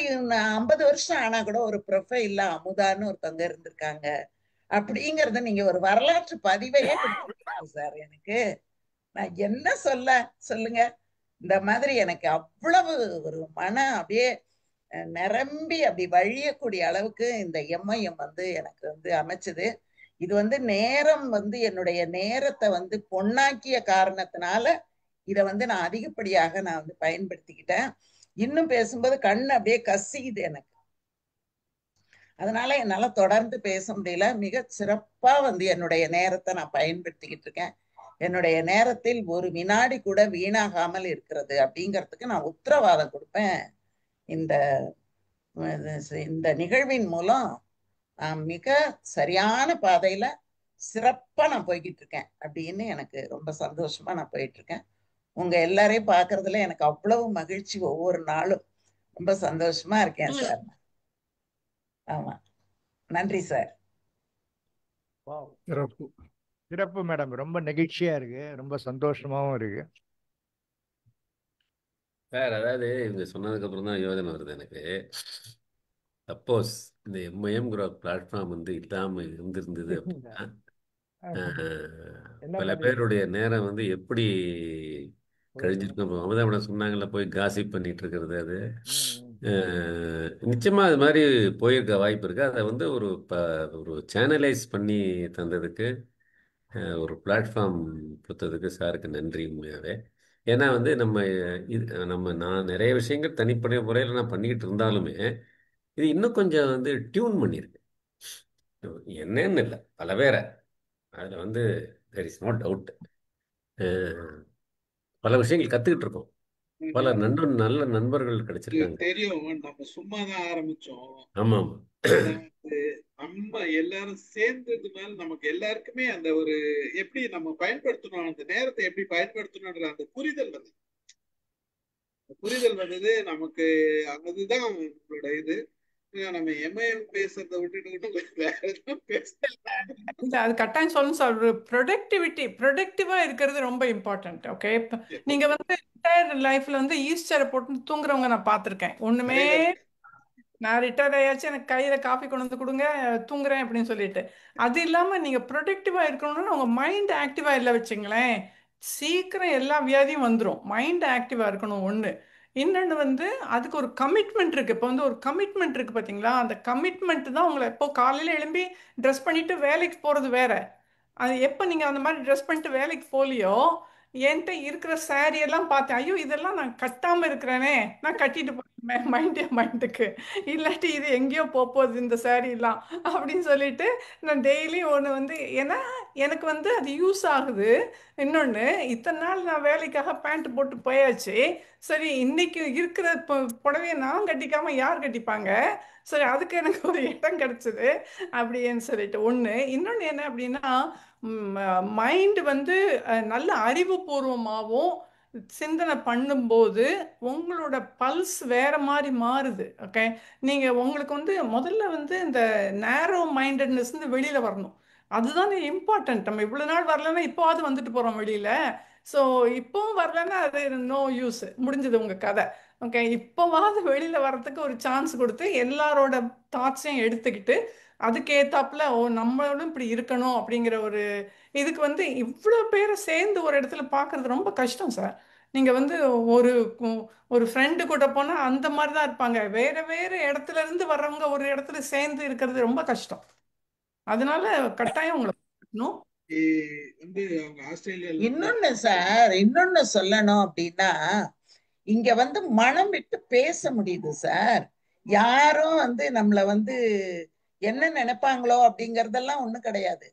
50 வருஷம் ஆனா கூட ஒரு ப்ரொஃபைல்ல அமுதான்னு ஒருத்தவங்க இருந்திருக்காங்க அப்படிங்கறத நீங்க ஒரு வரலாற்று பதிவையே கொடுத்துருக்கீங்க சார். எனக்கு நான் என்ன சொல்லுங்க. இந்த மாதிரி எனக்கு அவ்வளவு ஒரு அப்படியே நிரம்பி அப்படி வழியக்கூடிய அளவுக்கு இந்த எம்ஐஎம் எனக்கு அமைச்சது. இது நேரம் என்னுடைய நேரத்தை பொன்னாக்கிய காரணத்தினால இதை நான் அதிகப்படியாக நான் பயன்படுத்திக்கிட்டேன். இன்னும் பேசும்போது கண்ணு அப்படியே கசியுது எனக்கு. அதனால என்னால தொடர்ந்து பேச முடியல. மிக சிறப்பா என்னுடைய நேரத்தை நான் பயன்படுத்திக்கிட்டு இருக்கேன். என்னுடைய நேரத்தில் ஒரு வினாடி கூட வீணாகாமல் இருக்கிறது அப்படிங்கிறதுக்கு நான் உத்தரவாதம் கொடுப்பேன். இந்த இந்த நிகழ்வின் மூலம் நான் மிக சரியான பாதையில சிறப்பா நான் போய்கிட்டு இருக்கேன் அப்படின்னு எனக்கு ரொம்ப சந்தோஷமா நான் போயிட்டு இருக்கேன். உங்க எல்லாரையும் பாக்குறதுல எனக்கு அவ்வளவு மகிழ்ச்சி. ஒவ்வொரு நாளும் ரொம்ப சந்தோஷமா இருக்கேன் சார். ஆமா, நன்றி சார். சிறப்பு சிறப்பு மேடம். ரொம்ப நெகிழ்ச்சியா இருக்கு, ரொம்ப சந்தோஷமாவும் இருக்கு சார். அதாவது இவங்க சொன்னதுக்கு அப்புறம் தான் யோசனை வருது எனக்கு. சப்போஸ் இந்த எம்ஐஎம்ங்கிற பிளாட்ஃபார்ம் இல்லாம இருந்திருந்தது அப்படின்னா பல பேருடைய நேரம் எப்படி கழிஞ்சிருக்கும். அமுதா மேடம் சொன்னாங்கல்ல, போய் காசிப் பண்ணிட்டு இருக்கிறது, அது நிச்சயமா அது மாதிரி போயிருக்க வாய்ப்பு இருக்கு. அதை ஒரு சேனலைஸ் பண்ணி தந்ததுக்கு, ஒரு பிளாட்ஃபார்ம் கொடுத்ததுக்கு சாருக்கு நன்றி உண்மையாகவே. ஏன்னா நான் நிறைய விஷயங்கள் தனிப்பட்ட முறையில் நான் பண்ணிக்கிட்டு இருந்தாலுமே இது இன்னும் கொஞ்சம் டியூன் பண்ணியிருக்கு. என்னன்னு இல்லை, பல பேரை அதில் தெர் இஸ் நோ டவுட் பல விஷயங்கள் கற்றுக்கிட்டு இருக்கோம். பல நல்ல நண்பர்கள் கிடைச்சிருக்காங்க. தெரியும், நம்ம சும்மா தான் ஆரம்பிச்சோம். ஆமா நம்ம எல்லாரும் சேர்ந்தது மேல நமக்கு எல்லாருக்குமே அந்த ஒரு எப்படி நம்ம பயன்படுத்தணும், அந்த நேரத்தை எப்படி பயன்படுத்தணும்ன்ற அந்த புரிதல் வந்தது நமக்கு. அதுதான் நம்மளோட இது. நம்ம எம்ஐஎம் பேசுறத விட்டுட்டு வேற எதுவும் பேச அது கட்டாயம் சொல்லணும் சார். ஒரு ப்ரொடக்டிவா இருக்கிறது ரொம்ப இம்பார்ட்டன்ட். ஓகே, நீங்க ரிட்டையர்ட் லைஃப்ல ஈஸ்டரை போட்டு தூங்குறவங்க நான் பார்த்திருக்கேன். ஒண்ணுமே நான் ரிட்டையர் ஆயாச்சு, எனக்கு கையில காஃபி கொண்டு வந்து கொடுங்க, தூங்குறேன் அப்படின்னு சொல்லிட்டு. அது இல்லாம நீங்க ப்ரொடக்டிவா இருக்கணும்னா உங்க மைண்ட் ஆக்டிவா இல்லை வச்சுங்களேன், சீக்கிரம் எல்லா வியாதியும் வந்துடும். மைண்ட் ஆக்டிவா இருக்கணும் ஒண்ணு. இன்னொன்று வந்து அதுக்கு ஒரு கமிட்மெண்ட் இருக்கு. இப்போ வந்து ஒரு கமிட்மெண்ட் இருக்கு பாத்தீங்களா, அந்த கமிட்மெண்ட் தான் உங்களை இப்போ காலையில எழும்பி ட்ரெஸ் பண்ணிட்டு வேலைக்கு போறது வேற. அது எப்போ நீங்கள் அந்த மாதிரி ட்ரெஸ் பண்ணிட்டு வேலைக்கு போகலையோ, என்கிட்ட இருக்கிற saree எல்லாம் பார்த்தேன், ஐயோ இதெல்லாம் நான் கட்டாமல் இருக்கிறேனே, நான் கட்டிட்டு போகிறேன் மைண்டுக்கு, இல்லாட்டி இது எங்கேயோ போகுது இந்த saree எல்லாம் அப்படின்னு சொல்லிட்டு நான் டெய்லி ஒன்று வந்து, ஏன்னா எனக்கு வந்து அது யூஸ் ஆகுது. இன்னொன்று, இத்தனை நாள் நான் வேலைக்காக பேண்ட் போட்டு போயாச்சு, சரி இன்னைக்கு இருக்கிற புடவையை நான் கட்டிக்காம யார் கட்டிப்பாங்க, சரி அதுக்கு எனக்கு ஒரு இடம் கிடைச்சது அப்படின்னு சொல்லிட்டு ஒன்று. இன்னொன்று என்ன அப்படின்னா, மைண்டு வந்து நல்ல அறிவுபூர்வமாகவும் சிந்தனை பண்ணும்போது உங்களோட பல்ஸ் வேற மாதிரி மாறுது. ஓகே, நீங்கள் உங்களுக்கு வந்து முதல்ல வந்து இந்த நேரோ மைண்டட்னஸ் வெளியில் வரணும். அதுதான் இம்பார்ட்டன்ட். நம்ம இவ்வளோ நாள் வரலன்னா இப்போவாது வந்துட்டு போகிறோம் வெளியில். ஸோ இப்போவும் வரலன்னா அது நோ யூஸ், முடிஞ்சது உங்கள் கதை. ஓகே, இப்போவாது வெளியில் வர்றதுக்கு ஒரு சான்ஸ் கொடுத்து எல்லாரோட தாட்ஸையும் எடுத்துக்கிட்டு அதுக்கேத்தாப்புல ஓ நம்மளும் இப்படி இருக்கணும் அப்படிங்கிற ஒரு இதுக்கு வந்து இவ்வளோ பேரை சேர்ந்து ஒரு இடத்துல பார்க்கறது ரொம்ப கஷ்டம் சார். நீங்கள் வந்து ஒரு ஒரு ஃப்ரெண்டு கூட போனால் அந்த மாதிரி தான் இருப்பாங்க. வேற வேற இடத்துல இருந்து வர்றவங்க ஒரு இடத்துல சேர்ந்து இருக்கிறது ரொம்ப கஷ்டம். அதனால கட்டாயம் உங்களை பார்க்கணும். வந்து அவங்க ஆஸ்திரேலியால இன்னொன்னு சார், இன்னொன்னு சொல்லணும் அப்படின்னா, இங்க வந்து மனம் விட்டு பேச முடியுது சார். யாரும் வந்து நம்மள வந்து என்ன நினைப்பாங்களோ அப்படிங்கறதெல்லாம் ஒண்ணும் கிடையாது.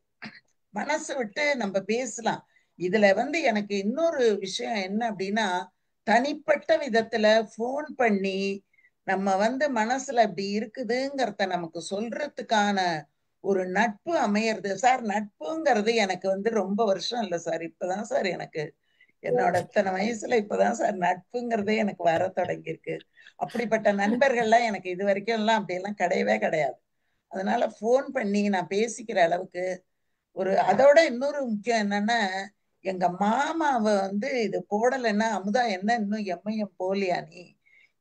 மனசு விட்டு நம்ம பேசலாம். இதுல வந்து எனக்கு இன்னொரு விஷயம் என்ன அப்படின்னா, தனிப்பட்ட விதத்துல போன் பண்ணி நம்ம வந்து மனசுல இப்படி இருக்குதுங்கிறத நமக்கு சொல்றதுக்கான ஒரு நட்பு அமையறது சார். நட்புங்கிறது எனக்கு வந்து ரொம்ப வருஷம் இல்லை சார், இப்பதான் சார் எனக்கு என்னோட இத்தனை வயசுல இப்பதான் சார் நட்புங்கிறதே எனக்கு வர தொடங்கியிருக்கு. அப்படிப்பட்ட நண்பர்கள்லாம் எனக்கு இது வரைக்கும் எல்லாம் அப்படியெல்லாம் கிடையவே கிடையாது. அதனால போன் பண்ணி நான் பேசிக்கிற அளவுக்கு ஒரு, அதோட இன்னொரு முக்கியம் என்னன்னா, எங்க மாமாவை வந்து இது போடலைன்னா, அமுதா என்ன இன்னும் எம்ஐஎம் போலியா நீ,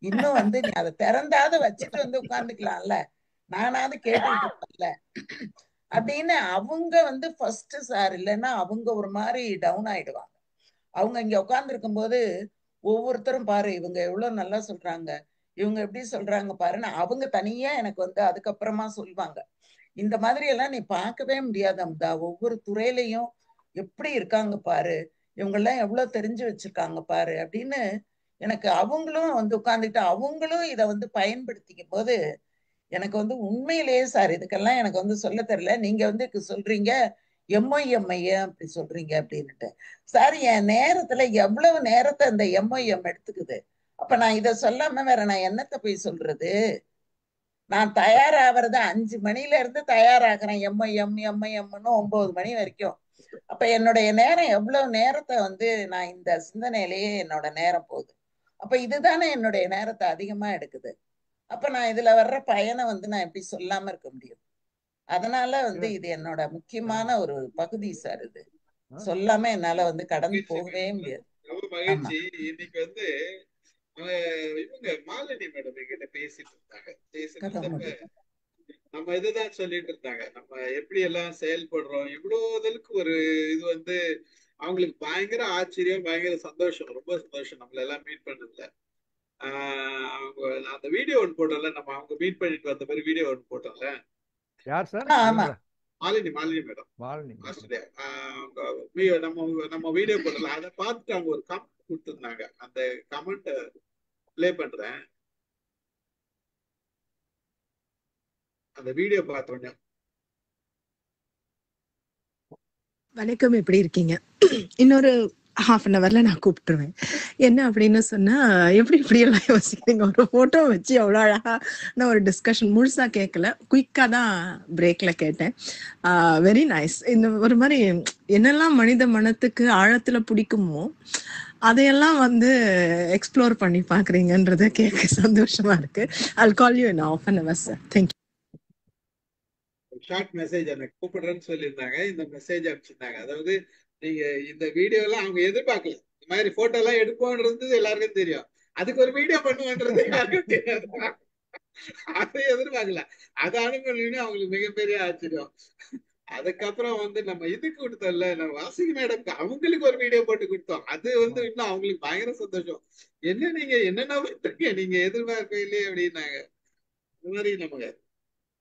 இன்னும் வந்து நீ அதை திறந்தாத வச்சுட்டு வந்து உட்காந்துக்கலாம்ல, நானாவது கேட்டுக்கிட்டு இருப்பேன்ல அப்படின்னு அவங்க வந்து ஃபர்ஸ்ட் சார். இல்லைன்னா அவங்க ஒரு மாதிரி டவுன் ஆயிடுவாங்க. அவங்க இங்க உட்கார்ந்து இருக்கும்போது ஒவ்வொருத்தரும் பாரு இவங்க எவ்வளவு நல்லா சொல்றாங்க, இவங்க எப்படி சொல்றாங்க பாருன்னு அவங்க தனியா எனக்கு வந்து அதுக்கப்புறமா சொல்லுவாங்க. இந்த மாதிரி எல்லாம் நீ பார்க்கவே முடியாது அமுதா, ஒவ்வொரு துறையிலையும் எப்படி இருக்காங்க பாரு, இவங்கெல்லாம் எவ்வளவு தெரிஞ்சு வச்சிருக்காங்க பாரு அப்படின்னு எனக்கு அவங்களும் வந்து உட்கார்ந்துட்டு அவங்களும் இதை வந்து பயன்படுத்திக்கும் போது எனக்கு வந்து உண்மையிலேயே சார் இதுக்கெல்லாம் எனக்கு வந்து சொல்ல தெரியல. நீங்க வந்து சொல்றீங்க எம்ஐஎம்ஐய அப்படி சொல்றீங்க அப்படின்னுட்டு, சார் என் நேரத்துல எவ்வளவு நேரத்தை அந்த எம்ஐஎம் எடுத்துக்குது. அப்ப நான் இதை சொல்லாம வேற நான் என்னத்தை போய் சொல்றது? நான் தயாராகிறது 5 மணில இருந்து தயாராகிறேன், எம்ஐஎம்னு 9 மணி வரைக்கும். அப்ப என்னுடைய நேரம் எவ்வளவு நேரத்தை வந்து நான் இந்த சிந்தனையிலேயே என்னோட நேரம் போகுது. அப்ப இதுதானே என்னுடைய நேரத்தை அதிகமா எடுக்குது. அப்ப நான் இதுல வர்ற பயனை வந்து நான் எப்படி சொல்லாம இருக்க முடியும்? அதனால வந்து இது என்னோட முக்கியமான ஒரு பகுதி சார். இது சொல்லாம என்னால வந்து கடந்து போகவே முடியாது. ரொம்ப மகிழ்ச்சி. இன்னைக்கு வந்து இவங்க மாலினி மேடம் என்கிட்ட பேசிட்டு இருந்தாங்க. நம்ம இதுதான் சொல்லிட்டு இருந்தாங்க, நம்ம எப்படி எல்லாம் செயல்படுறோம், இவ்வளவுதலுக்கு ஒரு இது வந்து அவங்களுக்கு பயங்கர ஆச்சரியம், பயங்கர சந்தோஷம், ரொம்ப சந்தோஷம் நம்மள எல்லாம் மீட் பண்ணதுல. அவங்க அந்த வீடியோ ஒன்று போட்டோம்ல, நம்ம அவங்க மீட் பண்ணிட்டு வந்த மாதிரி வீடியோ ஒன்று போட்டோம்ல. யார் சார்? Malini madam, Australia. நம்ம வீடியோ போட்டோம்ல, அதை பார்த்துட்டு அவங்க ஒரு கமெண்ட் கொடுத்துருந்தாங்க. அந்த கமெண்ட் ப்ளே பண்றேன், அந்த வீடியோ பார்த்தோன்னே. வணக்கம், எப்படி இருக்கீங்க? இன்னொரு ½ நான் கூப்பிட்டுருவேன். என்ன அப்படின்னு சொன்னா, எப்படி இப்படி எல்லாம் யோசிக்கிறீங்க? ஒரு போட்டோ வச்சு அவ்வளோ அழகா நான் ஒரு டிஸ்கஷன் முழுசா கேட்கல, குயிக்கா தான் பிரேக்ல கேட்டேன். Very nice. இந்த ஒரு மாதிரி என்னெல்லாம் மனித மனத்துக்கு ஆழத்துல பிடிக்குமோ அதையெல்லாம் வந்து எக்ஸ்ப்ளோர் பண்ணி பாக்குறீங்கன்றத கேட்க சந்தோஷமா இருக்கு. I'll call you in ½ sir. Thank you. Short message எனக்கு கூப்பிடுறேன்னு சொல்லியிருந்தாங்க, இந்த மெசேஜ் அனுப்பிச்சிருந்தாங்க. அதாவது நீங்க இந்த வீடியோ எல்லாம் அவங்க எதிர்பார்க்கல, இந்த மாதிரி போட்டோ எல்லாம் எடுப்போன்றது எல்லாருக்கும் தெரியும், அதுக்கு ஒரு வீடியோ பண்ணுவோன்றது யாருக்கும் தெரியாது. அதை எதிர்பார்க்கல. அதை அனுப்பணும்னு அவங்களுக்கு மிகப்பெரிய ஆச்சரியம். அதுக்கப்புறம் வந்து நம்ம இதுக்கு கொடுத்தோம்ல, நம்ம வாசுகி மேடம் அவங்களுக்கு ஒரு வீடியோ போட்டு கொடுத்தோம். அது வந்து இன்னும் அவங்களுக்கு பயங்கர சந்தோஷம். என்ன நீங்க என்னென்ன பண்றீங்க, நீங்க எதிர்பார்க்கவே இல்லையே அப்படின்னாங்க. இந்த மாதிரி நமக்கு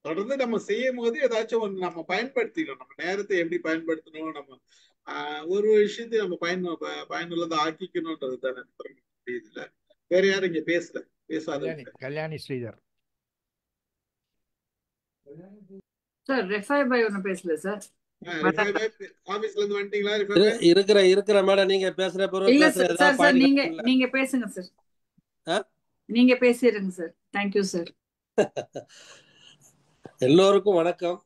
தொடர்ந்து நம்ம செய்யும் போது ஏதாச்சும் ஒன்று நம்ம பயன்படுத்திக்கணும். நம்ம நேரத்தை எப்படி பயன்படுத்தணும், நம்ம ஒரு விஷயத்தை நம்ம பயனுள்ளதை ஆக்கிக்கணும்ன்றது தானே இதுல. வேற யாரும் இங்க பேசாத கல்யாணி ஸ்ரீதர் சார். ரெஃபை பாய் ஒன்றும் பேசல சார். ஆபீஸ்ல இருந்து வந்துட்டீங்களா? இருக்கிற மேடம் நீங்க பேசுற பிறகு இல்ல சார். சார் சார் நீங்க பேசுங்க சார். நீங்க பேசிடுங்க சார். Thank you sir. எல்லோருக்கும் வணக்கம்.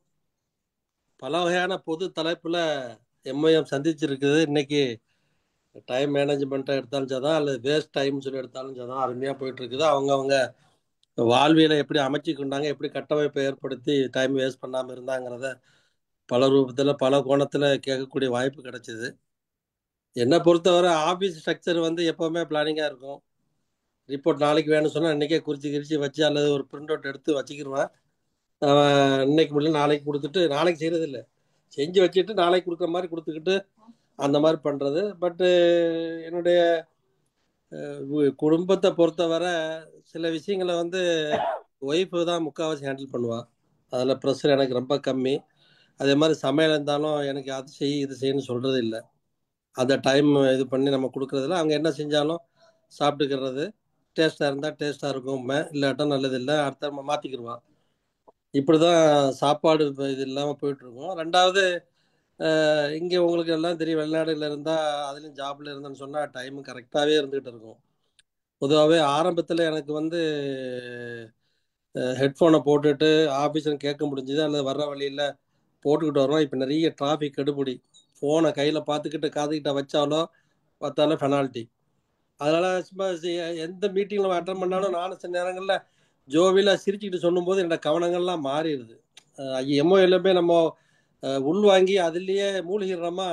பல வகையான பொது தலைப்புல எம்ஐஎம் சந்திச்சிருக்குது. இன்னைக்கு டைம் மேனேஜ்மெண்ட்டை எடுத்தாலும் சரிதான், அல்லது வேஸ்ட் டைம் சொல்லி எடுத்தாலும் சரிதான், அருமையாக போயிட்டு இருக்குது. அவங்க வாழ்வியலை எப்படி அமைச்சிக்கொண்டாங்க, எப்படி கட்டமைப்பை ஏற்படுத்தி டைம் வேஸ்ட் பண்ணாமல் இருந்தாங்கிறத பல ரூபத்தில் பல கோணத்தில் கேட்கக்கூடிய வாய்ப்பு கிடைச்சிது. என்னை பொறுத்தவரை ஆஃபீஸ் ஸ்ட்ரக்சர் வந்து எப்போவுமே பிளானிங்காக இருக்கும். ரிப்போர்ட் நாளைக்கு வேணும்னு சொன்னால் இன்றைக்கே குறித்து வச்சு அல்லது ஒரு பிரிண்ட் அவுட் எடுத்து வச்சுக்கிடுவேன். இன்னைக்கு முடியல நாளைக்கு கொடுத்துட்டு, நாளைக்கு செய்கிறதில்ல, செஞ்சு வச்சுட்டு நாளைக்கு கொடுக்குற மாதிரி கொடுத்துக்கிட்டு அந்த மாதிரி பண்ணுறது. பட்டு என்னுடைய குடும்பத்தை பொறுத்தவரை சில விஷயங்களை வந்து ஒய்ஃபு தான் முக்கால்வாசி ஹேண்டில் பண்ணுவாள். அதில் ப்ரெஷர் எனக்கு ரொம்ப கம்மி. அதே மாதிரி சமையல் இருந்தாலும் எனக்கு அது செய் இது செய்யணும்னு சொல்கிறது இல்லை. அந்த டைம் இது பண்ணி நம்ம கொடுக்குறதில்ல. அவங்க என்ன செஞ்சாலும் சாப்பிட்டுக்கிறது. டேஸ்ட்டாக இருந்தால் டேஸ்ட்டாக இருக்கும், இல்லாட்டா நல்லது இல்லை, அடுத்த நம்ம மாற்றிக்கிடுவான். இப்படி தான் சாப்பாடு இது இல்லாமல் போயிட்டுருக்கோம். ரெண்டாவது, இங்கே உங்களுக்கு எல்லாம் தெரியும், வெளிநாடுல இருந்தால் அதுலேயும் ஜாபில் இருந்தேன்னு சொன்னால் டைமு கரெக்டாகவே இருந்துகிட்டு இருக்கும். பொதுவாகவே ஆரம்பத்தில் எனக்கு வந்து ஹெட்ஃபோனை போட்டுட்டு ஆஃபீஸில் கேட்க முடிஞ்சுது, அல்லது வர்ற வழியில் போட்டுக்கிட்டு வரோம். இப்போ நிறைய டிராஃபிக் கெடுபிடி. ஃபோனை கையில் பார்த்துக்கிட்டு காதுகிட்ட வச்சாலோ பார்த்தாலும் பெனால்ட்டி. அதனால் சும்மா எந்த மீட்டிங்கில் அட்டன் பண்ணாலும் நானும் சில நேரங்களில் ஜோவியில் சிரிச்சுக்கிட்டு சொல்லும்போது என்னோட கவனங்கள்லாம் மாறிடுது. எம்மோ எல்லாமே நம்ம உள்வாங்கி அதுலேயே மூழ்கிடுறோமா,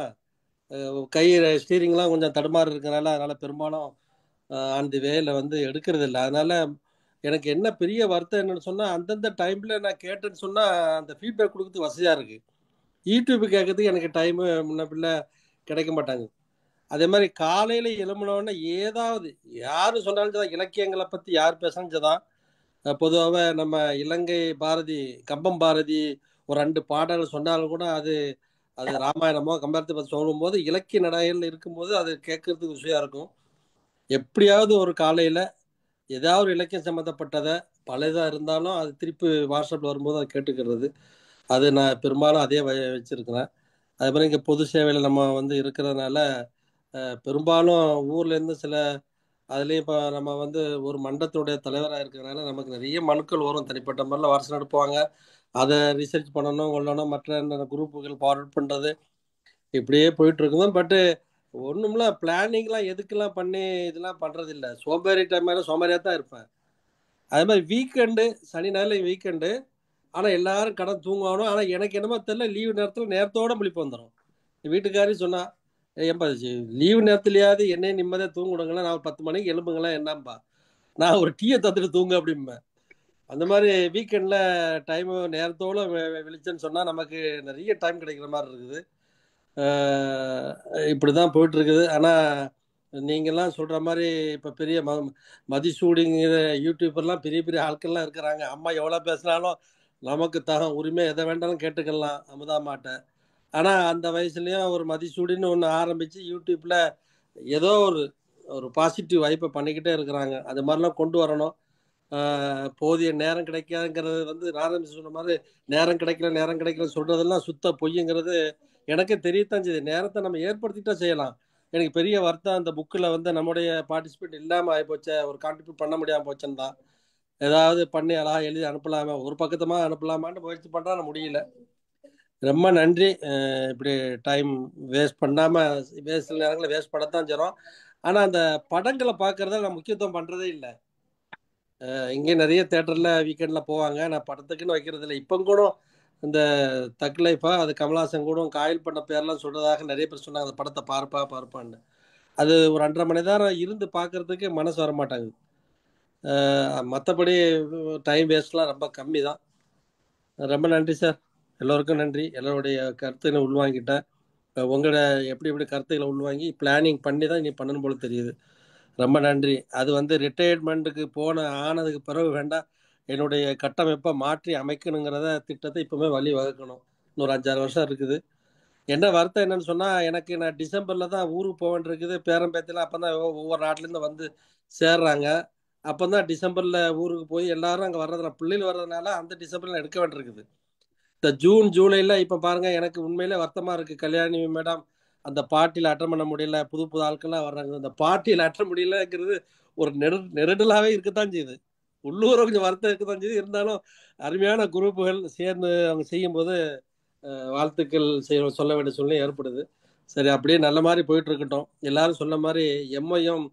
கை ஸ்டீரிங்லாம் கொஞ்சம் தடுமாறு இருக்கிறனால அதனால் பெரும்பாலும் அந்த வேலை வந்து எடுக்கிறது இல்லை. அதனால் எனக்கு என்ன பெரிய வருத்தம் என்னன்னு சொன்னால், அந்தந்த டைமில் நான் கேட்டேன்னு சொன்னால் அந்த ஃபீட்பேக் கொடுக்குறதுக்கு வசதியாக இருக்குது. யூடியூப்பு கேட்கறதுக்கு எனக்கு டைமு முன்ன பிள்ளை கிடைக்க மாட்டாங்க. அதே மாதிரி காலையில் எழும்பினோடனே ஏதாவது யார் சொன்னாலும் தான், இலக்கியங்களை பற்றி யார் பேசினாலும் தான். பொதுவாக நம்ம இலங்கை பாரதி, கம்பம் பாரதி ஒரு 2 பாடல்கள் சொன்னாலும் கூட அது ராமாயணமோ கம்பராத்தை பற்றி சொல்லும்போது இலக்கிய நடைகள் இருக்கும்போது அது கேட்கறதுக்கு விஷயம் இருக்கும். எப்படியாவது ஒரு காலையில் ஏதாவது ஒரு இலக்கியம் சம்மந்தப்பட்டதை பழையதாக இருந்தாலும் அது திருப்பி வாட்ஸ்அப்பில் வரும்போது அதை கேட்டுக்கிறது. அது நான் பெரும்பாலும் அதே வச்சுருக்கிறேன். அதே மாதிரி இங்கே பொது சேவையில் நம்ம வந்து இருக்கிறதுனால பெரும்பாலும் ஊர்லேருந்து சில அதுலேயும் இப்போ நம்ம வந்து ஒரு மண்டலத்துடைய தலைவராக இருக்கிறதுனால நமக்கு நிறைய மனுக்கள் வரும். தனிப்பட்ட மாதிரிலாம் வருஷம் அனுப்புவாங்க, அதை ரிசர்ச் பண்ணணும், கொள்ளணும், மற்ற குரூப்புகள் ஃபார்வர்ட் பண்ணுறது, இப்படியே போயிட்டுருக்குது. பட்டு ஒன்றும்ல பிளானிங்லாம் எதுக்கெல்லாம் பண்ணி இதெல்லாம் பண்ணுறதில்ல. சோம்பேறி டைமாக சோம்பேறியாக தான் இருப்பேன். அதே மாதிரி வீக்கெண்டு, சனி ஞாயிறு வீக்கெண்டு, ஆனால் எல்லாரும் கடன் தூங்கணும். ஆனால் எனக்கு என்னமோ தெரியல, லீவு நேரத்தில் நேரத்தோடு முழிப்பு வந்துடும். வீட்டுக்காரி சொன்னால், ஏன்பா லீவு நேரத்துலையாவது என்னையும் நிம்மதியாக தூங்கிடுங்களேன், நான் 10 மணிக்கு எழும்புங்களேன், என்னம்பா நான் ஒரு டீயை தந்துட்டு தூங்க அப்படிம்பேன். அந்த மாதிரி வீக்கெண்டில் டைமு நேரத்தோடு விழிச்சேன்னு சொன்னால் நமக்கு நிறைய டைம் கிடைக்கிற மாதிரி இருக்குது. இப்படி தான் போயிட்டுருக்குது. ஆனால் நீங்கள்லாம் சொல்கிற மாதிரி இப்போ பெரிய மதிசூடிங்கிற யூடியூப்பர்லாம் பெரிய பெரிய ஆட்கள்லாம் இருக்கிறாங்க. அம்மா எவ்வளோ பேசினாலும் நமக்கு உரிமை எதை வேண்டாலும் கேட்டுக்கலாம் அமுதா மாட்டை. ஆனால் அந்த வயசுலேயும் ஒரு மதிசூடின்னு ஒன்று ஆரம்பித்து யூடியூப்பில் ஏதோ ஒரு பாசிட்டிவ் வைப்பை பண்ணிக்கிட்டே இருக்கிறாங்க. அது மாதிரிலாம் கொண்டு வரணும். போதிய நேரம் கிடைக்காதுங்கிறது வந்து நாராயண சொன்ன மாதிரி நேரம் கிடைக்கல சொல்கிறதெல்லாம் சுத்த பொய்யுங்கிறது எனக்கே தெரியத்தான் செய்யுது. நேரத்தை நம்ம ஏற்படுத்திட்டா செய்யலாம். எனக்கு பெரிய வருத்தம் அந்த புக்கில் வந்து நம்முடைய பார்ட்டிசிபேட் இல்லாமல் ஆகிப்போச்சே, ஒரு கான்ட்ரிபியூட் பண்ண முடியாமல் போச்சுன்னு தான். ஏதாவது பண்ணி அழகாக எழுதி அனுப்பலாமா, ஒரு பக்கத்தமாக அனுப்பலாமான்னு முயற்சி பண்ணுறா, முடியல. ரொம்ப நன்றி. இப்படி டைம் வேஸ்ட் பண்ணாமல் சில நேரங்களில் வேஸ்ட் பண்ணத்தான் செய்கிறோம். ஆனால் அந்த படங்களை பார்க்குறத நான் முக்கியத்துவம் பண்ணுறதே இல்லை. இங்கே நிறைய தேட்டரில் வீக்கெண்டில் போவாங்க, நான் படத்துக்குன்னு வைக்கிறது இல்லை. இப்போ கூட இந்த தக் லைஃபா அது கமல்ஹாசன் கூட காயில் பண்ண பேர்லாம் சொல்கிறதாக நிறைய பேர் சொன்னாங்க, அந்த படத்தை பார்ப்பான்னு. அது ஒரு 2.5 மணி நேரம் இருந்து பார்க்குறதுக்கு மனசு வரமாட்டாங்க. மற்றபடி டைம் வேஸ்ட்லாம் ரொம்ப கம்மி தான். ரொம்ப நன்றி சார். எல்லோருக்கும் நன்றி. எல்லோருடைய கருத்துக்களை உள்வாங்கிட்டேன். உங்களோட எப்படி எப்படி கருத்துக்களை உள்வாங்கி பிளானிங் பண்ணி தான் நீ பண்ணணும் போல தெரியுது. ரொம்ப நன்றி. அது வந்து ரிட்டையர்மெண்ட்டுக்கு ஆனதுக்கு பிறகு வேண்டாம், என்னுடைய கட்டமைப்பை மாற்றி அமைக்கணுங்கிறத திட்டத்தை இப்போவே வழி வகுக்கணும். இன்னொரு 5-6 வருஷம் இருக்குது. என்ன வருத்தம் என்னன்னு சொன்னால், நான் டிசம்பரில் தான் ஊருக்கு போக வேண்டியிருக்குது. பேரம்பேத்திலாம் அப்போ தான் ஒவ்வொரு நாட்டிலேருந்து வந்து சேர்றாங்க. அப்போ தான் டிசம்பரில் ஊருக்கு போய் எல்லாரும் அங்கே வர்றதுனால பிள்ளைகள் வர்றதுனால அந்த டிசம்பரில் எடுக்க வேண்டியிருக்குது. இந்த ஜூன் ஜூலையில் இப்போ பாருங்கள், எனக்கு உண்மையிலே வருத்தமாக இருக்குது. கல்யாணி மேடம் அந்த பார்ட்டியில் அட்டன் பண்ண முடியல, புது புது ஆட்கள்லாம் வர்றாங்க. அந்த பார்ட்டியில் அட்டன் முடியலங்கிறது ஒரு நெருடலாகவே இருக்கத்தான் செய்யுது. உள்ளூரை கொஞ்சம் வருத்தம் இருக்கத்தான் செய்யுது. இருந்தாலும் அருமையான குரூப்புகள் சேர்ந்து அவங்க செய்யும்போது வாழ்த்துக்கள் சொல்ல வேண்டிய சூழ்நிலை ஏற்படுது. சரி, அப்படியே நல்ல மாதிரி போயிட்டு இருக்கட்டும். எல்லாரும் சொன்ன மாதிரி எம்ஐஎம்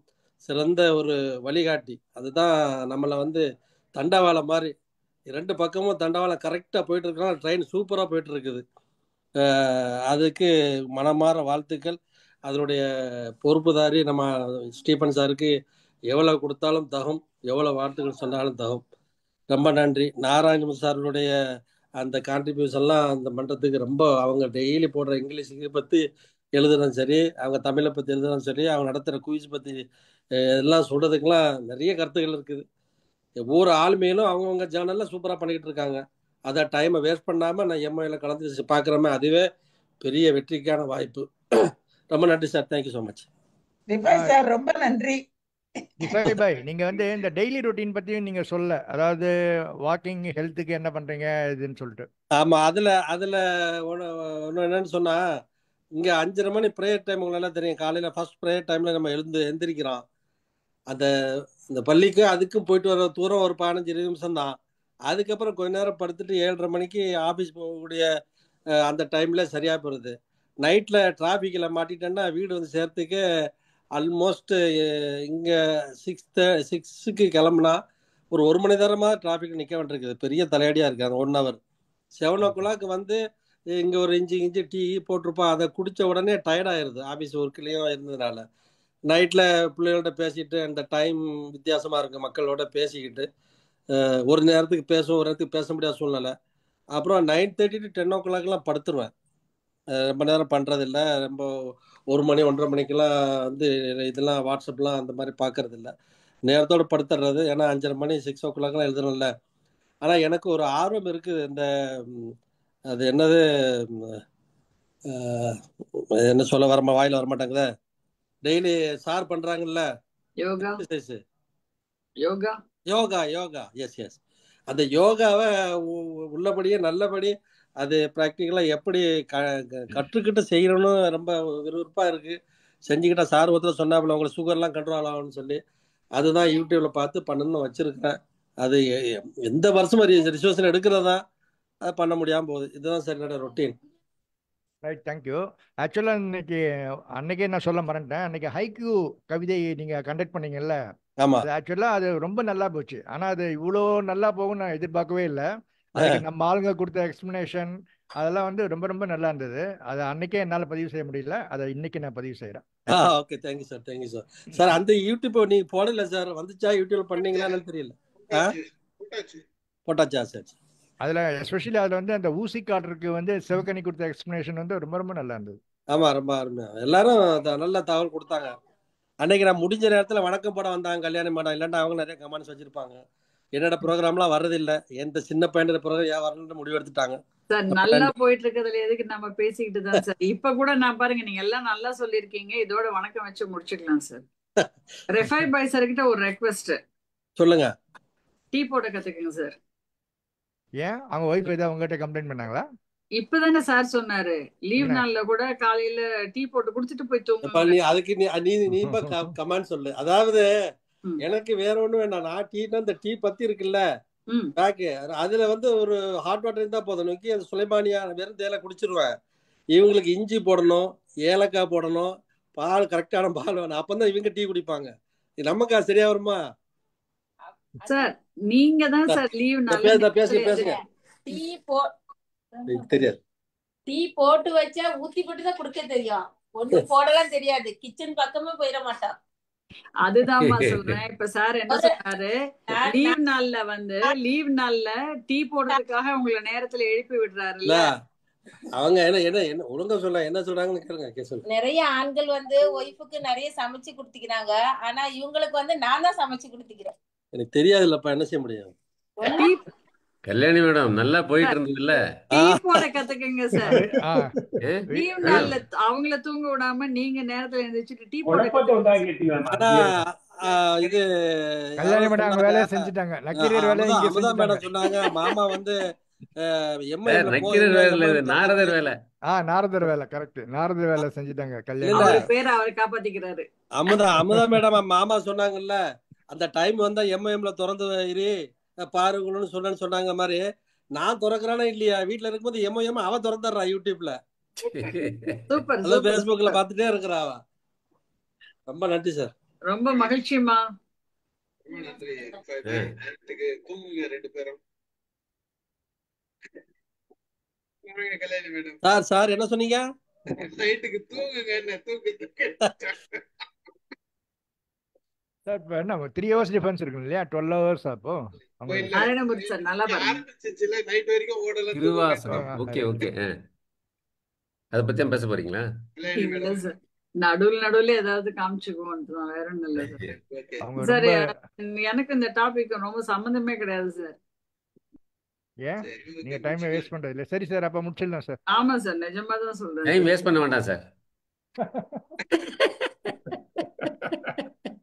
சிறந்த ஒரு வழிகாட்டி. அதுதான் நம்மளை வந்து தண்டவாளம் மாதிரி 2 பக்கமும் தண்டவாளம் கரெக்டாக போயிட்டு இருக்கோம். ட்ரெயின் சூப்பராக போயிட்டு இருக்குது. அதுக்கு மனமாற வாழ்த்துக்கள். அதனுடைய பொறுப்புதாரி நம்ம ஸ்டீபன் சாருக்கு எவ்வளோ கொடுத்தாலும் தகும், எவ்வளோ வாழ்த்துக்கள் சொன்னாலும் தகும். ரொம்ப நன்றி. நாராயணன் சாருடைய அந்த கான்ட்ரிபியூஷன்லாம் அந்த மன்றத்துக்கு ரொம்ப, அவங்க டெய்லி போடுற இங்கிலீஷுக்கு பற்றி எழுதுறதும் சரி, அவங்க தமிழை பற்றி எழுதுறதும் சரி, அவங்க நடத்துகிற குயிஸ் பற்றி எல்லாம் சொல்கிறதுக்கெல்லாம் நிறைய கருத்துக்கள் இருக்குது. ஒவ்வொரு ஆளுமையிலும் அவங்கவுங்க ஜேர்னலில் சூப்பராக பண்ணிக்கிட்டு இருக்காங்க. அதை டைமை வேஸ்ட் பண்ணாமல் நான் எம்ஐயில் கலந்து பார்க்குறோமே, அதுவே பெரிய வெற்றிக்கான வாய்ப்பு. ரொம்ப நன்றி sir. Thank you so much. Sir ரொம்ப நன்றி. பாய், நீங்க வந்து இந்த டெய்லி ரொட்டீன் பத்தியும் நீங்க சொல்ல, அதாவது வாக்கிங் ஹெல்த்துக்கு என்ன பண்றீங்க இதுன்னு சொல்லிட்டு. ஆமா, அதுல ஒன்று என்னன்னு சொன்னா, இங்க 5:30 மணி ப்ரேயர் டைம் உங்களெல்லாம் தெரியும். காலையில ஃபர்ஸ்ட் ப்ரேயர் டைம்ல நம்ம எந்திரிக்கிறோம். இந்த பள்ளிக்கு அதுக்கும் போயிட்டு வர தூரம் ஒரு 15-20 நிமிஷம் தான். அதுக்கப்புறம் கொஞ்ச நேரம் படுத்துட்டு 7:30 மணிக்கு ஆஃபீஸ் போகக்கூடிய அந்த டைம்ல சரியா போகுது. நைட்ல டிராஃபிக்ல மாட்டிட்டேன்னா வீடு வந்து சேர்த்துக்கு ஆல்மோஸ்ட் இங்கே 6க்கு கிளம்புனா ஒரு மணி நேரமாக டிராஃபிக் நிற்க வேண்டியிருக்குது. பெரிய தலையடியாக இருக்குது. அந்த 1 ஹவர் 7 o'clock வந்து இங்கே ஒரு இஞ்சி டீ போட்டிருப்போம். அதை குடித்த உடனே டயர்டாயிருது. ஆஃபீஸ் ஒர்க்லேயும் இருந்ததுனால நைட்டில் பிள்ளைகளோட பேசிக்கிட்டு, அந்த டைம் வித்தியாசமாக இருக்குது, மக்களோட பேசிக்கிட்டு ஒரு நேரத்துக்கு பேசுவோம், ஒரு நேரத்துக்கு பேச முடியாத சூழ்நிலை. அப்புறம் 9:30 to 10 o'clockலாம் படுத்துருவேன். ரொம்ப நேரம் பண்ணுறதில்ல. ரொம்ப 1 மணி 1:30 மணிக்கெல்லாம் வந்து இதெல்லாம் வாட்ஸ்அப்லாம் அந்த மாதிரி பார்க்கறது இல்லை. நேரத்தோடு படுத்துடுறது. ஏன்னா 5:30 மணி 6 o'clockலாம் எழுதணும்ல. ஆனால் எனக்கு ஒரு ஆர்வம் இருக்குது. அது என்னது, என்ன சொல்ல வரமா வாயில் வரமாட்டாங்களே, டெய்லி சார் பண்ணுறாங்கல்ல எக்ஸசைஸு, யோகா. எஸ். அந்த யோகாவை உள்ளபடியே நல்லபடி அது ப்ராக்டிக்கலாக எப்படி கற்றுக்கிட்டு செய்யணும்னு ரொம்ப விறுவிறுப்பாக இருக்குது. செஞ்சுக்கிட்டா சார் ஒருத்தர் சொன்னாப்புல உங்களை சுகர்லாம் கண்ட்ரோல் ஆகும்னு சொல்லி, அதுதான் யூடியூப்பில் பார்த்து பண்ணணும்னு வச்சுருக்கேன். அது எந்த வருஷமும் ரிசர்வேஷன் எடுக்கிறதா அதை பண்ண முடியாமல் போகுது. இதுதான் சார் என்னோட ரொட்டீன். Right, thank you. ஆக்சுவலாக அன்னைக்கே நான் சொல்ல மறந்துட்டேன். அன்னைக்கு ஹைக்கூ கவிதை நீங்கள் கண்டக்ட் பண்ணீங்கல்ல, அது ஆக்சுவலாக அது ரொம்ப நல்லா போச்சு. ஆனால் அது இவ்வளோ நல்லா போகும்னு நான் எதிர்பார்க்கவே இல்லை. அதுக்கு நம்ம ஆளுங்க கொடுத்த எக்ஸ்பிளனேஷன் அதெல்லாம் வந்து ரொம்ப ரொம்ப நல்லா இருந்தது. அதை அன்னைக்கே என்னால் பதிவு செய்ய முடியல, அதை இன்னைக்கு நான் பதிவு செய்கிறேன். Okay, thank you sir. சார் அந்த யூடியூப் நீங்கள் போடல சார், வந்துச்சா? யூடியூப்ல பண்ணீங்களான்னு தெரியல. போட்டாச்சா சார்? அதில் எஸ்பெஷலி அதில் வந்து அந்த ஊசி காட்டுறதுக்கு வந்து சிவகனி கொடுத்த எக்ஸ்பிளனேஷன் வந்து ரொம்ப ரொம்ப நல்லா இருந்தது. ஆமாம், ரொம்ப அருமையாக எல்லாரும் நல்ல தகவல் கொடுத்தாங்க. அன்னைக்கு நான் முடிஞ்ச நேரத்தில் வணக்கம் போட வந்தாங்க கல்யாணி மேடம். இல்லைன்னா அவங்க நிறைய கமெண்ட்ஸ் வச்சிருப்பாங்க. என்னோட ப்ரோக்ராம்லாம் வர்றதில்லை. எந்த சின்ன பையனோட ப்ரோக்ராம் வரணும்னு முடிவு எடுத்துட்டாங்க சார். நல்லா போயிட்டு இருக்கிறதுல எதுக்கு நம்ம பேசிக்கிட்டு தான் சார். இப்ப கூட நான் பாருங்க, நீங்க எல்லாம் நல்லா சொல்லியிருக்கீங்க. இதோட வணக்கம் வச்சு முடிச்சுக்கலாம் சார். ரெஃபை பாய் சார் கிட்ட ஒரு ரெக்வெஸ்ட். சொல்லுங்க. டீ போட கத்துக்குங்க சார். ஏன் அவங்க ஒய்ஃப் ஏதாவது உங்ககிட்ட கம்ப்ளைண்ட் பண்ணாங்களா? இப்பதானே சார் சொன்னாரு, லீவ் நாள்ல கூட காலையில டீ போட்டு குடிச்சிட்டு போய் தூங்க. அதுக்கு நீ கமெண்ட் சொல்லு. அதாவது எனக்கு வேற ஒண்ணும் வேண்டாம். நான் டீனா இந்த டீ பத்தி இருக்குல்ல பேக்கு, அதுல வந்து ஒரு ஹாட் வாட்டர் இருந்தா போதும். நோக்கி அந்த சுலைமானியா வெறும் தேயிலை குடிச்சிருவேன். இவங்களுக்கு இஞ்சி போடணும், ஏலக்காய் போடணும், பால் கரெக்டான பால் வேணும். அப்பதான் இவங்க டீ குடிப்பாங்க. நமக்கா சரியா வருமா சார்? நீங்க தான் சார் லீவ் நாள்ல பேசுங்க. தெரியாது. டீ போட்டு வச்சா ஊத்தி போட்டு தான் குடுக்க தெரியும். ஒண்ணு போடலாம் தெரியாது. கிச்சன் பக்கமே போயிட மாட்டான். அதுதான்மா சொல்றேன். இப்ப சார் என்ன சொன்னாரு, லீவ் நாள்ல டீ போடுறதுக்காக உங்களை நேரத்துல எழுப்பி இல்ல விடுறாருல்ல. அவங்க என்ன என்ன என்ன ஒழுங்கா சொல்ல என்ன சொல்றாங்கன்னு கேளுங்க சொல்லுங்க. நிறைய ஆண்கள் வந்து ஒய்ஃபுக்கு நிறைய சமைச்சு கொடுத்துக்கிறாங்க. ஆனா இவங்களுக்கு வந்து நான் தான் சமைச்சு கொடுத்துக்கிறேன். எனக்கு தெரியாது இல்லப்பா, என்ன செய்ய முடியும்? கல்யாணி மேடம் நல்லா போயிட்டு இருந்ததுல்ல, டீ போட கத்துக்கங்க சார். லீவ் நாள்ல அவங்கள தூங்க விடாம நீங்க நேரத்துல எழுந்திரிச்சிட்டு டீ போட ஆனா இது கல்யாணி மேடம் அவங்க வேலையை செஞ்சுட்டாங்க. நக்கீரர் வேலையை இங்க அமுதா செஞ்சுட்டாங்க. மேடம் சொன்னாங்க மாமா வந்து நக்கீரர் வேலை நாரதர் வேலை. நாரதர் வேலை கரெக்ட். நாரதர் வேலை செஞ்சுட்டாங்க கல்யாணி. அவர் பேரை அவர் காப்பாத்திக்கிறாரு. அமுதா மேடம் மாமா சொன்னாங்கல்ல, அந்த டைம் வந்தா எம்ஐஎம்ல திறந்து இரு பாருங்கன்னு சொன்னாங்க மாதிரி. நான் திறக்கிறானே இல்லையா, வீட்டுல இருக்கும்போது எம்ஐஎம் அவ திறந்துடுறா யூடியூப்ல. சூப்பர் பேஸ்புக்ல பாத்துட்டே இருக்கிறா அவ. ரொம்ப நன்றி சார். ரொம்ப மகிழ்ச்சிமா. நன்றி. நைட்டுக்கு தூங்குங்க 2 பேரும். கல்யாணி மேடம் சார் என்ன சொன்னீங்க? நைட்டுக்கு தூங்குங்க. என்ன தூங்குங்க சார் இப்போ என்ன 3 hours டிஃபரன்ஸ் இருக்கும் இல்லையா? 12 hours அப்போ நல்லா ஆரம்பிச்சிச்சுல நைட் வரைக்கும் ஓடல. திருவாசகம். Okay okay. அதை பத்தி பேச போறீங்களா? இல்ல சார், நடுவுல ஏதாவது காமிச்சுக்குவோம், வேற ஒண்ணும் இல்ல சார். சார் எனக்கு இந்த டாபிக் ரொம்ப சம்பந்தமே கிடையாது சார். ஏன் நீங்க டைம் வேஸ்ட் பண்றது இல்ல? சரி சார், அப்ப முடிச்சிடலாம் சார். ஆமா சார், நிஜமா தான் சொல்றேன். டைம் வேஸ்ட் பண்ண வேண்டாம் சார்.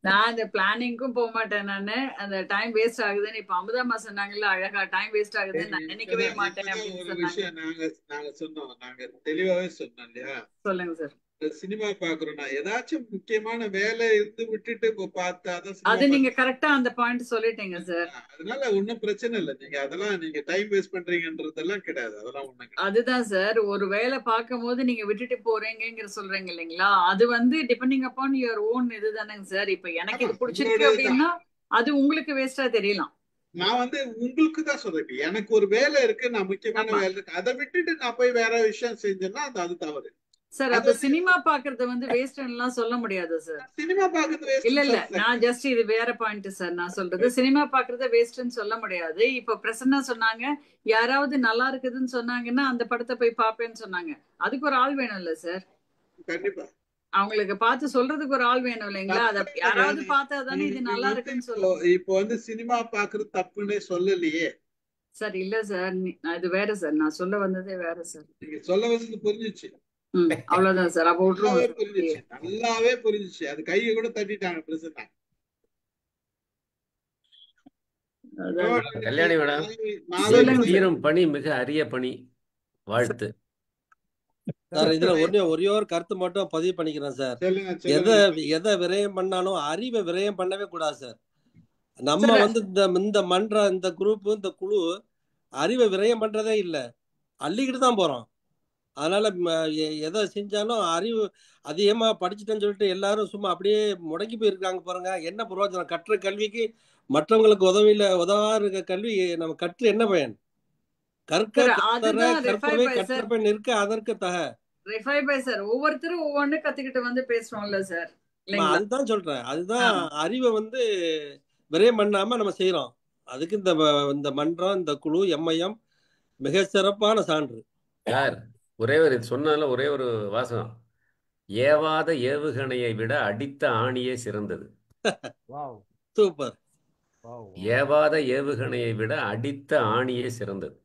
நான் அந்த பிளானிங்க்கும் போக மாட்டேன். நானு அந்த டைம் வேஸ்ட் ஆகுதுன்னு இப்ப அமுதாமா சொன்னாங்கல்ல, அழகா டைம் வேஸ்ட் ஆகுதுன்னு நான் நினைக்கவே மாட்டேன் அப்படின்னு சொன்னாங்க. நாங்க சொன்னோம், நாங்க தெளிவாவே சொன்னோம் இல்லையா? சொல்லுங்க சார். சினிமா பாக்குறோம்னா ஏதாச்சும் முக்கியமான வேலை இருந்து விட்டுட்டு பார்த்தாதான் அது நீங்க கரெக்டா அந்த பாயிண்ட் சொல்லிட்டீங்க சார். அதனால ஒன்னும் பிரச்சனை இல்லை. நீங்க அதெல்லாம் நீங்க டைம் வேஸ்ட் பண்றீங்கன்றதெல்லாம் கிடையாது. அதெல்லாம் ஒண்ணு. அதுதான் சார், ஒரு வேலை பார்க்கும் போது நீங்க விட்டுட்டு போறீங்கிற சொல்றீங்க இல்லைங்களா? அது வந்து டிபெண்டிங் அப்பான் யுவர் ஓன் இதுதானங்க சார். இப்ப எனக்கு இது பிடிச்சிருக்கு அப்படின்னா அது உங்களுக்கு வேஸ்டா தெரியலாம். நான் வந்து உங்களுக்கு தான் சொல்றேன், எனக்கு ஒரு வேலை இருக்கு, நான் முக்கியமான வேலை இருக்கு, அதை விட்டுட்டு நான் போய் வேற விஷயம் செஞ்சேன்னா அது தவறு சார். அப்ப சினிமா பாக்குறது வந்து வேஸ்ட் எல்லாம் சொல்ல முடியாது சார். சினிமா பாக்குறது இல்ல நான் ஜஸ்ட் இது வேற பாயிண்ட் சார். நான் சொல்றது சினிமா பாக்குறத வேஸ்ட்னு சொல்ல முடியாது. இப்ப பிரசன்னா சொன்னாங்க, யாராவது நல்லா இருக்குதுன்னு சொன்னாங்கன்னா அந்த படத்தை போய் பாப்பேன்னு சொன்னாங்க. அதுக்கு ஒரு ஆள் வேணும் இல்ல சார்? கண்டிப்பா அவங்களுக்கு பார்த்து சொல்றதுக்கு ஒரு ஆள் வேணும் இல்லைங்களா? அத யாராவது பார்த்தா தானே இது நல்லா இருக்குன்னு சொல்லுவோம். இப்போ வந்து சினிமா பாக்குறது தப்புன்னே சொல்லலையே சார். இல்ல சார், இது வேற சார். நான் சொல்ல வந்ததே வேற சார். நீங்க சொல்ல வந்தது புரிஞ்சிச்சு. அவ்வளவுதான் சார். அப்ப புரிஞ்சிச்சு, நல்லாவே புரிஞ்சிச்சு. அது கையை கூட தட்டிட்டாங்க பிரசன்னா. கல்யாணி மேடம் தீரும் பணி மிக அரிய பணி. வாழ்த்து சார். இதுல ஒரே ஒரு கருத்து மட்டும் பதிவு பண்ணிக்கிறேன் சார். எதை விரயம் பண்ணாலும் அறிவை விரயம் பண்ணவே கூடாது சார். நம்ம வந்து இந்த மன்ற இந்த குரூப் இந்த குழு அறிவை விரயம் பண்றதே இல்லை, அள்ளிக்கிட்டு தான் போறோம். அதனால எதை செஞ்சாலும் அறிவு அதிகமா படிச்சுட்டேன்னு சொல்லிட்டு எல்லாரும் சும்மா அப்படியே முடங்கி போயிருக்காங்க பாருங்க. என்ன பிரயோஜனம்? கற்ற கல்விக்கு மற்றவங்களுக்கு உதவா இருக்க கல்வி நம்ம கற்று என்ன பயன்? கற்பவை நிற்க அதற்கு தக. ஒவ்வொருத்தரும் ஒவ்வொன்னு கத்துக்கிட்டு வந்து பேசுறோம்ல சார். அதுதான் சொல்றேன். அதுதான் அறிவை வந்து விரயம் பண்ணாம நம்ம செய்யறோம். அதுக்கு இந்த மன்றம் இந்த குழு எம்ஐஎம் மிக சிறப்பான சான்று சார். ஒரே ஒரு சொன்னதுல ஒரே ஒரு வாசகம், ஏவாத ஏவுகணையை விட அடித்த ஆணியே சிறந்தது. சூப்பர். ஏவாத ஏவுகணையை விட அடித்த ஆணியே சிறந்தது.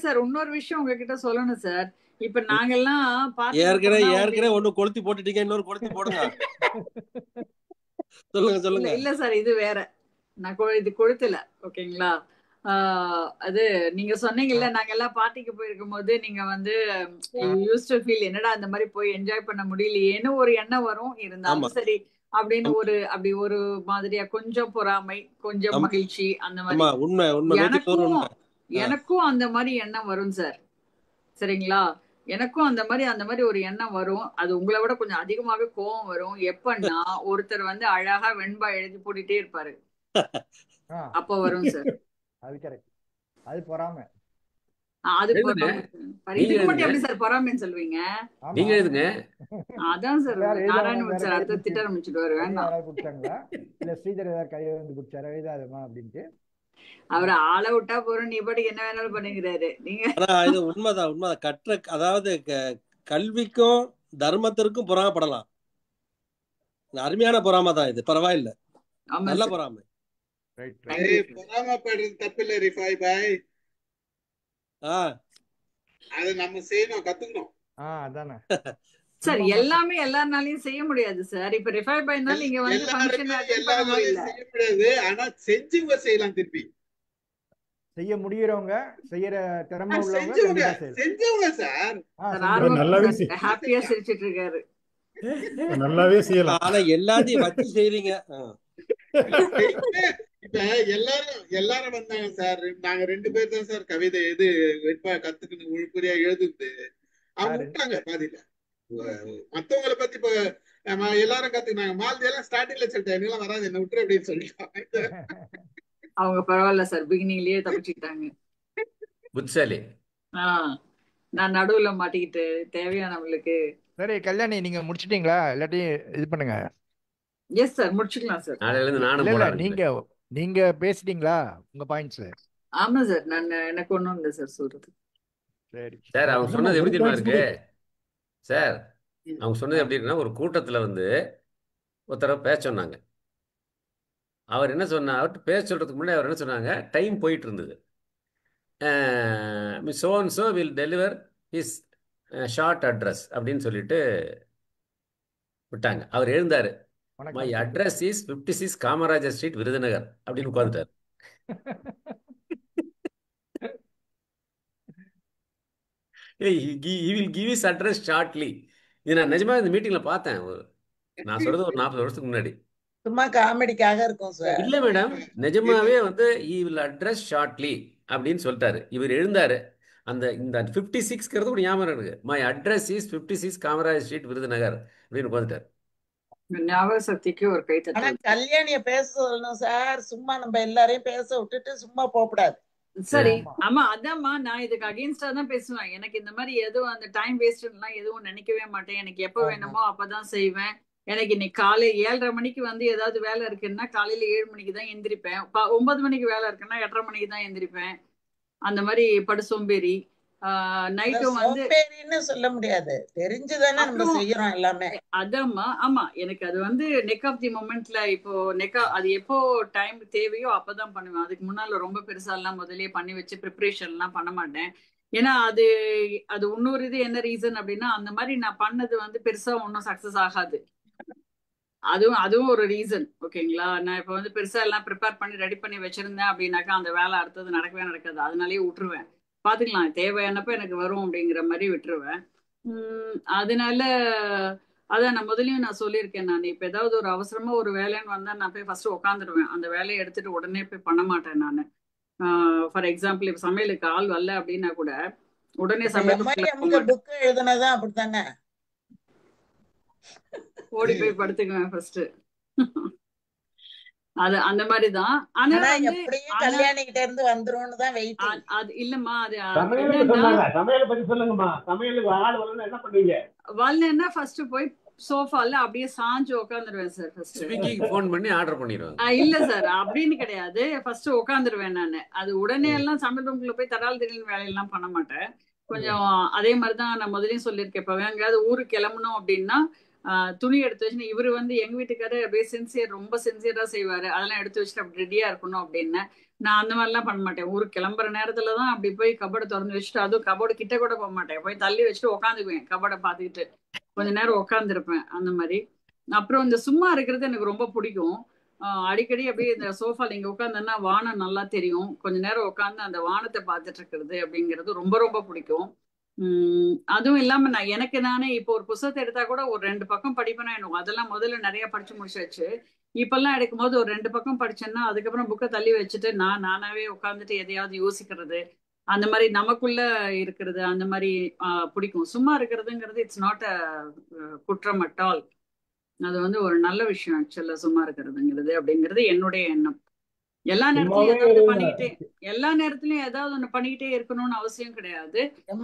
சார் இன்னொரு விஷயம் உங்ககிட்ட சொல்லணும் சார். இப்ப நாங்கெல்லாம் ஏற்கனவே ஒண்ணு கொளுத்தி போட்டுட்டீங்க, இன்னொரு கொளுத்தி போடுங்க. சொல்லுங்க. இல்ல சார், இது வேற. நான் இது கொளுத்தல, ஓகேங்களா? அது நீங்க சொன்னீங்கல்ல, நாங்க எல்லாம் பார்ட்டிக்கு போயிருக்கும் போது நீங்க வந்து யூஸ்ட் டு ஃபீல் என்னடா அந்த மாதிரி போய் என்ஜாய் பண்ண முடியலையேன்னு ஒரு எண்ணம் வரும். இருந்தாலும் சரி அப்படின்னு அப்படி ஒரு மாதிரியா கொஞ்சம் பொறாமை, கொஞ்சம் மகிழ்ச்சி, அந்த மாதிரி எனக்கும் அந்த மாதிரி எண்ணம் வரும் சார். சரிங்களா? எனக்கும் அந்த மாதிரி ஒரு எண்ணம் வரும். அது உங்களை விட கொஞ்சம் அதிகமாவே கோவம் வரும். எப்பன்னா ஒருத்தர் வந்து அழகா வெண்பா எழுதி போட்டுட்டே இருப்பாரு, அப்ப வரும் சார். அது கரெக்ட். அது பொறாமை. அது எழுதுங்க. பொறாமை. நீங்க இதுக்கு மட்டும் எழுதுங்க. எப்படி சார் பொறாமைன்னு சொல்லுவீங்க? ஆமா நீங்க ஆமா எழுதுங்க. அதான் சார் யார் எழுதாம நாராயணமூர்த்தி வேற சார் கை அடுத்த பிடிச்சி திட்ட ஆரம்பிச்சுடுவாரு. தனியா வேண்டாம். யாராவது பிடிச்சாங்களா இல்ல ஸ்ரீதர் ஏதாவது கையை வந்து பிடிச்சாரா எழுதாதமா அப்படின்ட்டு? அவர் ஆளை விட்டா போறோம், நீ பாட்டுக்கு என்ன வேணாலும் பண்ணுங்கிறாரு. நீங்க ஆனா இது உண்மைதான். கற்ற அதாவது கல்விக்கும் தர்மத்திற்கும் பொறாமப்படலாம். அருமையான பொறாமை தான் இது. பரவாயில்ல, ஆமா நல்ல சார். பொறாமை. Right thank you sir. பொறாமப்படுறது தப்பில்லை ரிஃபாய் பாய். ஆ அது நம்ம செய்யணும், கத்துக்கணும். அதானே சார் நம்ம மட்டும் எல்லாமே எல்லாருனாலையும் செய்ய முடியாது சார். இப்ப ரிஃபைவ் இருந்தாலும் நீங்க வந்து ஃபங்க்ஷன் எல்லாருமே அட்டென்ட் பண்ணணும் எல்லாராலையும் இல்ல. செய்ய முடியாது. ஆனா செஞ்சவங்க செய்யலாம் திருப்பி. செய்ய முடியறவங்க செய்யற திறமை உள்ளவங்க செஞ்சவங்க கண்டிப்பா செய்யலாம். செஞ்சவங்க சார். சார் செஞ்சவங்க ஆர்வம் நல்லாவே சார் ஹாப்பியா சிரிச்சிட்டு இருக்காரு. நல்லாவே செய்யலாம். ஆனா எல்லாத்தையும் வச்சு செய்றீங்க. இப்ப எல்லாரும் வந்தாங்க சார். நாங்க 2 பேர் தான் சார் கவிதை எது கத்துக்கணும் உள்புரியா எழுதுது. அவங்க யாரு விட்டாங்க பாதியில. மத்தவங்களை பத்தி இப்ப நம்ம எல்லாரும் கத்துக்கினாங்க. மாலதி எல்லாம் ஸ்டார்டிங்ல சொல்லிட்டேன், என்னெல்லாம் வராது, என்ன விட்டுரு அப்படின்னு சொல்லிட்டாங்க. அவங்க பரவாயில்ல சார், பிகினிங்லயே தப்பிச்சுக்கிட்டாங்க. புட்சாலி. நான் நடுவுல மாட்டிக்கிட்டு தேவையானவங்களுக்கு. சரி கல்யாணி, நீங்க முடிச்சிட்டீங்களா? இல்லாட்டி இது பண்ணுங்க. எஸ் சார், முடிச்சுக்கலாம் சார். நாளையில இருந்து நானும் இல்ல போட இல்ல நீங்க ஆரம்பிக்கிறேன். நீங்க பேசிட்டீங்களா உங்க பாயிண்ட்ஸ்? ஆமா சார், எனக்கு ஒண்ணும் இல்லை சார் சொல்றது. சரி சார் அவங்க இல்லம்மா, சொன்னது எப்படி ஒரு தெரியுமா பாயிண்ட்ஸ் இருக்கு கொடு. சார்? அவங்க சொன்னது எப்படி இருக்குன்னா, ஒரு கூட்டத்துல வந்து ஒருத்தர பேச சொன்னாங்க. அவர் என்ன சொன்னா, அவர்கிட்ட பேச சொல்றதுக்கு முன்னாடி அவர் என்ன சொன்னாங்க, டைம் போயிட்டு இருந்தது. Miss so will deliver his short address அப்படின்னு சொல்லிட்டு விட்டாங்க. அவர் எழுந்தாரு, மை வணக்கம் சொல்லு. Address is 56 Kamarajar street, Virudhunagar அப்படின்னு உட்காந்துட்டார். he will give his address shortly. இது நான் நிஜமா இந்த மீட்டிங்ல பார்த்தேன். நான் சொல்றது ஒரு 40 வருஷத்துக்கு முன்னாடி. சும்மா காமெடிக்காக இருக்கும் சார். இல்ல மேடம், நிஜமாவே வந்து he will address shortly அப்படின்னு சொல்லிட்டாரு. இவர் எழுந்தாரு. இந்த 56ங்கிறது கூட ஞாபகம் இருக்கு. My address is 56 Kamaraj street, Virudhunagar அப்படின்னு உட்காந்துட்டாரு. ஞாபக சக்திக்கு ஒரு கை ஆனா தட்டல். கல்யாணிய பேச சொல்லணும் சார். சும்மா நம்ம எல்லாரையும் பேச விட்டுட்டு சும்மா போகக்கூடாது. சரி, ஆமா ஆமா அதாம்மா, நான் இதுக்கு அகேன்ஸ்டா தான் பேசுவேன். எனக்கு இந்த மாதிரி எதுவும் அந்த டைம் வேஸ்ட்லாம் எதுவும் நினைக்கவே மாட்டேன். எனக்கு எப்ப ஆமா வேணுமோ அப்பதான் செய்வேன். எனக்கு இன்னைக்கு காலை 7:30 மணிக்கு வந்து ஏதாவது வேலை இருக்குன்னா காலையில 7 மணிக்கு தான் எந்திரிப்பேன். 9 மணிக்கு வேலை இருக்குன்னா 8:30 மணிக்கு தான் எந்திரிப்பேன். அந்த மாதிரி படு சோம்பேறி. அத நைட்டும் வந்து சோம்பேறின்னு சொல்ல முடியாது. தெரிஞ்சுதானே நம்ம அப்புறம் செய்யறோம் எல்லாமே. அதாம்மா, ஆமா எனக்கு அது வந்து நெக் ஆஃப் தி மொமெண்ட்ல இப்போ அது எப்போ டைம் தேவையோ அப்பதான் பண்ணுவேன். அதுக்கு முன்னால ரொம்ப பெருசா எல்லாம் முதல்லயே பண்ணி வச்சு ப்ரிப்பரேஷன் எல்லாம் பண்ண மாட்டேன். ஏன்னா அது இன்னொரு இது என்ன ரீசன் அப்படின்னா, அந்த மாதிரி நான் பண்ணது வந்து பெருசா ஒன்றும் சக்சஸ் ஆகாது. அதுவும் ஒரு ரீசன். ஓகேங்களா, நான் இப்போ வந்து பெருசா எல்லாம் ப்ரிப்பேர் பண்ணி ரெடி பண்ணி வச்சிருந்தேன் அப்படின்னாக்கா அந்த வேலை அடுத்தது நடக்கவே நடக்காது. அதனாலேயே விட்டுருவேன். பாத்துக்கலாம், தேவையானப்ப எனக்கு வரும் அப்படிங்கிற மாதிரி விட்டுருவேன். அதனால அதான் நான் முதலையும் நான் சொல்லியிருக்கேன். நான் இப்ப ஏதாவது ஒரு அவசரமா ஒரு வேலைன்னு வந்தா நான் போய் ஃபர்ஸ்ட் உட்காந்துருவேன். அந்த வேலையை எடுத்துட்டு உடனே போய் பண்ண மாட்டேன் நான். ஃபார் எக்ஸாம்பிள் இப்ப சமையலுக்கு ஆள் வரல அப்படின்னா கூட உடனே எம்ஐஎம்க்கு புக் எழுதுனதான் அப்படித்தானே, ஓடி போய் படுத்துக்குவேன் ஃபர்ஸ்ட். அது அந்த மாதிரிதான். ஆனா ஆனா வந்து எப்படியும் கல்யாணி கிட்ட இருந்து வந்துரும்னு தான் வெயிட். அது இல்லம்மா, அது சமையலுக்கு என்னன்னா சொன்னாங்க. சமையலை பத்தி சொல்லுங்கம்மா. சமையலுக்கு ஆள் வரலன்னா என்ன பண்ணுவீங்க? வரலன்னா ஃபர்ஸ்ட் போய் சோஃபால அப்படியே சாஞ்சு உட்காந்துருவேன் சார். ஃபர்ஸ்ட் ஸ்விக்கிக்கு ஃபோன் பண்ணி ஆர்டர் பண்ணிடுவாங்க. இல்ல சார், அப்படின்னு கிடையாது. ஃபர்ஸ்ட் உட்காந்துருவேன் நானு. அது உடனே எல்லாம் சமையல் ரூம்குள்ள போய் தடால் திடீர்னு வேலையெல்லாம் பண்ண மாட்டேன். கொஞ்சம் அதே மாதிரிதான் நான் முதலையும் சொல்லியிருக்கேன். இப்ப எங்கேயாவது ஊருக்கு கிளம்பணும் அப்படின்னா துணி எடுத்து வச்சு, இவரு வந்து எங்க வீட்டுக்காரு அப்படியே ரொம்ப சின்சியரா செய்வாரு. அதெல்லாம் எடுத்து வச்சுட்டு அப்படி ரெடியா இருக்கணும் அப்படின்னு. நான் அந்த மாதிரிலாம் பண்ண மாட்டேன். ஊருக்கு கிளம்புற நேரத்துலதான் அப்படி போய் கபோர்டை திறந்து வச்சுட்டு, அதுவும் கபோர்டு கிட்ட கூட போக மாட்டேன். போய் தள்ளி வச்சுட்டு உட்காந்துக்குவேன். கபோர்டை பார்த்துக்கிட்டு கொஞ்ச நேரம் உட்காந்துருப்பேன். அந்த மாதிரி. அப்புறம் இந்த சும்மா இருக்கிறது எனக்கு ரொம்ப பிடிக்கும். அடிக்கடி அப்படியே இந்த சோஃபால இங்க உட்காந்தேன்னா வானம் நல்லா தெரியும். கொஞ்ச நேரம் உட்காந்து அந்த வானத்தை பார்த்துட்டு இருக்கிறது அப்படிங்கிறது ரொம்ப ரொம்ப பிடிக்கும். அதுவும் இல்லாம எனக்கு நானே இப்போ ஒரு புத்தகத்தை எடுத்தா கூட ஒரு 2 பக்கம் படிப்பேனா எனக்கு. அதெல்லாம் முதல்ல நிறைய படிச்சு முடிச்சாச்சு. இப்பெல்லாம் எடுக்கும் போது ஒரு 2 பக்கம் படிச்சேன்னா அதுக்கப்புறம் புக்கை தள்ளி வச்சுட்டு நானாவே உட்காந்துட்டு எதையாவது யோசிக்கிறது, அந்த மாதிரி நமக்குள்ள இருக்கிறது, அந்த மாதிரி பிடிக்கும். சும்மா இருக்கிறதுங்கிறது இட்ஸ் நாட் அ குற்றம் அட் ஆல். அது வந்து ஒரு நல்ல விஷயம் ஆக்சுவலா சும்மா இருக்கிறதுங்கிறது அப்படிங்கிறது என்னுடைய எண்ணம். எல்லா நேரத்துலயும் ஏதாவது ஒண்ணு பண்ணிக்கிட்டே இருக்கணும்னு அவசியம் கிடையாது.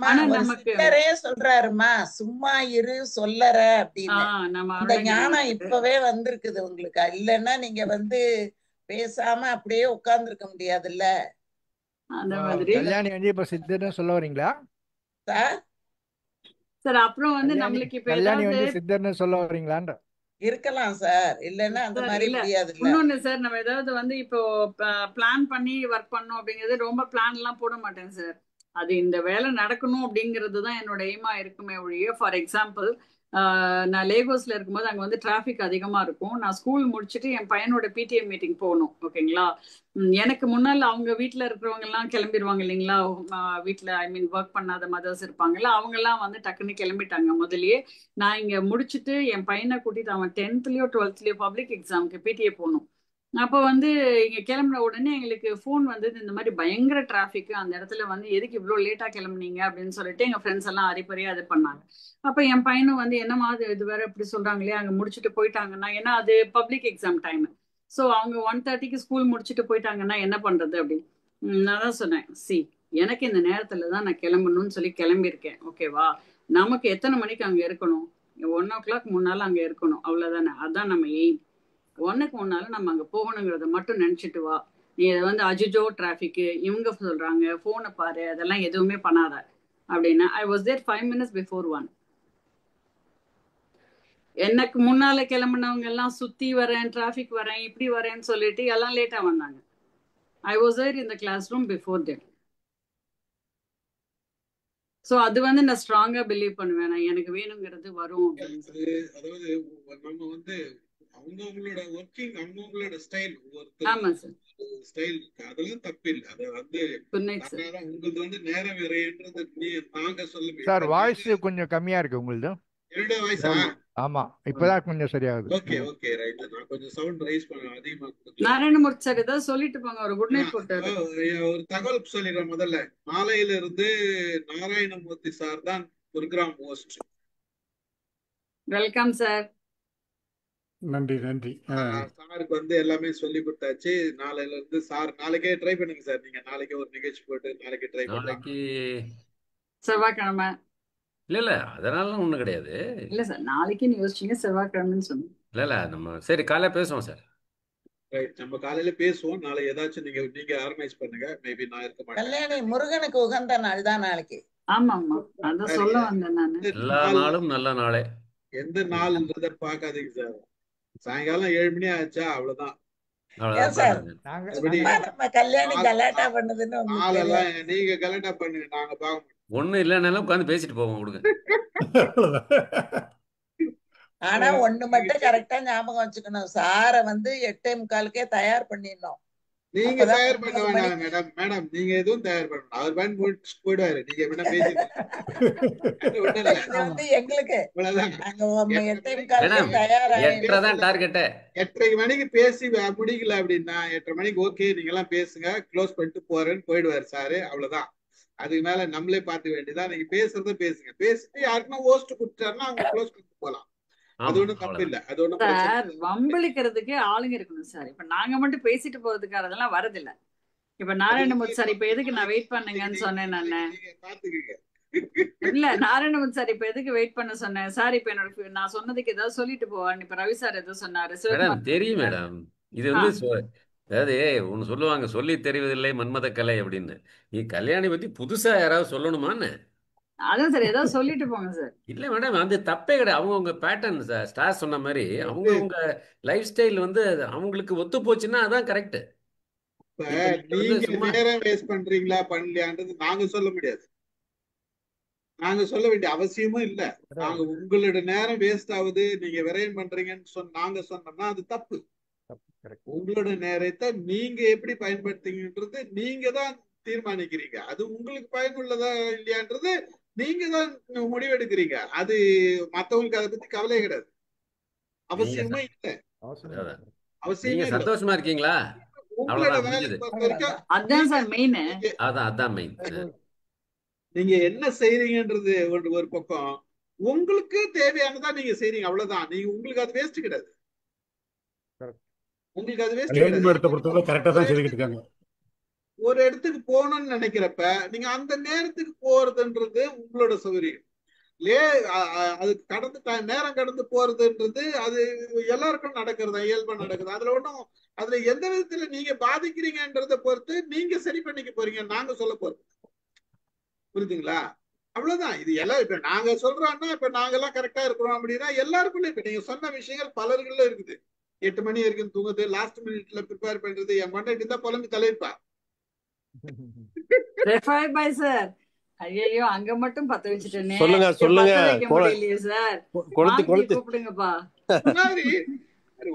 ஆனா ஒரு நமக்கு சித்தரே சொல்றாருமா, சும்மா இரு சொல்லற அப்படின்னு. நம்ம இந்த ஞானம் இப்பவே வந்திருக்குது உங்களுக்கு. இல்லைன்னா நீங்க பேசாம அப்படியே உட்கார்ந்து இருக்க முடியாதுல்ல. அந்த மாதிரி கல்யாணி இப்ப சித்தர்னு சொல்ல வரீங்களா சார்? அப்புறம் நம்மளுக்கு இப்ப கல்யாணி சித்தர்னு சொல்ல வரீங்களான்ற? இருக்கலாம் சார், இல்லன்னா அந்த மாதிரி முடியாது. இன்னொன்னு சார், நம்ம ஏதாவது இப்போ பிளான் பண்ணி ஒர்க் பண்ணோம் அப்படிங்கிறது, ரொம்ப பிளான் எல்லாம் போட மாட்டேன் சார். அது இந்த வேலை நடக்கணும் அப்படிங்கிறது தான் என்னோட எய்மா இருக்குமே ஒழிய. ஃபார் எக்ஸாம்பிள், நான் லேகோஸ்ல இருக்கும்போது அங்கே டிராஃபிக் அதிகமாக இருக்கும். நான் ஸ்கூல் முடிச்சுட்டு என் பையனோட பிடிஏ மீட்டிங் போகணும். ஓகேங்களா, எனக்கு முன்னால் அவங்க வீட்டில் இருக்கிறவங்க எல்லாம் கிளம்பிடுவாங்க இல்லைங்களா. வீட்டில் ஒர்க் பண்ணாத மதர்ஸ் இருப்பாங்கல்ல, அவங்கெல்லாம் டக்குன்னு கிளம்பிட்டாங்க முதலியே. நான் இங்கே முடிச்சுட்டு என் பையனை கூட்டிட்டு அவன் 10th-லயோ 12th-லயோ பப்ளிக் எக்ஸாமுக்கு பிடிஏ போகணும். அப்போ இங்கே கிளம்புன உடனே எங்களுக்கு ஃபோன் வந்தது, இந்த மாதிரி பயங்கர டிராஃபிக் அந்த இடத்துல, எதுக்கு இவ்வளோ லேட்டாக கிளம்புனீங்க அப்படின்னு சொல்லிட்டு எங்கள் ஃப்ரெண்ட்ஸ் எல்லாம் அரிப்பறியாக இது பண்ணாங்க. அப்போ என் பையனும் என்னமா இது வேற இப்படி சொல்றாங்களே, அங்கே முடிச்சுட்டு போயிட்டாங்கன்னா, ஏன்னா அது பப்ளிக் எக்ஸாம் டைம். ஸோ அவங்க 1:30க்கு ஸ்கூல் முடிச்சுட்டு போயிட்டாங்கன்னா என்ன பண்றது அப்படின்னு நான் தான் சொன்னேன். எனக்கு இந்த நேரத்துல தான் நான் கிளம்பணும்னு சொல்லி கிளம்பியிருக்கேன். ஓகேவா, நமக்கு எத்தனை மணிக்கு அங்கே இருக்கணும்? 1 o'clock முன்னால அங்கே இருக்கணும், அவ்வளோதானே. அதான் நம்ம எய்ம். 1க்கு முன்னால நம்ம அங்கே போகணுங்கிறத மட்டும் நினச்சிட்டு வா. நீ அஜிஜோ டிராஃபிக்கு இவங்க சொல்றாங்க, ஃபோனை பாரு, அதெல்லாம் எதுவுமே பண்ணாத அப்படின்னா. I was there 5 minutes before 1. எனக்கு முன்னால கிளம்புனவங்க எல்லாம் சுத்தி வரேன், டிராஃபிக் வரேன், இப்படி வரேன்னு சொல்லிட்டு எல்லாம் லேட்டா வந்தாங்க. I was there in the classroom before that. So அது நான் ஸ்ட்ராங்கா பிலீவ் பண்ணுவேன், நான் எனக்கு வேணுங்கிறது வரும் அப்படின்னு. அதாவது நம்ம அவங்கவுங்களோட ஒர்க்கிங், அவங்கவுங்களோட ஸ்டைல், ஆமா சார், ஸ்டைல் அதெல்லாம் தப்பு இல்லை. அது உங்களுக்கு நேர விரைன்றது நாங்க சொல்ல முடியும் சார். வாய்ஸ் கொஞ்சம் கம்மியா இருக்கு உங்களுது. என்னோட வாய்ஸா? ஆமா, இப்பதான் கொஞ்சம் சரியாகுது. Okay okay right. நான் கொஞ்சம் சவுண்ட் ரைஸ் பண்ண அதிகமா. நாராயணமூர்த்தி சார் ஏதாவது சொல்லிட்டு போங்க, ஒரு குட் நைட் போட்டாரு. ஒரு தகவல் சொல்லிடுறேன். முதல்ல மாலையில இருந்து நாராயணமூர்த்தி சார் தான் ப்ரோக்ராம் ஹோஸ்ட். Welcome sir. நன்றி நன்றி. சாருக்கு எல்லாமே சொல்லி கொடுத்தாச்சு. நாளையில இருந்து சார் நாளைக்கே ட்ரை பண்ணுங்க சார். நீங்க நாளைக்கே ஒரு நிகழ்ச்சி போட்டு நாளைக்கு ட்ரை நாளைக்கு செவ்வாய்க்கிழமை இல்ல அதனால ஒண்ணும் கிடையாது. இல்ல சார், நாளைக்கு யோசிச்சீங்க செவ்வாய்க்கிழமைன்னு சொன்னீங்க. இல்ல நம்ம சரி காலையில பேசுவோம் சார். ரைட், நம்ம காலையில பேசுவோம். நாளை ஏதாச்சும் நீங்க ஆர்கனைஸ் பண்ணுங்க. மேபி நான் இருக்க மாட்டேன். கல்யாணி முருகனுக்கு உகந்த நாள் தான் நாளைக்கு. ஆமா ஆமா, அதான் சொல்ல வந்தேன் நான். எல்லா நாளும் நல்ல நாளே. எந்த நாள்ன்றத பாக்காதீங்க சார். சாயங்காலம் 7 மணி ஆச்சா அவ்வளவுதான். கல்யாணி கலாட்டா பண்ணுதுன்னு நீங்க கலாட்டா பண்ணுங்க, நாங்க பாக்க ஒண்ணும் இல்லைன்னாலும் உட்காந்து பேசிட்டு போவோம் கொடுங்க. ஆனா ஒண்ணு மட்டும் கரெக்டா ஞாபகம் வச்சுக்கணும், சார 8:45க்கே தயார் பண்ணிடணும். நீங்க தயார் பண்ண வேண்டாம் மேடம். மேடம் நீங்க எதுவும் தயார் பண்ணணும். அவர் பேன் போயிடுவாரு. நீங்க என்ன பேசிட்டு எங்களுக்கு 8:30 மணிக்கு பேசி முடிக்கல அப்படின்னா 8:30 மணிக்கு ஓகே நீங்க எல்லாம் பேசுங்க, க்ளோஸ் பண்ணிட்டு போறேன்னு போயிடுவாரு சாரு. அவ்வளவுதான். அதுக்கு மேல நம்மளே பார்த்துக்க வேண்டியதான். நீங்க பேசுறத பேசுங்க. பேசிட்டு யாருக்குன்னா ஹோஸ்ட் கொடுத்தாருன்னா அவங்க க்ளோஸ் பண்ணிட்டு போலாம். அது ஒண்ணும் தப்பு இல்ல. அது ஒண்ணும் சார், வம்பளிக்கிறதுக்கு ஆளுங்க இருக்கணும் சார். இப்ப நாங்க மட்டும் பேசிட்டு போறதுக்கு அதெல்லாம் வரதில்ல. இப்ப நாராயணமூர்த்தி சார் இப்ப எதுக்கு நான் வெயிட் பண்ணுங்கன்னு சொன்னேன் நானு. இல்ல நாராயணமூர்த்தி சார் இப்ப எதுக்கு வெயிட் பண்ண சொன்னேன் சார்? இப்ப என்னோட நான் சொன்னதுக்கு ஏதாவது சொல்லிட்டு போவான்னு இப்ப ரவி சார் ஏதோ சொன்னாரு. தெரியும் மேடம், இது அதாவது ஒண்ணு சொல்லுவாங்க, சொல்லி தெரிவதில்லை மன்மத கலை அப்படின்னு. நீ கல்யாணி பத்தி புதுசா யாராவது சொல்லணுமான்னு? அதான் சார் ஏதாவது சொல்லிட்டு போங்க சார். இல்ல மேடம், அது தப்பே கிடையாது. அவங்கவுங்க பேட்டர்ன் ஸ்டார் சொன்ன மாதிரி அவங்கவுங்க லைஃப் ஸ்டைல் அவங்களுக்கு ஒத்து போச்சுன்னா அதான் கரெக்ட். நீங்க நேரம் வேஸ்ட் பண்றீங்களா பண்ணலையான்றது நாங்க சொல்ல முடியாது. நாங்க சொல்ல வேண்டிய அவசியமும் இல்ல. நாங்க உங்களோட நேரம் வேஸ்ட் ஆகுது, நீங்க விரயம் பண்றீங்கன்னு நாங்க சொன்னோம்னா அது தப்பு. உங்களோட நேரத்தை நீங்க எப்படி பயன்படுத்துங்கன்றது நீங்க தான் தீர்மானிக்கிறீங்க. அது உங்களுக்கு பயனுள்ளதா இல்லையான்றது நீங்க தான் முடிவெடுக்கிறீங்க. அது மத்தவங்களுக்கு அதை பத்தி கவலையே கிடையாது. அவசியமே இல்லை. அவசியமே சந்தோஷமா இருக்கீங்களா? உங்களோட வேலையை பொறுத்த வரைக்கும் அதான் சார் மெயின். அதான் மெயின். நீங்க என்ன செய்றீங்கன்றது ஒரு பக்கம், உங்களுக்கு தேவையானதா நீங்க செய்றீங்க, அவ்வளவுதான். நீங்க உங்களுக்கு அது வேஸ்ட் கிடையாது. உங்களுக்கு அதுவே கல்யாணம் எடுத்த செய்யறது. பொறுத்தவரை கரெக்டாக தான் செய்துக்கிட்டு இருக்காங்க. ஒரு இடத்துக்கு போகணும்னு நினைக்கிறப்ப நீங்க அந்த நேரத்துக்கு போறதுன்றது உங்களோட சௌகரியம். அது நேரம் கடந்து போறதுன்றது அது எல்லாருக்கும் நடக்கிறதா, இயல்பா நடக்குது. அதுல ஒன்றும் அதுல எந்த விதத்துல நீங்க பாதிக்கிறீங்கன்றத பொறுத்து நீங்க சரி பண்ணிக்க போறீங்க, நாங்க சொல்ல போறோம். புரியுதுங்களா? அவ்வளவுதான். இது எல்லாம் இப்ப நாங்க சொல்றோம்னா இப்ப நாங்கெல்லாம் கரெக்டா இருக்கிறோம் அப்படின்னா எல்லாருக்குள்ள இப்ப நீங்க சொன்ன விஷயங்கள் பலர்கள்ல இருக்குது. 8 மணி வரைக்கும் தூங்குது, லாஸ்ட் மினிட்ல ப்ரிப்பேர் பண்றது, என் மண்டாட்டி தான் புலம்பி தலைப்பா. சார் ஐயோ அங்க மட்டும் பத்த வச்சுட்டேனே, சொல்லுங்க இங்க சொல்லுங்க பத்த வைக்க முடியலையே சார். கொளுத்து மாலதியை கொளுத்து கூப்பிடுங்கப்பா. இந்த மாதிரி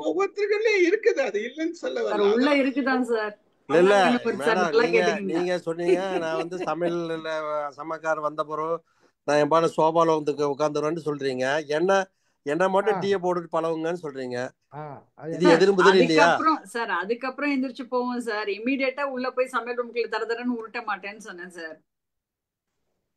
ஒவ்வொருத்தருக்குள்ளயும் இருக்குது, அது இல்லைன்னு சொல்ல சார் வரல. உள்ள அதெல்லாம் இருக்குதான் சார். இல்ல சார் மேடம், நல்லா நீங்க கேட்டுக்கீங்க. நீங்க சொன்னீங்க நான் வந்து சமையல்ல சமைக்கார வந்த பிறகு நான் என் பாட சோபால வந்து உட்காந்துருவேன்னு சொல்றீங்க. என்ன மட்டும் டீயை போட்டுட்டு பழகுங்கன்னு சொல்றீங்க. இது சார் எதிரும் புதிரும் இல்லையா? அதுக்கப்புறம் எந்திரிச்சு போவோம் சார். இமீடியட்டா உள்ள போய் சமையல் ரூமுக்குள்ள தரதரன்னு உருட்ட மாட்டேன்னு சொன்னேன் சார்.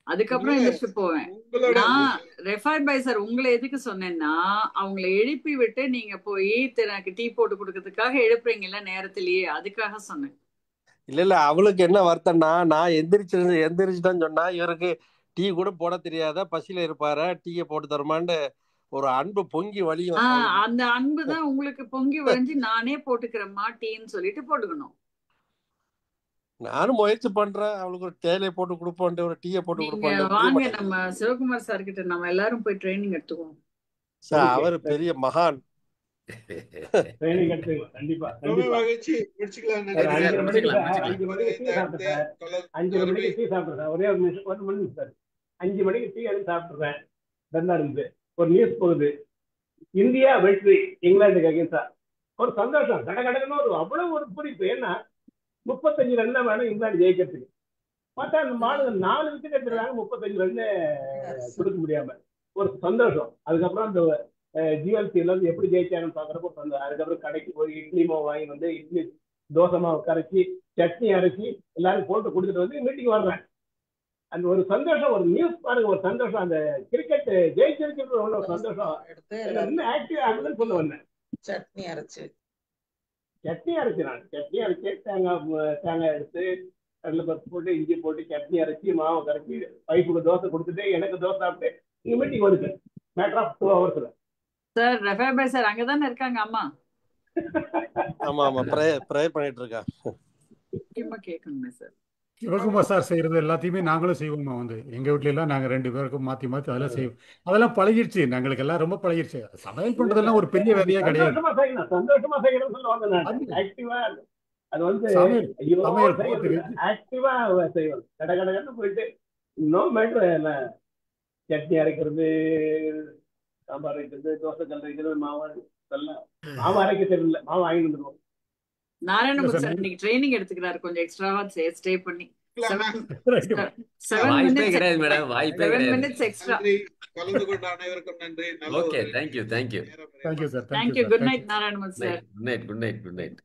அதுக்கப்புறம் எந்திரிச்சு போவேன். நான் ரெஃபர் பை சார் உங்களை எதுக்கு சொன்னேன்னா, அவங்களை எழுப்பி விட்டு நீங்க போய் எனக்கு டீ போட்டு கொடுக்கறதுக்காக எழுப்புறீங்கல்ல நேரத்திலேயே, அதுக்காக சொன்னேன். இல்ல அவளுக்கு என்ன வருத்தம்னா, நான் எந்திரிச்சுட்டேன்னு சொன்னா இவருக்கு டீ கூட போட தெரியாத, பசியில இருப்பாரு, டீயை போட்டு தருமான்னு ஒரு அன்பு பொங்கி வழியும். அந்த அன்பு தான் உங்களுக்கு பொங்கி வழிஞ்சு நானே போட்டுக்கிறேம்மா டீன்னு சொல்லிட்டு போட்டுக்கணும். நானும் முயற்சி பண்றேன், அவளுக்கு ஒரு தேயிலை போட்டு கொடுப்போம், ஒரு டீயை போட்டு கொடுப்போம். வாங்க நம்ம சிவகுமார் சார் கிட்ட நம்ம எல்லாரும் போய் ட்ரைனிங் எடுத்துக்குவோம் சார். அவர் பெரிய மகான். ட்ரைனிங் எடுத்துக்கலாம் கண்டிப்பா. மகிழ்ச்சி. முடிச்சுக்கலாம். 5 மணிக்கு டீ சாப்பிடுறேன். ஒரே ஒரு நிமிஷம் சார். 5 மணிக்கு டீ எடுத்து சாப்பிடுறேன். நல்லா இருந்து ஒரு நியூஸ் போகுது, இந்தியா வெற்றி இங்கிலாந்துக்கு அகேன்ஸ்டா. ஒரு சந்தோஷம், கடகடன்னு ஒரு அவ்வளவு ஒரு பிடிப்பு. ஏன்னா 35 ரன் தான் வேணும் இங்கிலாந்து ஜெயிக்கிறதுக்கு. பார்த்தா அந்த மாநிலம் 4 விக்கெட் எடுத்துருக்காங்க, 35 ரன் கொடுக்க முடியாம ஒரு சந்தோஷம். அதுக்கப்புறம் அந்த ஜிஎல்சி எல்லாம் எப்படி ஜெயிச்சாங்கன்னு பாக்குறப்போ அதுக்கப்புறம் கடைக்கு போய் இட்லி மாவு வாங்கி வந்து இட்லி தோசை மாவு கரைச்சி சட்னி அரைச்சி எல்லாரும் போட்டு கொடுத்துட்டு வந்து மீட்டிங் வர்றேன். அந்த ஒரு சந்தோஷம், ஒரு நியூஸ் பாருங்க, ஒரு சந்தோஷம். அந்த கிரிக்கெட் ஜெயிச்சிருக்கிறது ஒரு சந்தோஷம். இன்னும் ஆக்டிவ் ஆகுதுன்னு சொல்ல வந்தேன். சட்னி அரைச்சு நான் சட்னி அரைச்சி தேங்காய் எடுத்து கடலை பருப்பு போட்டு இஞ்சி போட்டு சட்னி அரைச்சி மாவை கரைச்சி பைப்புக்கு தோசை கொடுத்துட்டு எனக்கு தோசை சாப்பிட்டு இங்க மீட்டிங் வருது. Matter of 2 hours sir. Refer by sir அங்கதானே இருக்காங்க அம்மா? ஆமா ப்ரேயர் பண்ணிட்டு இருக்கா. கேட்கணுமே சார். சிவகுமார் சார் செய்யறது எல்லாத்தையுமே நாங்களும் செய்வோமா. எங்க வீட்ல எல்லாம் நாங்க 2 பேருக்கும் மாத்தி அதெல்லாம் செய்வோம். அதெல்லாம் பழகிடுச்சு, எங்களுக்கு எல்லாம் ரொம்ப பழகிடுச்சு. சமையல் பண்றதெல்லாம் ஒரு பெரிய வேலையா கிடையாது. சந்தோஷமா செய்யணும் சொல்லுவாங்க. நான் ஆக்டிவா அது ஆக்டிவா செய்வோம். கடகடன்னு போயிட்டு நோ மேட்டர். சட்னி அரைக்கிறது, சாம்பார் அரைக்கிறது, தோசை கல் அரைக்கிறது, மாவு அரைக்க தெரியல, மாவு வாங்கிட்டு வந்துருவோம். நாராயணமூர்த்தி சார் இன்னைக்கு ட்ரைனிங் எடுத்துக்கிறாரு, கொஞ்சம் எக்ஸ்ட்ராவா ஸ்டே பண்ணி. 7 minutes எக்ஸ்ட்ரா. கலந்து கொண்ட அனைவருக்கும் நன்றி. Okay, thank you. Thank you. Good night Narayanamurthy sir. Good night.